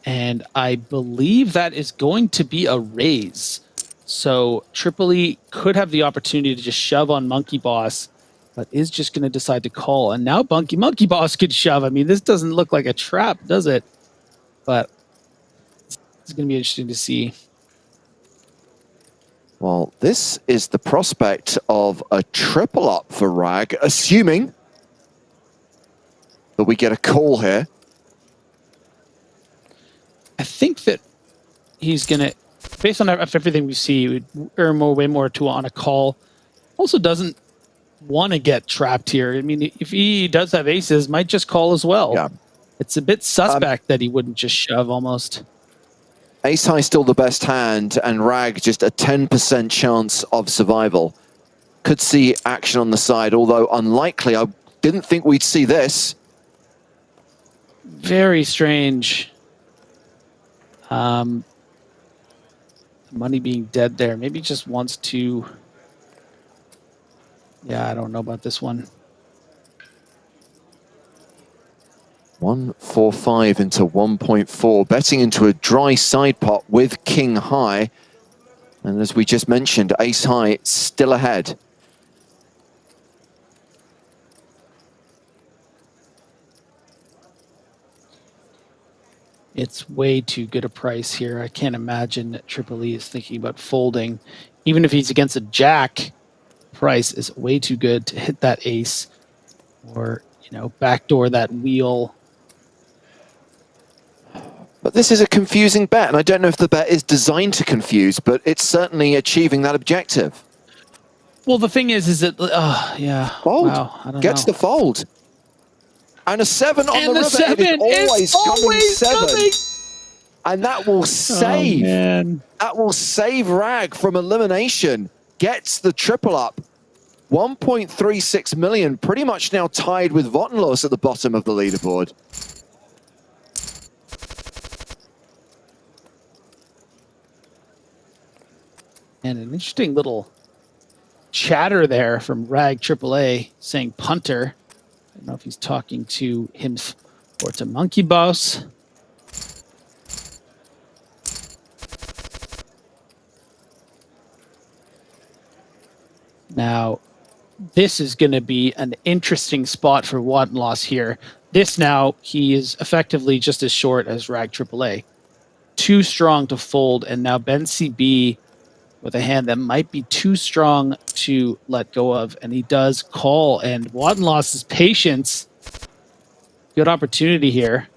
And I believe that is going to be a raise. So Triple E could have the opportunity to just shove on Monkey Boss, but is just going to decide to call. And now Monkey Boss could shove. I mean, this doesn't look like a trap, does it? But it's going to be interesting to see. Well, this is the prospect of a triple up for Rag, assuming that we get a call here. I think that he's going to, based on everything we see, would earn way more on a call. Also doesn't want to get trapped here. I mean, if he does have aces, might just call as well. Yeah. It's a bit suspect that he wouldn't just shove almost. Ace high still the best hand, and Rag just a 10% chance of survival. Could see action on the side, although unlikely. I didn't think we'd see this. Very strange. Money being dead there. Maybe just wants to... Yeah, I don't know about this one. 145 into 1.4, betting into a dry side pot with King High. And as we just mentioned, Ace High still ahead. It's way too good a price here. I can't imagine that Triple E is thinking about folding. Even if he's against a jack, price is way too good to hit that ace or, backdoor that wheel this is a confusing bet, and I don't know if the bet is designed to confuse, but it's certainly achieving that objective. Well, the thing is that yeah, Fold. wow, I don't Gets know. the fold. And a 7 on And the the river. 7 It is always coming 7. coming. And that will save. Oh, man. That will save Rag from elimination. Gets the triple up. 1.36 million, pretty much now tied with Votenlos at the bottom of the leaderboard. And an interesting little chatter there from Rag AAA saying punter. I don't know if he's talking to him or to Monkey Boss. Now, this is going to be an interesting spot for Watenloss here. This now, he is effectively just as short as Rag AAA. Too strong to fold, and now Bencb with a hand that might be too strong to let go of, and he does call, and Watenloss's patience. Good opportunity here.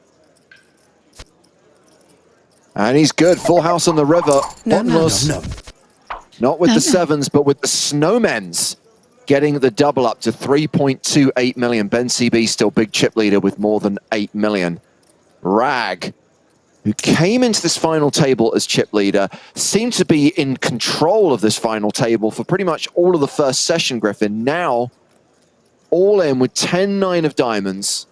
And he's good. Full house on the river. No. Not with the 7s, but with the snowmen's. Getting the double up to 3.28 million. Bencb still big chip leader with more than 8 million. Rag, who came into this final table as chip leader, seemed to be in control of this final table for pretty much all of the first session, Griffin. Now, all in with 10-9 of diamonds.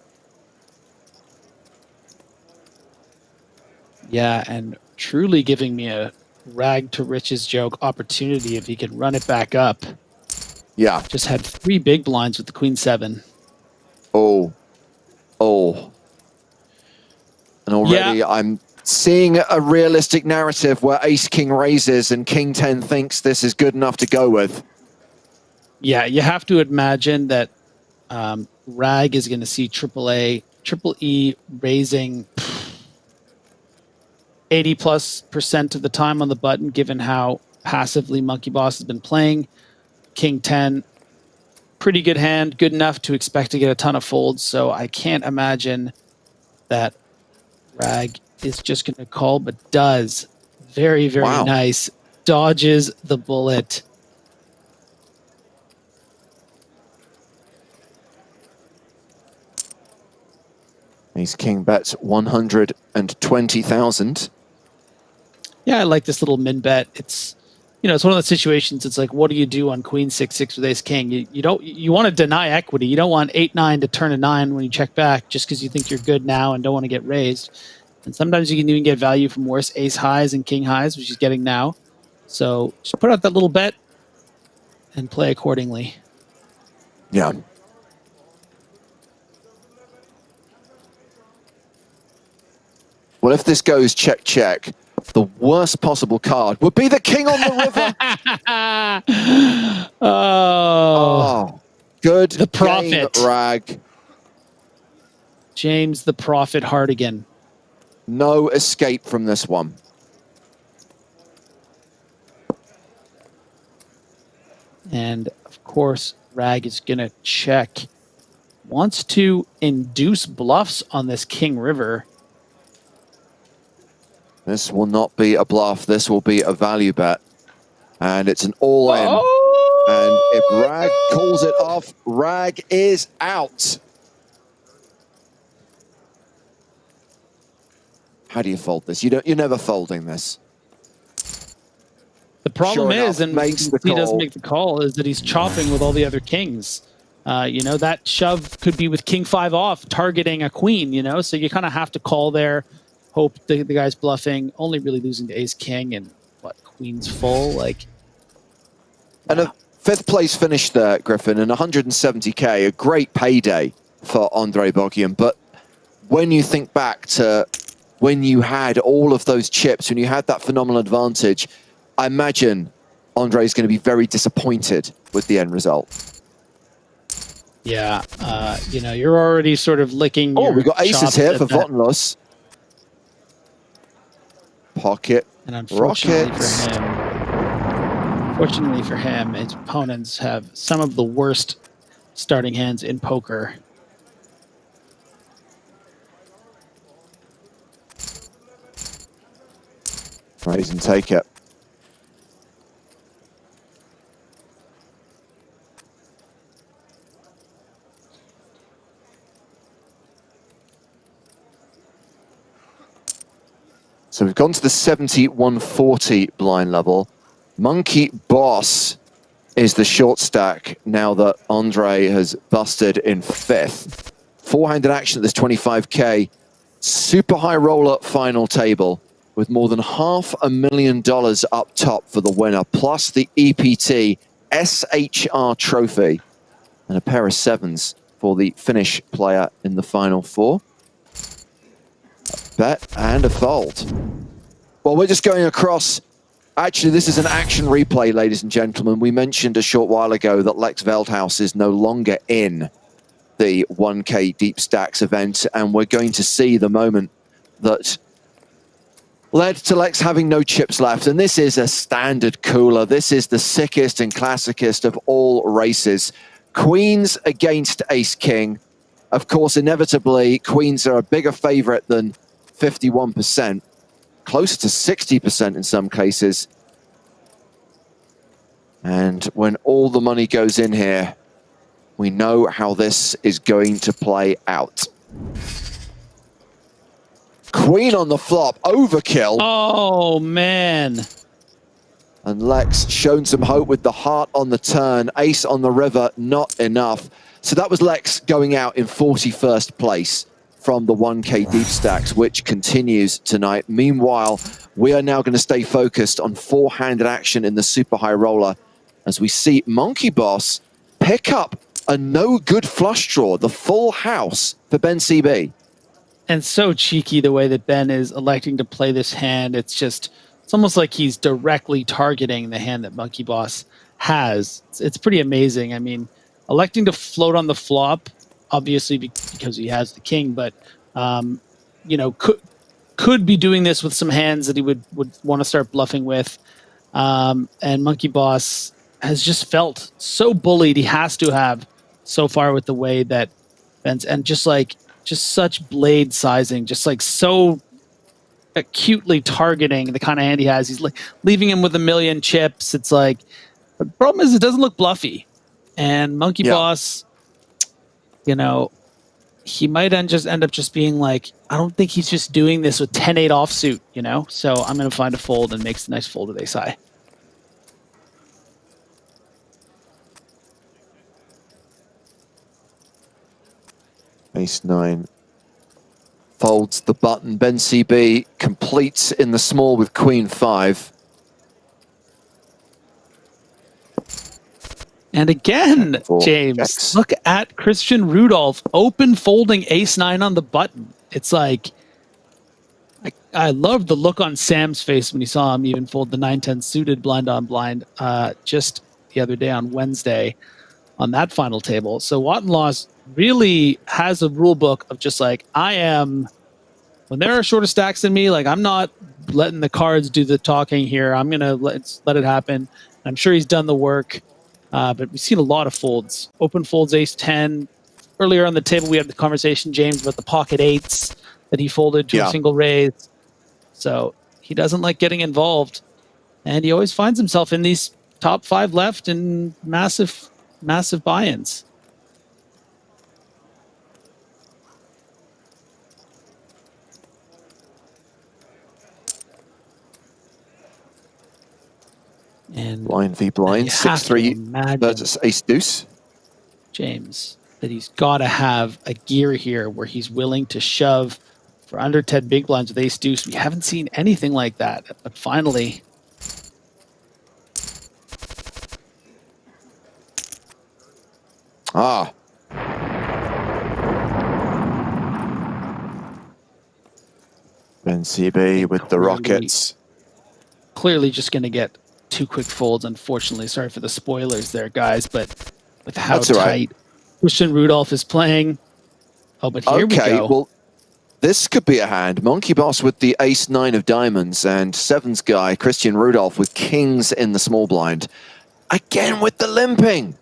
Yeah, and truly giving me a Rag to riches joke opportunity if he can run it back up. Yeah. Just had 3 big blinds with the Queen 7. Oh. And already I'm seeing a realistic narrative where Ace King raises and King 10 thinks this is good enough to go with. Yeah, you have to imagine that Rag is going to see Triple E raising 80+% of the time on the button, given how passively Monkey Boss has been playing. King 10, pretty good hand, good enough to expect to get a ton of folds, so I can't imagine that Rag is just going to call, but does. Very, very nice. Dodges the bullet. Ace King bets 120,000. Yeah, I like this little min bet. It's, you know, it's one of those situations. It's like, what do you do on Queen 6-6 with Ace King? You want to deny equity. You don't want 8-9 to turn a 9 when you check back, just because you think you're good now and don't want to get raised. And sometimes you can even get value from worse Ace highs and King highs, which he's getting now. So just put out that little bet and play accordingly. Yeah. Well, if this goes check, check, the worst possible card would be the King on the river. Oh, good. The Prophet. Game, Rag. James the Prophet Hartigan. No escape from this one. And, of course, Rag is going to check. Wants to induce bluffs on this King River. This will not be a bluff. This will be a value bet. And it's an all-in. Oh, and if Rag calls it off, Rag is out. How do you fold this? You're never folding this. The problem Sure is, enough, and he doesn't make the call, is that he's chopping with all the other kings. You know, that shove could be with King 5 off, targeting a queen, you know? So you kind of have to call there, hope the guy's bluffing, only really losing to Ace King and, what, Queen's full? Like, And a 5th place finish there, Griffin, and 170K, a great payday for Andre Bogian. But when you think back to when you had all of those chips, when you had that phenomenal advantage, I imagine Andre is going to be very disappointed with the end result. yeah, you know, you're already sort of licking. Oh, we've got aces chops here at for that. Votenlos. Pocket And unfortunately rockets. for him, his opponents have some of the worst starting hands in poker. Raise and take it. So we've gone to the 70-140 blind level. Monkey Boss is the short stack now that Andre has busted in 5th. Four-handed action at this 25K. Super high roller final table with more than $500,000 up top for the winner, plus the EPT SHR trophy and a pair of 7s for the Finnish player in the final 4. Bet and a fold. Well, we're just going across. Actually, this is an action replay, ladies and gentlemen. We mentioned a short while ago that Lex Veldhouse is no longer in the 1K Deep Stacks event, and we're going to see the moment that led to Lex having no chips left. And this is a standard cooler. This is the sickest and classicest of all races. Queens against Ace King. Of course, inevitably, Queens are a bigger favorite than 51%, closer to 60% in some cases. And when all the money goes in here, we know how this is going to play out. Queen on the flop, overkill. Oh, man. And Lex shown some hope with the heart on the turn, ace on the river, not enough. So that was Lex going out in 41st place from the 1K Deep Stacks, which continues tonight. Meanwhile, we are now going to stay focused on four-handed action in the super high roller as we see Monkey Boss pick up a no-good flush draw, the full house for Bencb. And so cheeky the way that Ben is electing to play this hand. It's almost like he's directly targeting the hand that Monkey Boss has. It's pretty amazing. I mean, electing to float on the flop, obviously because he has the king, but you know, could be doing this with some hands that he would want to start bluffing with. And Monkey Boss has just felt so bullied. He has to have so far with the way that Ben's, and just such blade sizing, just like so acutely targeting the kind of hand he has. He's like leaving him with a million chips. It's like, the problem is it doesn't look bluffy. And Monkey Boss, you know, he might just end up just being like, I don't think he's just doing this with 10-8 offsuit, you know? So I'm going to find a fold and makes a nice fold with ace high. Ace 9 folds the button. Bencb completes in the small with Queen 5. And again, James, checks. Look at Christian Rudolph open folding ace 9 on the button. It's like, I love the look on Sam's face when he saw him even fold the 9-10 suited blind on blind just the other day on Wednesday on that final table. So Watt & Loss really has a rule book of just like, when there are shorter stacks than me, like I'm not letting the cards do the talking here. I'm going to let it happen. I'm sure he's done the work. But we've seen a lot of folds. Open folds ace 10. Earlier on the table, we had the conversation, James, about the pocket eights that he folded to a single raise. So he doesn't like getting involved. And he always finds himself in these top 5 left and massive, massive buy-ins. And blind v blind, 6-3 versus ace deuce. James, that he's got to have a gear here where he's willing to shove for under 10 big blinds with ace deuce. We haven't seen anything like that, but finally. Bencb with the rockets. Clearly just going to get 2 quick folds, unfortunately. Sorry for the spoilers there, guys, but with how tight Christian Rudolph is playing. Oh, but here we go. Well, this could be a hand. Monkey Boss with the ace 9 of diamonds and 7s guy, Christian Rudolph, with kings in the small blind. Again with the limping.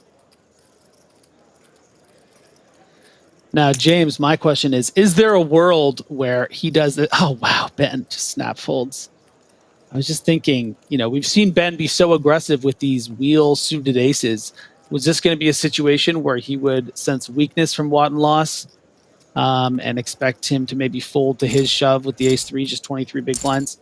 Now, James, my question is there a world where he does it? Oh, wow, Ben just snap folds. I was just thinking, you know, we've seen Ben be so aggressive with these wheel suited aces. Was this going to be a situation where he would sense weakness from Watt and Loss and expect him to maybe fold to his shove with the ace-3, just 23 big blinds?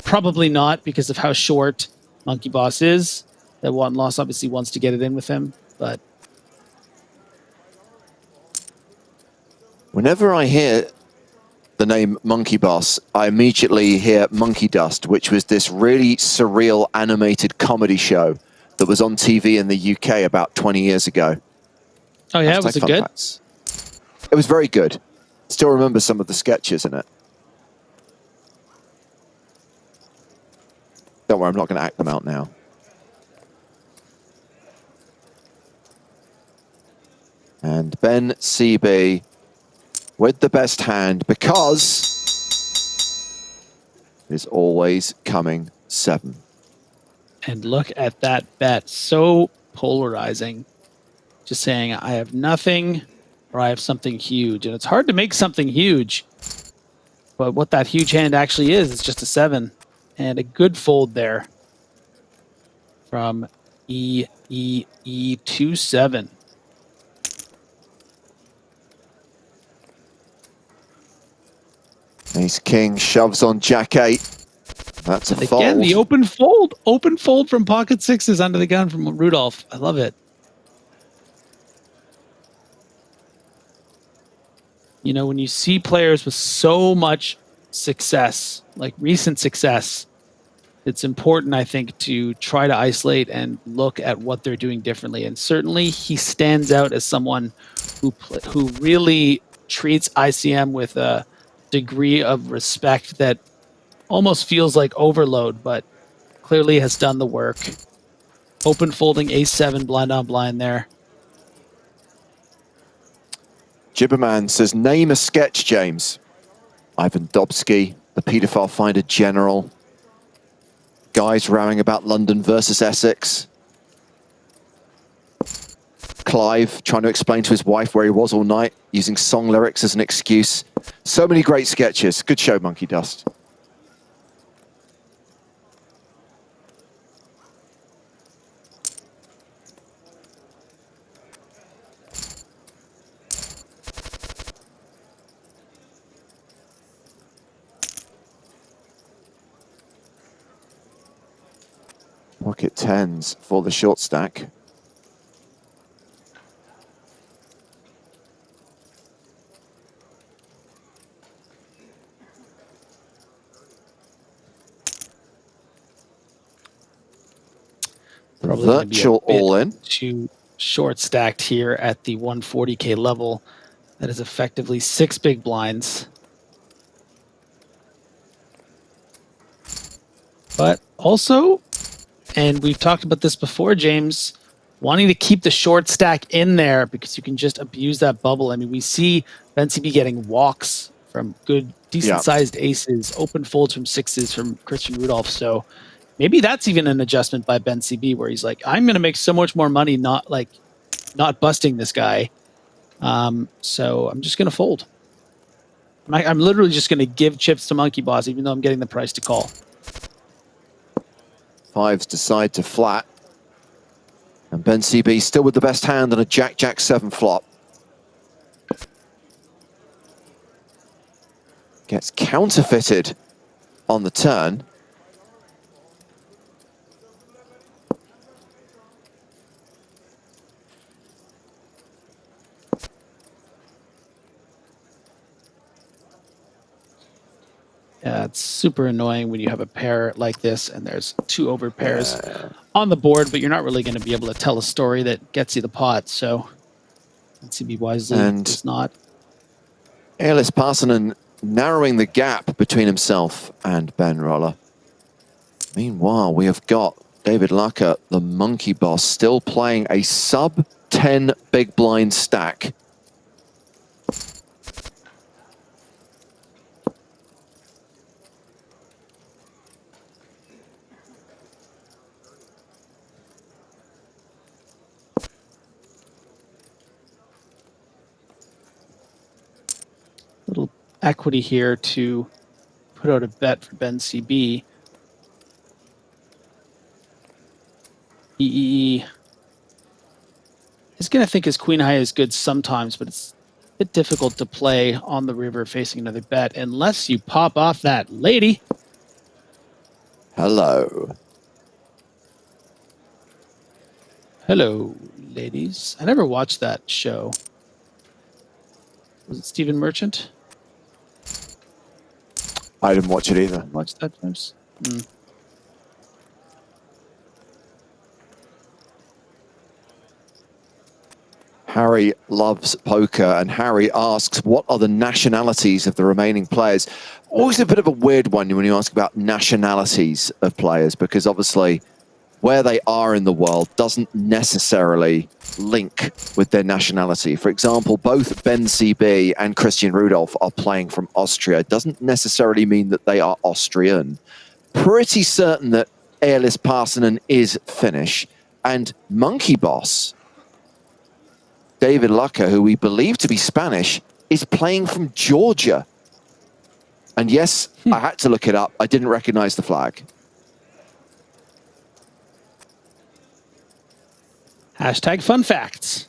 Probably not, because of how short Monkey Boss is. That Watt and Loss obviously wants to get it in with him, but Whenever I hear the name Monkey Boss, I immediately hear Monkey Dust, which was this really surreal animated comedy show that was on TV in the UK about 20 years ago. oh yeah, was it good? Facts. It was very good. Still remember some of the sketches in it. Don't worry, I'm not going to act them out now. And Bencb with the best hand, because is always coming 7. And look at that bet. So polarizing. Just saying, I have nothing or I have something huge. And it's hard to make something huge. But what that huge hand actually is just a 7. And a good fold there from E27. Ace King shoves on Jack 8. That's a fold. Again, the open fold. Open fold from pocket sixes under the gun from Rudolph. I love it. You know, when you see players with so much success, like recent success, it's important, I think, to try to isolate and look at what they're doing differently. And certainly he stands out as someone who really treats ICM with a degree of respect that almost feels like overload, but clearly has done the work. Open folding ace-7 blind on blind there. Gibberman says, name a sketch, James. Ivan Dobsky, the paedophile finder general. Guys rowing about London versus Essex. Clive trying to explain to his wife where he was all night, using song lyrics as an excuse. So many great sketches. Good show, Monkey Dust. Pocket 10s for the short stack. Probably Virtual all-in. Too short stacked here at the 140K level. That is effectively 6 big blinds. But also, and we've talked about this before, James, wanting to keep the short stack in there because you can just abuse that bubble. I mean, we see Bencb getting walks from good, decent-sized aces, open folds from 6s from Christian Rudolph. So maybe that's even an adjustment by Bencb where he's like, I'm going to make so much more money not busting this guy. So I'm just going to fold. I'm literally just going to give chips to Monkey Boss, even though I'm getting the price to call. 5s decide to flat. And Bencb still with the best hand on a Jack-Jack 7 flop. Gets counterfeited on the turn. Yeah, it's super annoying when you have a pair like this and there's 2 over pairs on the board, but you're not really going to be able to tell a story that gets you the pot. So Bencb wisely does not. Elis Parsonen narrowing the gap between himself and Ben Roller. Meanwhile, we have got David Lucker, the Monkey Boss, still playing a sub-10 big blind stack. Little equity here to put out a bet for Bencb. EEE is going to think his queen high is good sometimes, but it's a bit difficult to play on the river facing another bet unless you pop off that lady. Hello. Hello, ladies. I never watched that show. Was it Stephen Merchant? I didn't watch it either. Watch that, James? Harry loves poker, and Harry asks, what are the nationalities of the remaining players? Always a bit of a weird one when you ask about nationalities of players, because obviously where they are in the world doesn't necessarily link with their nationality. For example, both Bencb and Christian Rudolph are playing from Austria. It doesn't necessarily mean that they are Austrian. Pretty certain that Elis Parsonen is Finnish, and Monkey Boss, David Lucker, who we believe to be Spanish, is playing from Georgia. And yes, I had to look it up. I didn't recognize the flag. Hashtag fun facts.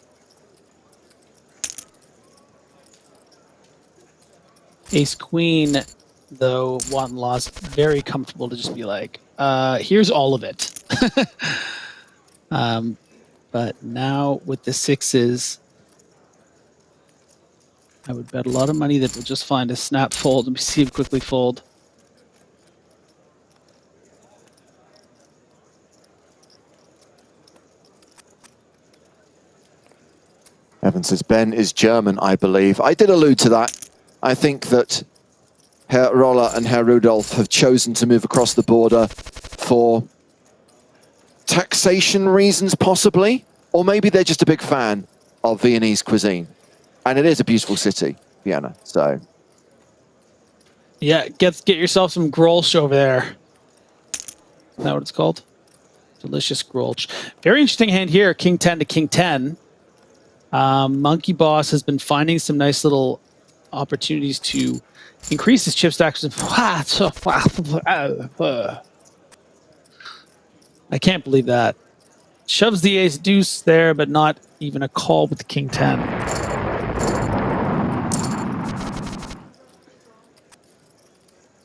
Ace Queen, though, Wanton Law's very comfortable to just be like, here's all of it. But now with the sixes, I would bet a lot of money that we'll just find a snap fold and see him quickly fold. Evan says, Ben is German, I believe. I did allude to that. I think that Herr Roller and Herr Rudolph have chosen to move across the border for taxation reasons, possibly. Or maybe they're just a big fan of Viennese cuisine. And it is a beautiful city, Vienna, so. Yeah, get yourself some Grolsch over there. Is that what it's called? Delicious Grolsch. Very interesting hand here, King 10 to King 10. Monkey Boss has been finding some nice little opportunities to increase his chip stacks. I can't believe that. Shoves the ace deuce there, but not even a call with the King 10.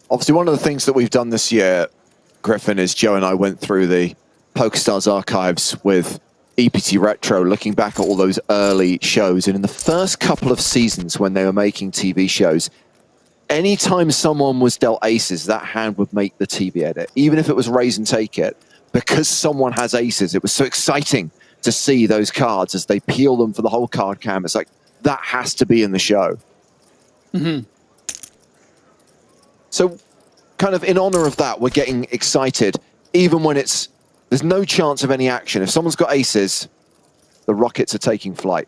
Obviously, one of the things that we've done this year, Griffin, is Joe and I went through the PokerStars archives with EPT Retro, looking back at all those early shows. And in the first couple of seasons when they were making TV shows, anytime someone was dealt aces, that hand would make the TV edit, even if it was raise and take it. Because someone has aces, it was so exciting to see those cards as they peel them for the whole card cam. It's like, that has to be in the show. Mm-hmm. So kind of in honor of that, we're getting excited, even when there's no chance of any action. If someone's got aces, the rockets are taking flight.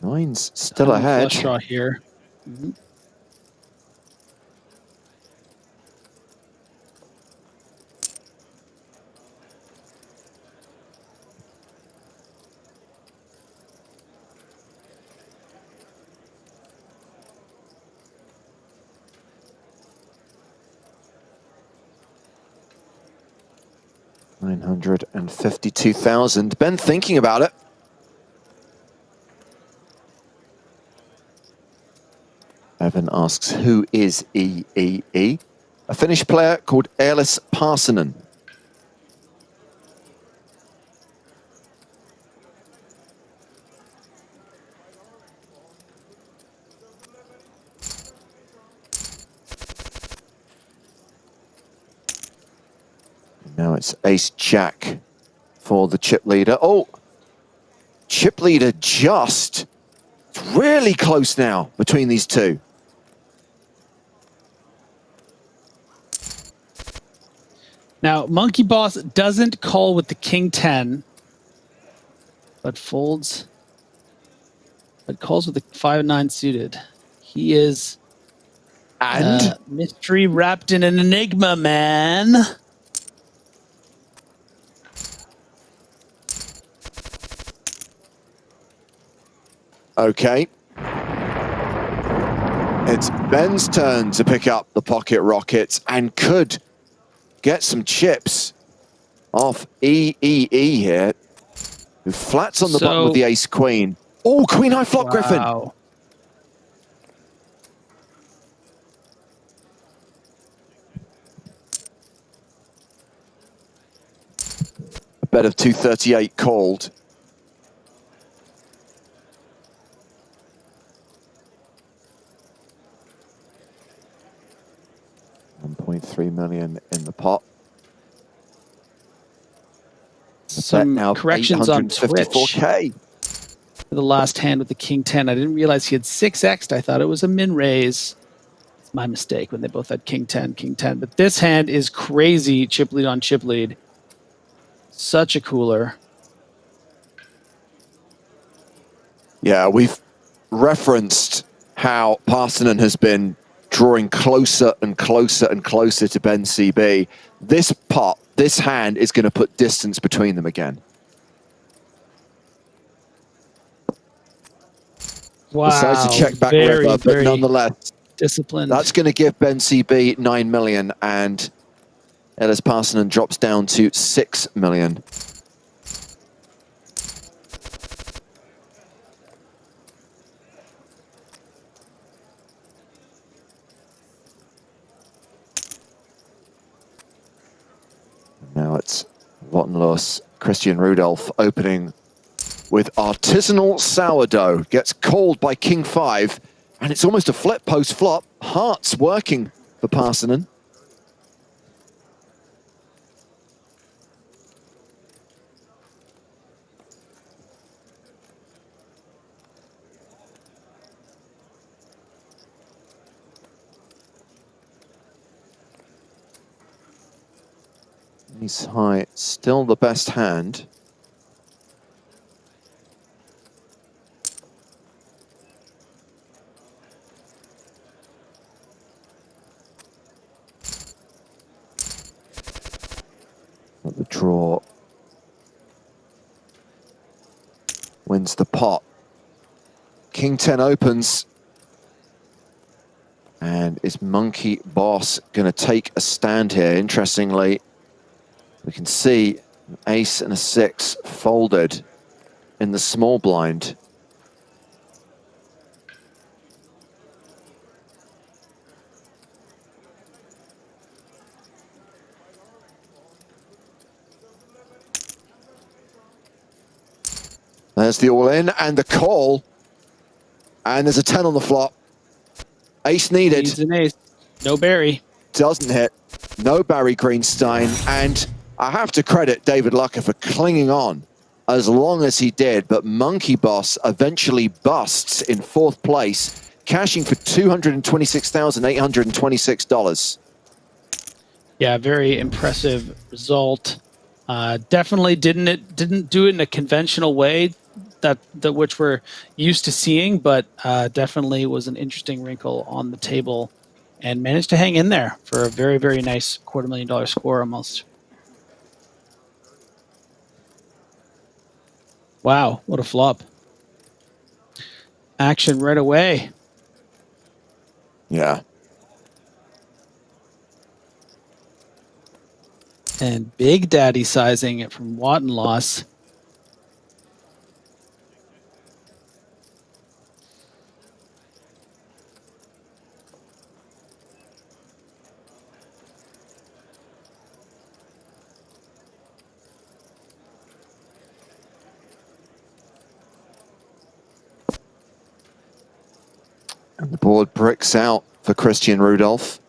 Nine's still ahead. Flush draw here. Mm-hmm. $952,000. Ben thinking about it. Evan asks, who is EEE? A Finnish player called Elis Parsonen. Now it's ace-jack for the chip leader. Oh, chip leader just really close now between these two. Now, Monkey Boss doesn't call with the King 10, but folds, but calls with the 5-9 suited. He is And mystery wrapped in an enigma, man. okay. It's Ben's turn to pick up the pocket rockets and could get some chips off EEE here, who flats on the bottom with the ace queen. Oh, queen high flop, Griffin. Wow. A bet of 238 called. $1.3 million in the pot. Some now corrections on Twitch. 854K. For the last hand with the king 10. I didn't realize he had 6x'd. I thought it was a min raise. It's my mistake when they both had king 10, king 10. But this hand is crazy chip lead on chip lead. Such a cooler. Yeah, we've referenced how Parsonen has been drawing closer and closer and closer to Bencb. This pot, this hand is going to put distance between them again. Wow. Decides to check back river, but nonetheless, disciplined. That's going to give Bencb 9 million, and Ellis Parsonen drops down to 6 million. Now it's Wattenlos, Christian Rudolph opening with artisanal sourdough. Gets called by King 5, and it's almost a flip post flop. Hearts working for Parsonen. Ace high, still the best hand. But the draw wins the pot. King 10 opens. And is Monkey Boss going to take a stand here? Interestingly, we can see an ace and a 6 folded in the small blind. There's the all-in and the call. And there's a 10 on the flop. Ace needed. Needs an ace. No Barry. Doesn't hit. No Barry Greenstein. And I have to credit David Lucker for clinging on as long as he did. But Monkey Boss eventually busts in 4th place, cashing for $226,826. Yeah, very impressive result. Definitely didn't do it in a conventional way that which we're used to seeing, but definitely was an interesting wrinkle on the table and managed to hang in there for a very, very nice $250,000 score almost. Wow, what a flop. Action right away. Yeah. And Big Daddy sizing it from Wattenlos. And the board bricks out for Christian Rudolph.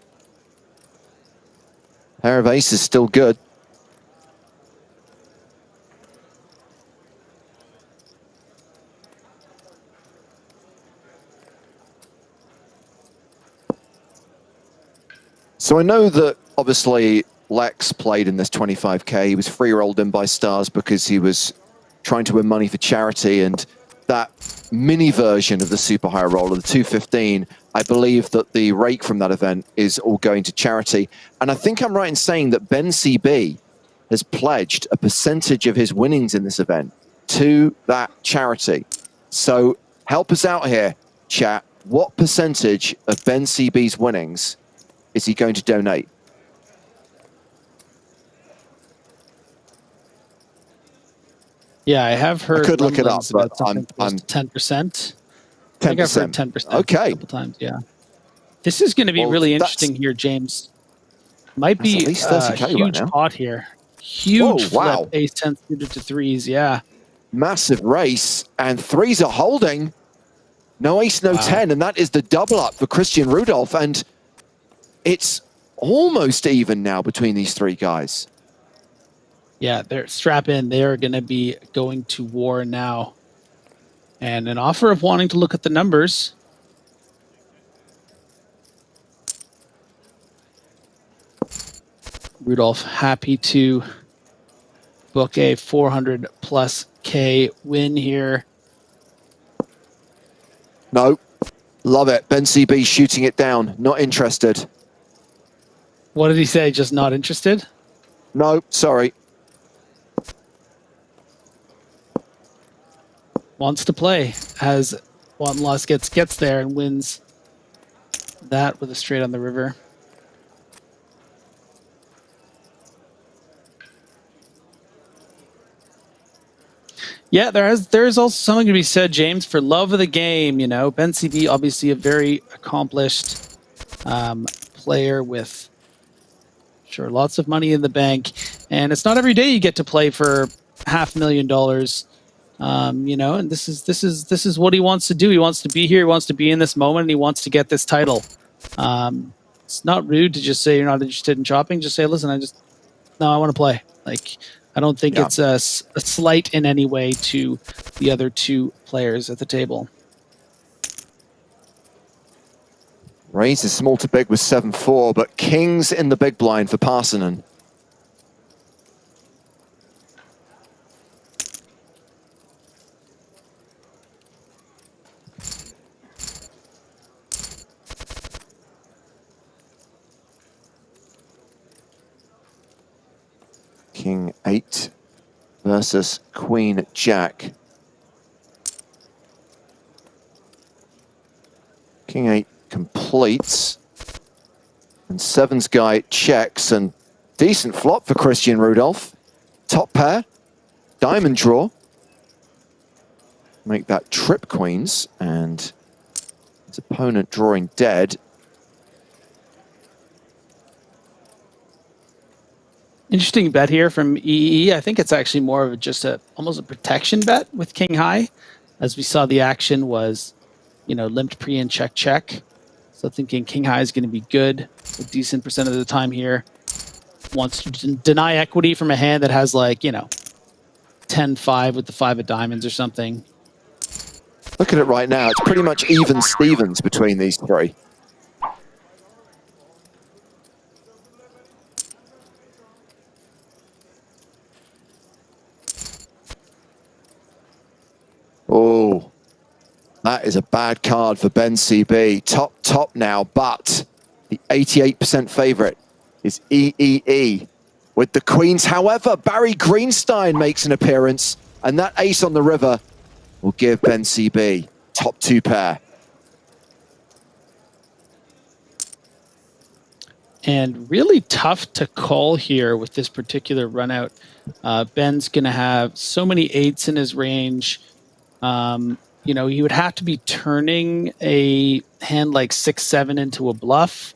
Pair of aces still good. So I know that obviously Lex played in this 25K. He was free rolled in by Stars because he was trying to win money for charity, and that mini version of the super high roller, the 215, I believe that the rake from that event is all going to charity. And I think I'm right in saying that Bencb has pledged a percentage of his winnings in this event to that charity. So help us out here, chat. What percentage of Bencb's winnings is he going to donate? Yeah, I have heard. I could look it up, but I'm 10%. 10%. I think I've heard 10%. Okay. A couple times, yeah. This is going to be really interesting here, James. Might be at least a 30K huge right now. pot here. Huge flip, wow. ace-10 suited to threes, yeah. Massive race, and threes are holding. No ace, no 10, and that is the double up for Christian Rudolph, and it's almost even now between these three guys. Yeah, they're strap in. They are going to be going to war now. And an offer of wanting to look at the numbers. Rudolph happy to book a 400+ K win here. No, love it. Bencb shooting it down. Not interested. What did he say? Just not interested? No, sorry. Wants to play as Juan Loss gets there and wins that with a straight on the river. Yeah, there is also something to be said, James, for love of the game. You know, Bencb obviously a very accomplished player with lots of money in the bank, and it's not every day you get to play for $500,000. You know, and this is what he wants to do. He wants to be here. He wants to be in this moment, and he wants to get this title. It's not rude to just say you're not interested in chopping. Just say, listen, I want to play. Like, I don't think it's a slight in any way to the other two players at the table. Raises small to big with 7-4, but kings in the big blind for Parsonen. King 8 versus Queen Jack. King 8 completes. And 7's guy checks, and decent flop for Christian Rudolph. Top pair, diamond draw. Make that trip queens, and his opponent drawing dead. Interesting bet here from EE. I think it's actually more of just almost a protection bet with King High, as we saw the action was, you know, limped pre and check. So thinking King High is going to be good a decent percent of the time here. Wants to deny equity from a hand that has, like, you know, 10-5 with the 5 of diamonds or something. Look at it right now. It's pretty much even Stevens between these three. Oh, that is a bad card for Bencb. Top now, but the 88% favorite is EEE with the queens. However, Barry Greenstein makes an appearance, and that ace on the river will give Bencb top 2 pair. And really tough to call here with this particular run out. Ben's going to have so many 8s in his range. You know, he would have to be turning a hand like 6-7 into a bluff.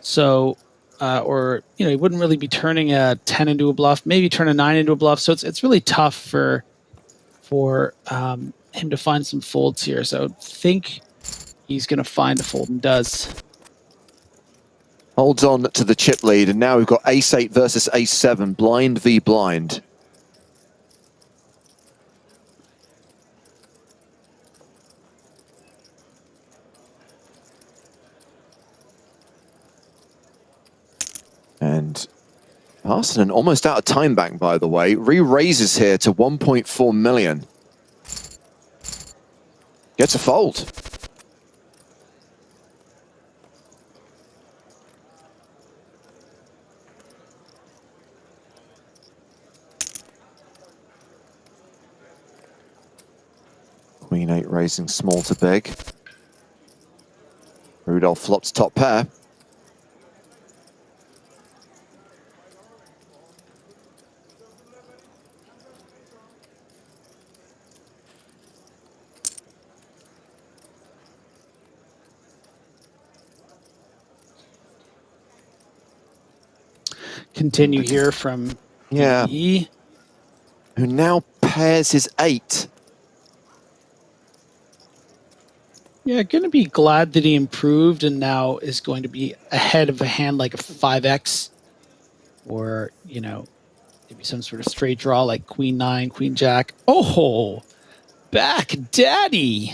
So, or, you know, he wouldn't really be turning a 10 into a bluff, maybe turn a 9 into a bluff. So it's really tough for him to find some folds here. So I think he's going to find a fold and does. Holds on to the chip lead, and now we've got ace-8 versus ace-7, blind v blind. And Parsonen almost out of time bank, by the way. Re-raises here to 1.4 million. Gets a fold. Queen 8 raising small to big. Rudolph flops top pair. Continue here from Yeah. E. Who now pairs his 8. Yeah, going to be glad that he improved and now is going to be ahead of a hand like a 5x or, you know, maybe some sort of straight draw like Queen 9, Queen Jack. Oh, back daddy.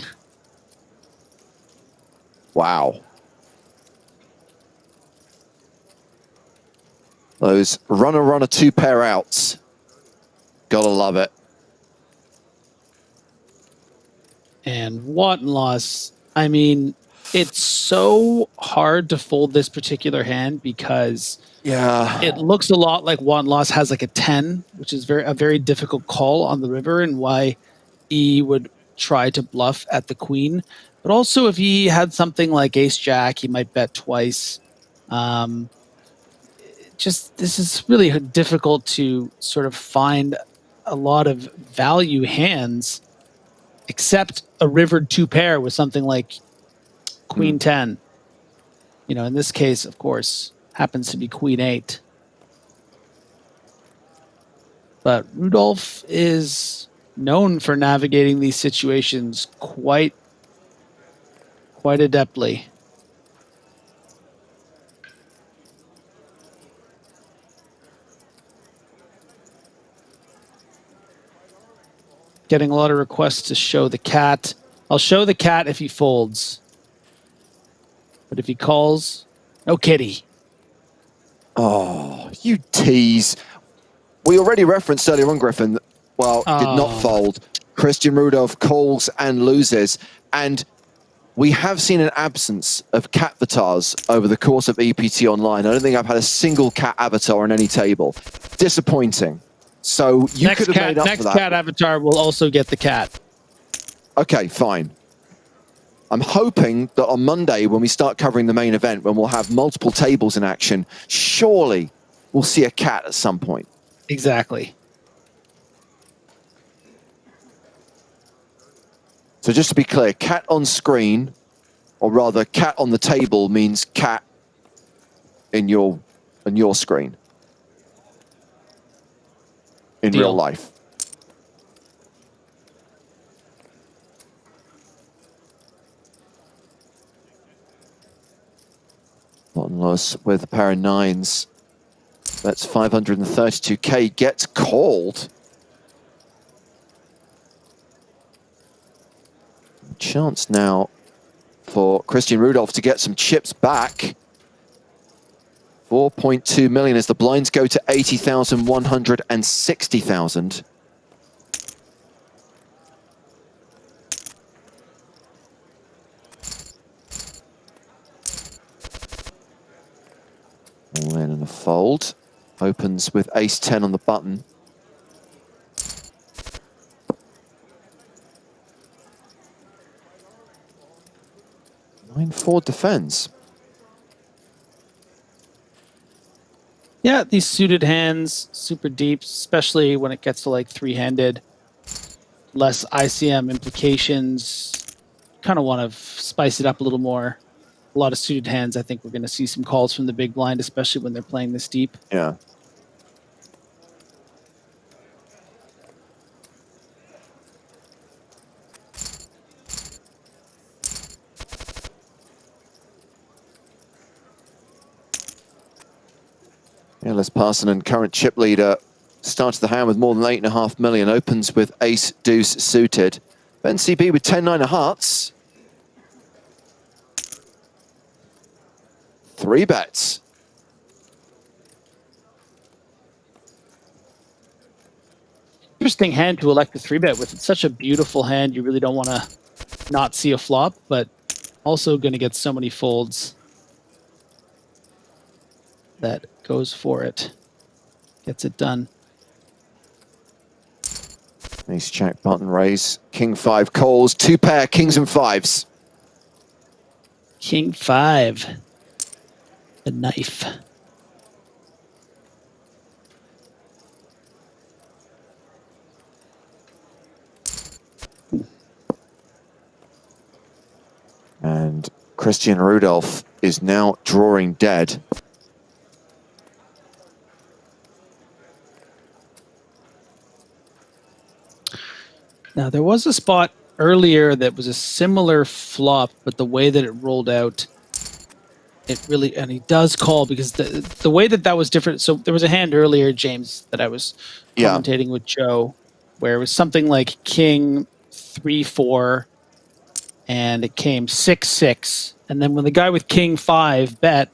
Wow. Those runner 2 pair outs. Gotta love it. And Watt and loss. I mean, it's so hard to fold this particular hand because it looks a lot like Watt and loss has like a 10, which is a very difficult call on the river, and why E would try to bluff at the queen. But also, if he had something like Ace Jack, he might bet twice. Just this is really difficult to sort of find a lot of value hands, except a rivered 2 pair with something like Queen 10. You know, in this case, of course, happens to be Queen 8. But Rudolph is known for navigating these situations quite adeptly. Getting a lot of requests to show the cat. I'll show the cat if he folds. But if he calls, no kitty. Oh, you tease. We already referenced earlier on, Griffin, well, did not fold. Christian Rudolph calls and loses. And we have seen an absence of cat avatars over the course of EPT Online. I don't think I've had a single cat avatar on any table. Disappointing. So you could have made up for that. Next cat avatar will also get the cat. Okay, fine. I'm hoping that on Monday, when we start covering the main event, when we'll have multiple tables in action, surely we'll see a cat at some point. Exactly. So just to be clear, cat on screen, or rather cat on the table, means cat in your screen. In real life. Bottom loss with a pair of 9s. That's 532k. Gets called. Chance now for Christian Rudolph to get some chips back. 4.2 million as the blinds go to 80,000, 160,000. All in and a fold. Opens with ace 10 on the button. 9-4 defends. Yeah, these suited hands, super deep, especially when it gets to like 3-handed. Less ICM implications. Kind of want to spice it up a little more. A lot of suited hands, I think we're going to see some calls from the big blind, especially when they're playing this deep. Yeah. Ellis Parsonen, current chip leader, started the hand with more than 8.5 million, opens with ace deuce suited. Bencb with 10-9 of hearts. 3 bets. Interesting hand to elect a 3-bet with. It's such a beautiful hand. You really don't want to not see a flop, but also going to get so many folds that goes for it, gets it done. Ace jack button raise. King 5 calls. 2 pair, kings and 5s. King 5. The knife. And Christian Rudolph is now drawing dead. Now, there was a spot earlier that was a similar flop, but the way that it rolled out, it really, and he does call because the way that was different. So there was a hand earlier, James, that I was commentating with Joe, where it was something like king 3-4, and it came 6-6. And then when the guy with king 5 bet,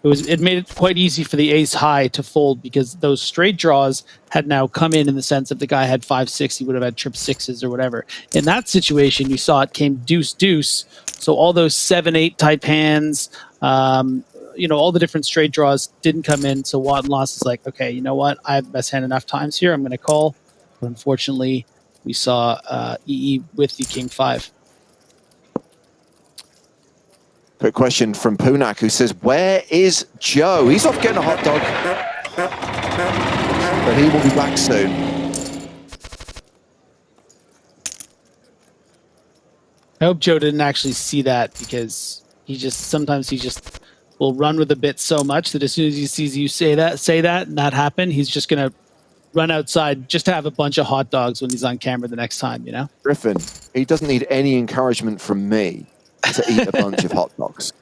it made it quite easy for the ace high to fold because those straight draws had now come in the sense that the guy had 5-6, he would have had trip 6s or whatever. In that situation, you saw it came deuce-deuce. So all those 7-8 type hands, you know, all the different straight draws didn't come in. So Watt and Loss is like, okay, you know what? I have the best hand enough times here. I'm going to call. But unfortunately, we saw EE with the king 5. Quick question from Punak, who says, where is Joe? He's off getting a hot dog. But he will be back soon. I hope Joe didn't actually see that because sometimes he just will run with a bit so much that as soon as he sees you say that and that happen, he's just going to run outside just to have a bunch of hot dogs when he's on camera the next time, you know? Griffin, he doesn't need any encouragement from me to eat a bunch of hot dogs.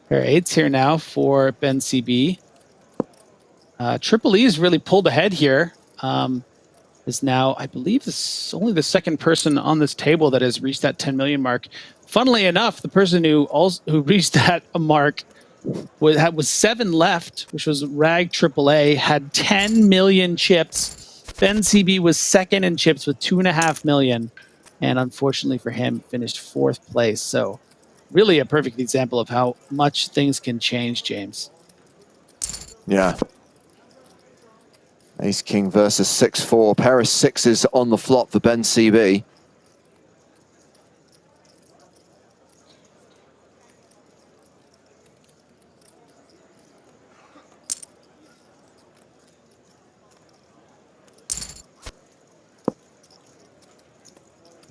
Pair 8s here now for Bencb. Triple E's really pulled ahead here. Is now, I believe, this is only the second person on this table that has reached that 10 million mark. Funnily enough, the person who reached that mark was 7 left, which was Rag AAA, had 10 million chips. Bencb was second in chips with 2.5 million, and unfortunately for him, finished 4th place. So really a perfect example of how much things can change, James. Yeah. Ace King versus 6-4. Pair of 6s on the flop for Bencb.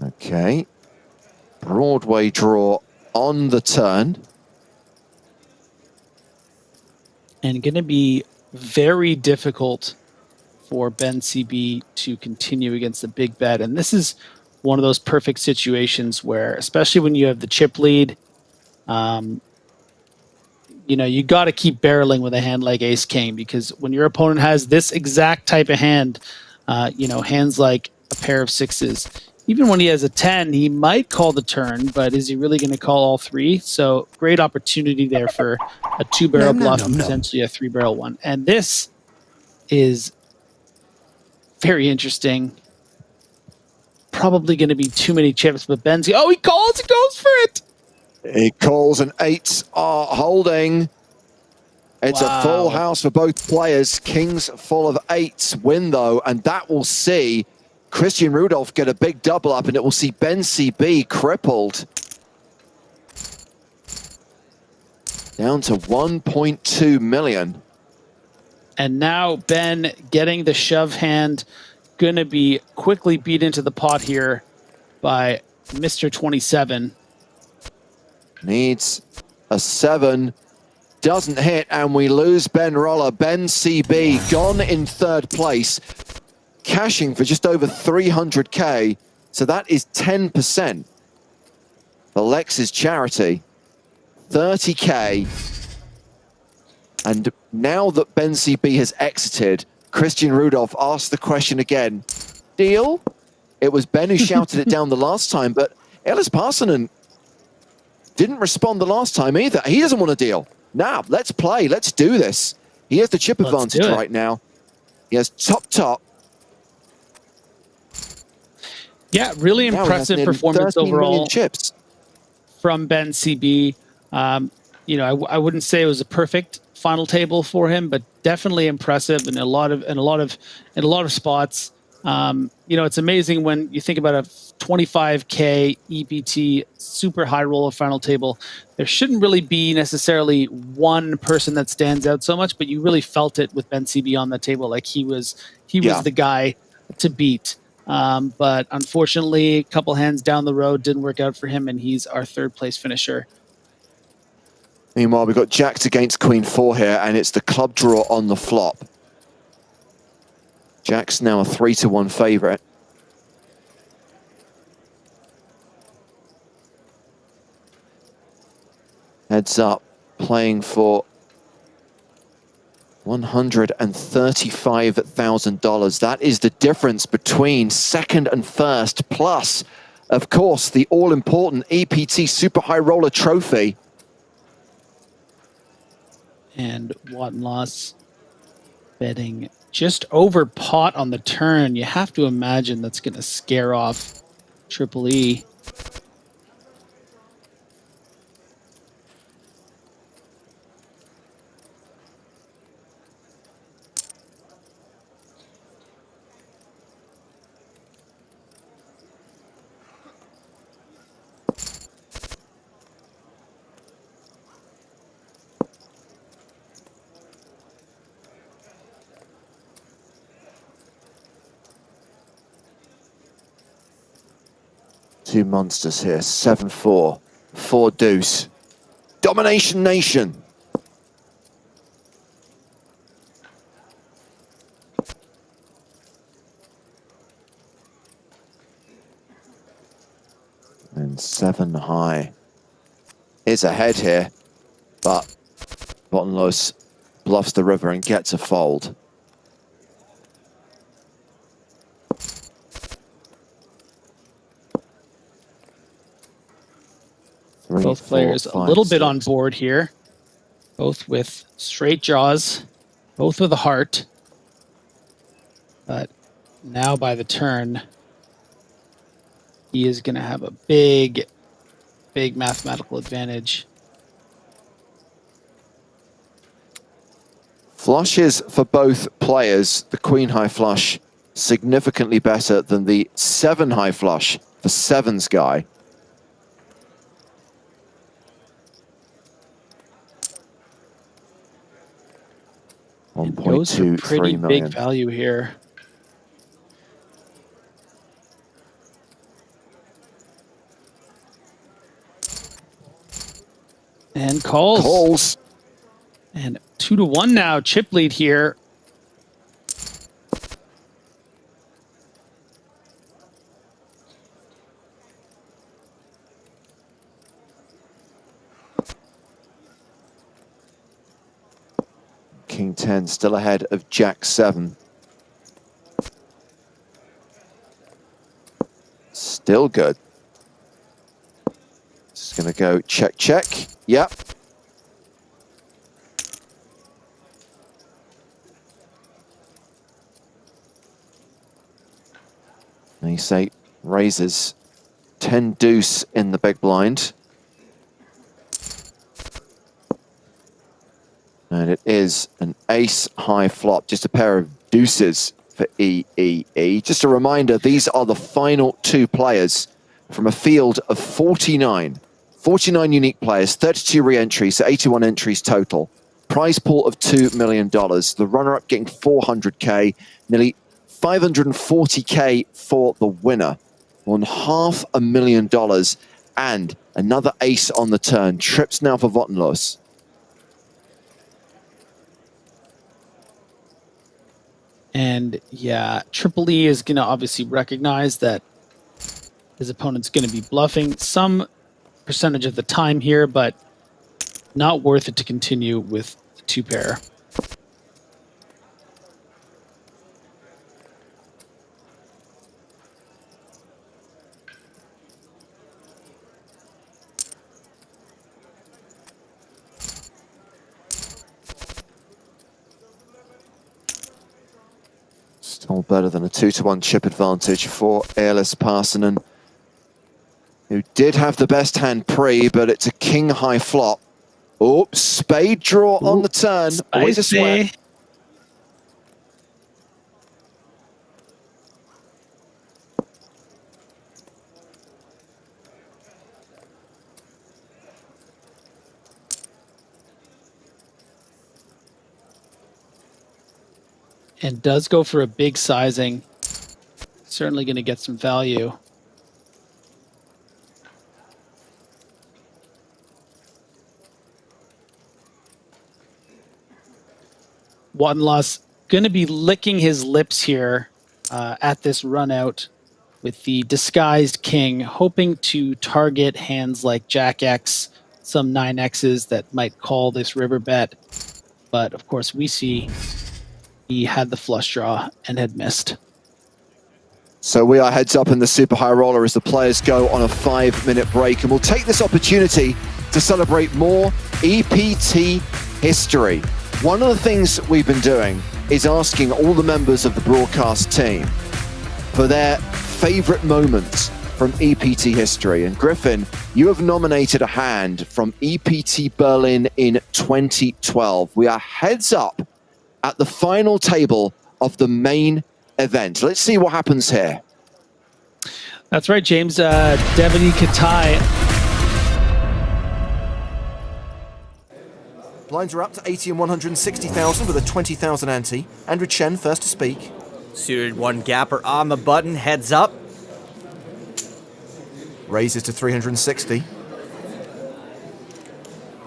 Okay. Broadway draw on the turn. And going to be very difficult for Bencb to continue against the big bet. And this is one of those perfect situations where, especially when you have the chip lead, you know, you got to keep barreling with a hand like Ace King, because when your opponent has this exact type of hand, you know, hands like a pair of 6s, even when he has a 10, he might call the turn, but is he really going to call all 3? So great opportunity there for a 2-barrel bluff and potentially a 3-barrel one. And this is very interesting. Probably going to be too many chips, but Benzi, oh, he calls, he goes for it. He calls, and 8s are holding. It's a full house for both players. Kings full of 8s win, though, and that will see Christian Rudolph get a big double up, and it will see Bencb crippled. Down to 1.2 million. And now Ben getting the shove hand, going to be quickly beat into the pot here by Mr. 27. Needs a 7. Doesn't hit, and we lose Ben Roller. Bencb gone in 3rd place, cashing for just over 300k. So that is 10%. Alex's charity, 30k. And now that Bencb has exited, Christian Rudolph asked the question again. Deal? It was Ben who shouted it down the last time, but Ellis Parsonen didn't respond the last time either. He doesn't want a deal. Now, let's play. Let's do this. He has the chip advantage right now. He has top. Yeah, really Now he has impressive nearly performance 13 million overall chips. from Bencb. You know, I wouldn't say it was a perfect final table for him, but definitely impressive in a lot of spots. You know, it's amazing when you think about a 25K EPT super high roller final table. There shouldn't really be necessarily one person that stands out so much, but you really felt it with Bencb on the table. Like he was the guy to beat. But unfortunately, a couple hands down the road didn't work out for him, and he's our third place finisher. Meanwhile, we've got jacks against queen 4 here, and it's the club draw on the flop. Jack's now a 3-1 favourite. Heads up, playing for $135,000. That is the difference between second and first, plus, of course, the all-important EPT Super High Roller Trophy. And Wattenloss betting just over pot on the turn. You have to imagine that's going to scare off Triple E. Two monsters here, 7-4, 4 deuce. Domination Nation. And 7 high is ahead here, but Wattenloss bluffs the river and gets a fold. Both players a little bit on board here, both with straight jaws, both with a heart. But now by the turn, he is going to have a big mathematical advantage. Flushes for both players. The queen high flush significantly better than the 7 high flush for 7's guy. Goes for pretty big value here. And calls. And 2-1 now. Chip lead here. King 10 still ahead of Jack 7. Still good. Just going to go check, check. Yep. And you say raises 10 deuce in the big blind. And it is an ace high flop, just a pair of deuces for EEE. Just a reminder, these are the final 2 players from a field of 49. 49 unique players, 32 re-entries, so 81 entries total. Prize pool of $2 million. The runner-up getting 400K, nearly 540K for the winner. $500,000 and another ace on the turn. Trips now for Wattenloss. And yeah, Triple E is going to obviously recognize that his opponent's going to be bluffing some percentage of the time here, but not worth it to continue with the 2 pair. All better than a 2-1 chip advantage for Airless Parsonen, who did have the best hand pre, but it's a king high flop. Oh, spade draw on the turn. Always a sweat. And does go for a big sizing. Certainly going to get some value. One loss, going to be licking his lips here at this run out with the disguised king, hoping to target hands like Jack X, some 9Xs that might call this river bet. But of course, we see he had the flush draw and had missed. So we are heads up in the super high roller as the players go on a 5-minute break, and we'll take this opportunity to celebrate more EPT history. One of the things we've been doing is asking all the members of the broadcast team for their favorite moments from EPT history. And Griffin, you have nominated a hand from EPT Berlin in 2012. We are heads up at the final table of the main event. Let's see what happens here. That's right, James. Devony Katai. Blinds are up to 80 and 160,000 with a 20,000 ante. Andrew Chen first to speak. Suited one gapper on the button, heads up. Raises to 360.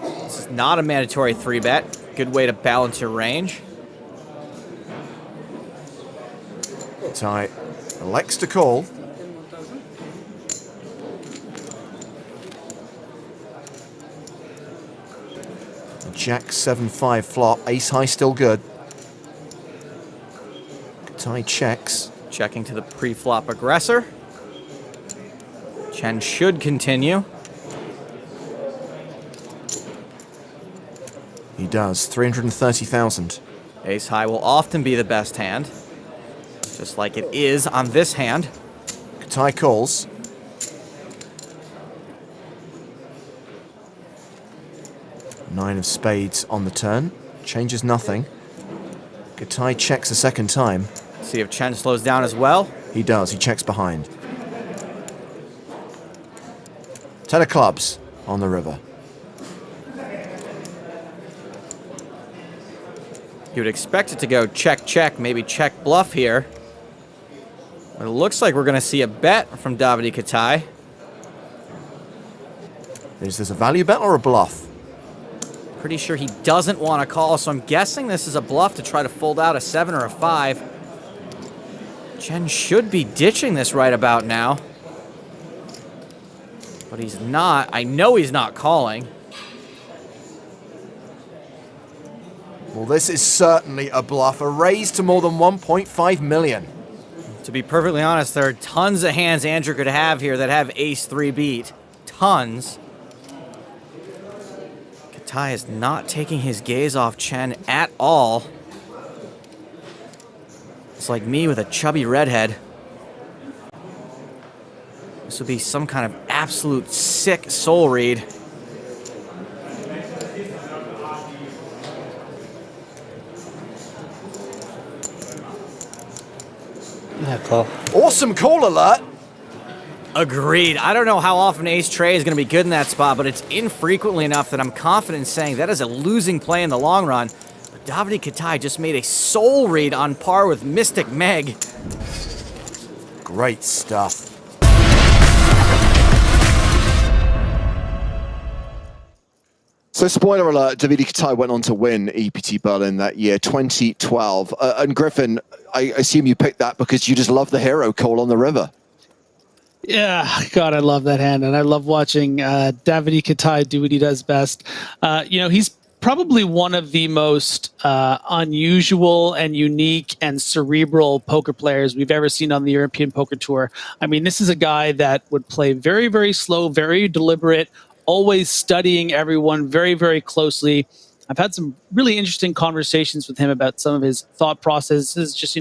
This is not a mandatory 3-bet. Good way to balance your range. Tie elects to call. Jack 7-5 flop. Ace high still good. Tie checks. Checking to the pre-flop aggressor. Chen should continue. He does. 330,000. Ace high will often be the best hand, just like it is on this hand. Tie calls. Nine of spades on the turn. Changes nothing. Katai checks a second time. See if Chen slows down as well. He does. He checks behind. 10 of clubs on the river. You would expect it to go check, check, maybe check bluff here. But it looks like we're going to see a bet from Davide Katai. Is this a value bet or a bluff? Pretty sure he doesn't want to call, so I'm guessing this is a bluff to try to fold out a 7 or a 5. Chen should be ditching this right about now. But he's not. I know he's not calling. Well, this is certainly a bluff. A raise to more than 1.5 million. To be perfectly honest, there are tons of hands Andrew could have here that have ace-3 beat. Tons. Katai is not taking his gaze off Chen at all. It's like me with a chubby redhead. This would be some kind of absolute sick soul read. Yeah, call. Awesome call alert. Agreed. I don't know how often ace tray is going to be good in that spot, but it's infrequently enough that I'm confident in saying that is a losing play in the long run. But Davide Katai just made a soul read on par with Mystic Meg. Great stuff. So, spoiler alert, Davide Katai went on to win EPT Berlin that year, 2012. And Griffin, I assume you picked that because you just love the hero call on the river. Yeah, God, I love that hand, and I love watching Davide Katai do what he does best. You know, he's probably one of the most unusual and unique and cerebral poker players we've ever seen on the European Poker Tour. I mean, this is a guy that would play very, very slow, very deliberate, always studying everyone very, very closely. I've had some really interesting conversations with him about some of his thought processes, just,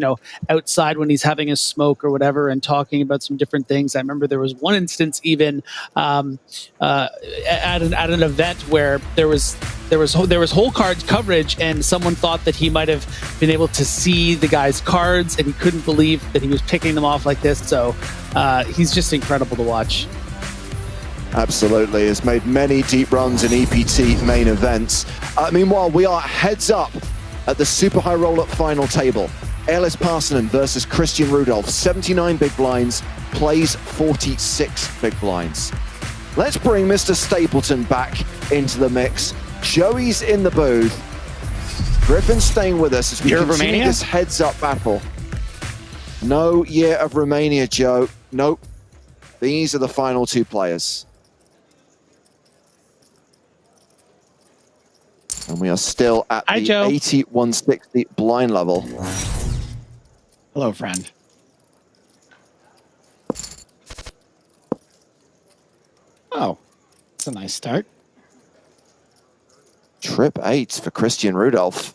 outside when he's having a smoke or whatever and talking about some different things. I remember there was one instance even at an event where there was whole card coverage and someone thought that he might have been able to see the guy's cards and he couldn't believe that he was picking them off like this. So he's just incredible to watch. Absolutely, has made many deep runs in EPT main events. Meanwhile, we are heads up at the super high roll-up final table. Ellis Parsonen versus Christian Rudolph, 79 big blinds, plays 46 big blinds. Let's bring Mr. Stapleton back into the mix. Joey's in the booth. Griffin's staying with us as we continue this heads up battle. No year of Romania, Joe. Nope. These are the final two players. And we are still at the 80-160 blind level. Hello, friend. Oh, that's a nice start. Trip 8 for Christian Rudolph.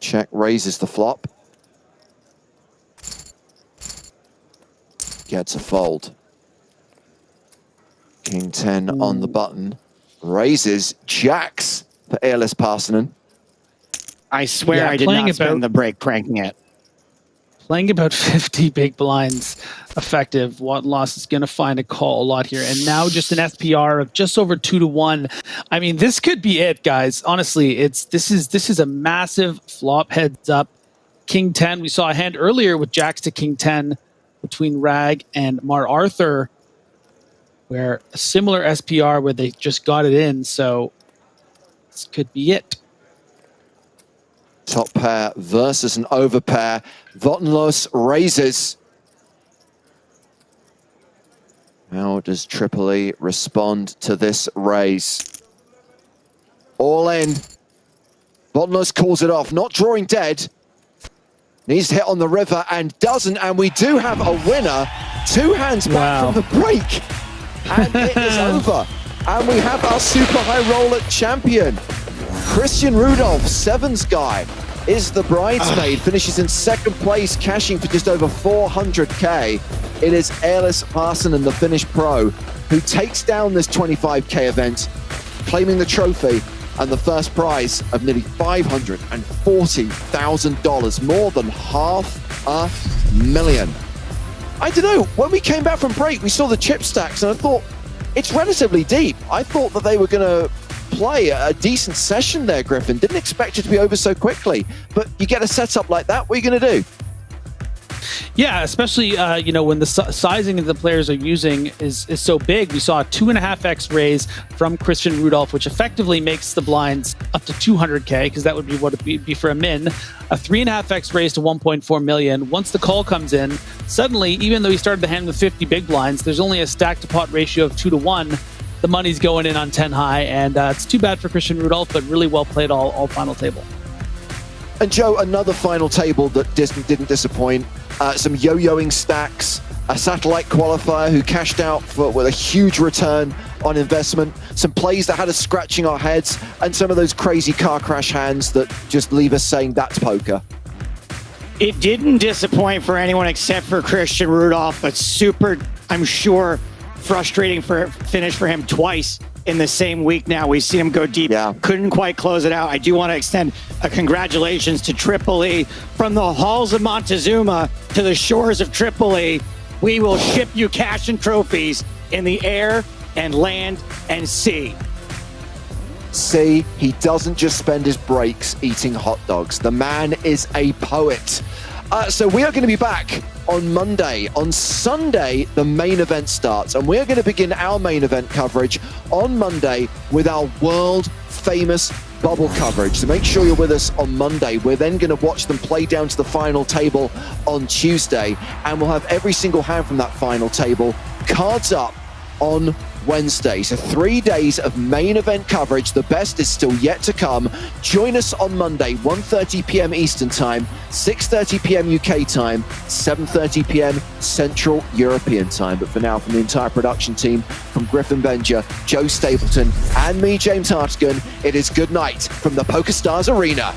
Check raises the flop. Gets a fold. King 10 on the button. Raises, jacks for Ellis Parsonen. I swear I did not spend the break cranking it. Playing about 50 big blinds effective. Loss is going to find a call a lot here. And now just an SPR of just over 2-1. I mean, this could be it, guys. Honestly, this is a massive flop heads up. King 10, we saw a hand earlier with jacks to King 10 between Rag and Mar Arthur, where a similar SPR where they just got it in. So this could be it. Top pair versus an overpair. Votenlos raises. How does Tripoli respond to this raise? All in. Votenlos calls it off, not drawing dead. Needs to hit on the river and doesn't, and we do have a winner. 2 hands back from the break. And it is over. And we have our super high roller champion. Christian Rudolph, sevens guy, is the bridesmaid, finishes in second place, cashing for just over 400K. It is Ellis Parsonen, the Finnish pro, who takes down this 25K event, claiming the trophy and the first prize of nearly $540,000, more than $500,000. I don't know, when we came back from break, we saw the chip stacks and I thought, it's relatively deep. I thought that they were going to play a decent session there, Griffin. Didn't expect it to be over so quickly, but you get a setup like that, what are you going to do? Yeah, especially when the sizing that the players are using is so big. We saw a 2.5x raise from Christian Rudolph, which effectively makes the blinds up to 200K, because that would be what it'd be for a min. A 3.5x raise to 1.4 million. Once the call comes in, suddenly, even though he started the hand with 50 big blinds, there's only a stack to pot ratio of 2-1. The money's going in on 10 high, and it's too bad for Christian Rudolph, but really well played all final table. And Joe, another final table that didn't disappoint. Some yo-yoing stacks, a satellite qualifier who cashed out with a huge return on investment, some plays that had us scratching our heads, and some of those crazy car crash hands that just leave us saying that's poker. It didn't disappoint for anyone except for Christian Rudolph, but super, I'm sure, frustrating finish for him twice in the same week now. We've seen him go deep. Yeah. Couldn't quite close it out. I do want to extend a congratulations to Tripoli. From the halls of Montezuma to the shores of Tripoli, we will ship you cash and trophies in the air and land and sea. See, he doesn't just spend his breaks eating hot dogs. The man is a poet. So we are going to be back on Monday. On Sunday, the main event starts, and we're going to begin our main event coverage on Monday with our world-famous bubble coverage. So make sure you're with us on Monday. We're then going to watch them play down to the final table on Tuesday, and we'll have every single hand from that final table, cards up, on Wednesday. So 3 days of main event coverage. The best is still yet to come. Join us on Monday, 1:30 p.m. Eastern Time, 6:30 p.m. UK time, 7:30 p.m. Central European Time. But for now, from the entire production team, from Griffin Benja, Joe Stapleton, and me, James Hartigan, it is good night from the PokerStars Arena.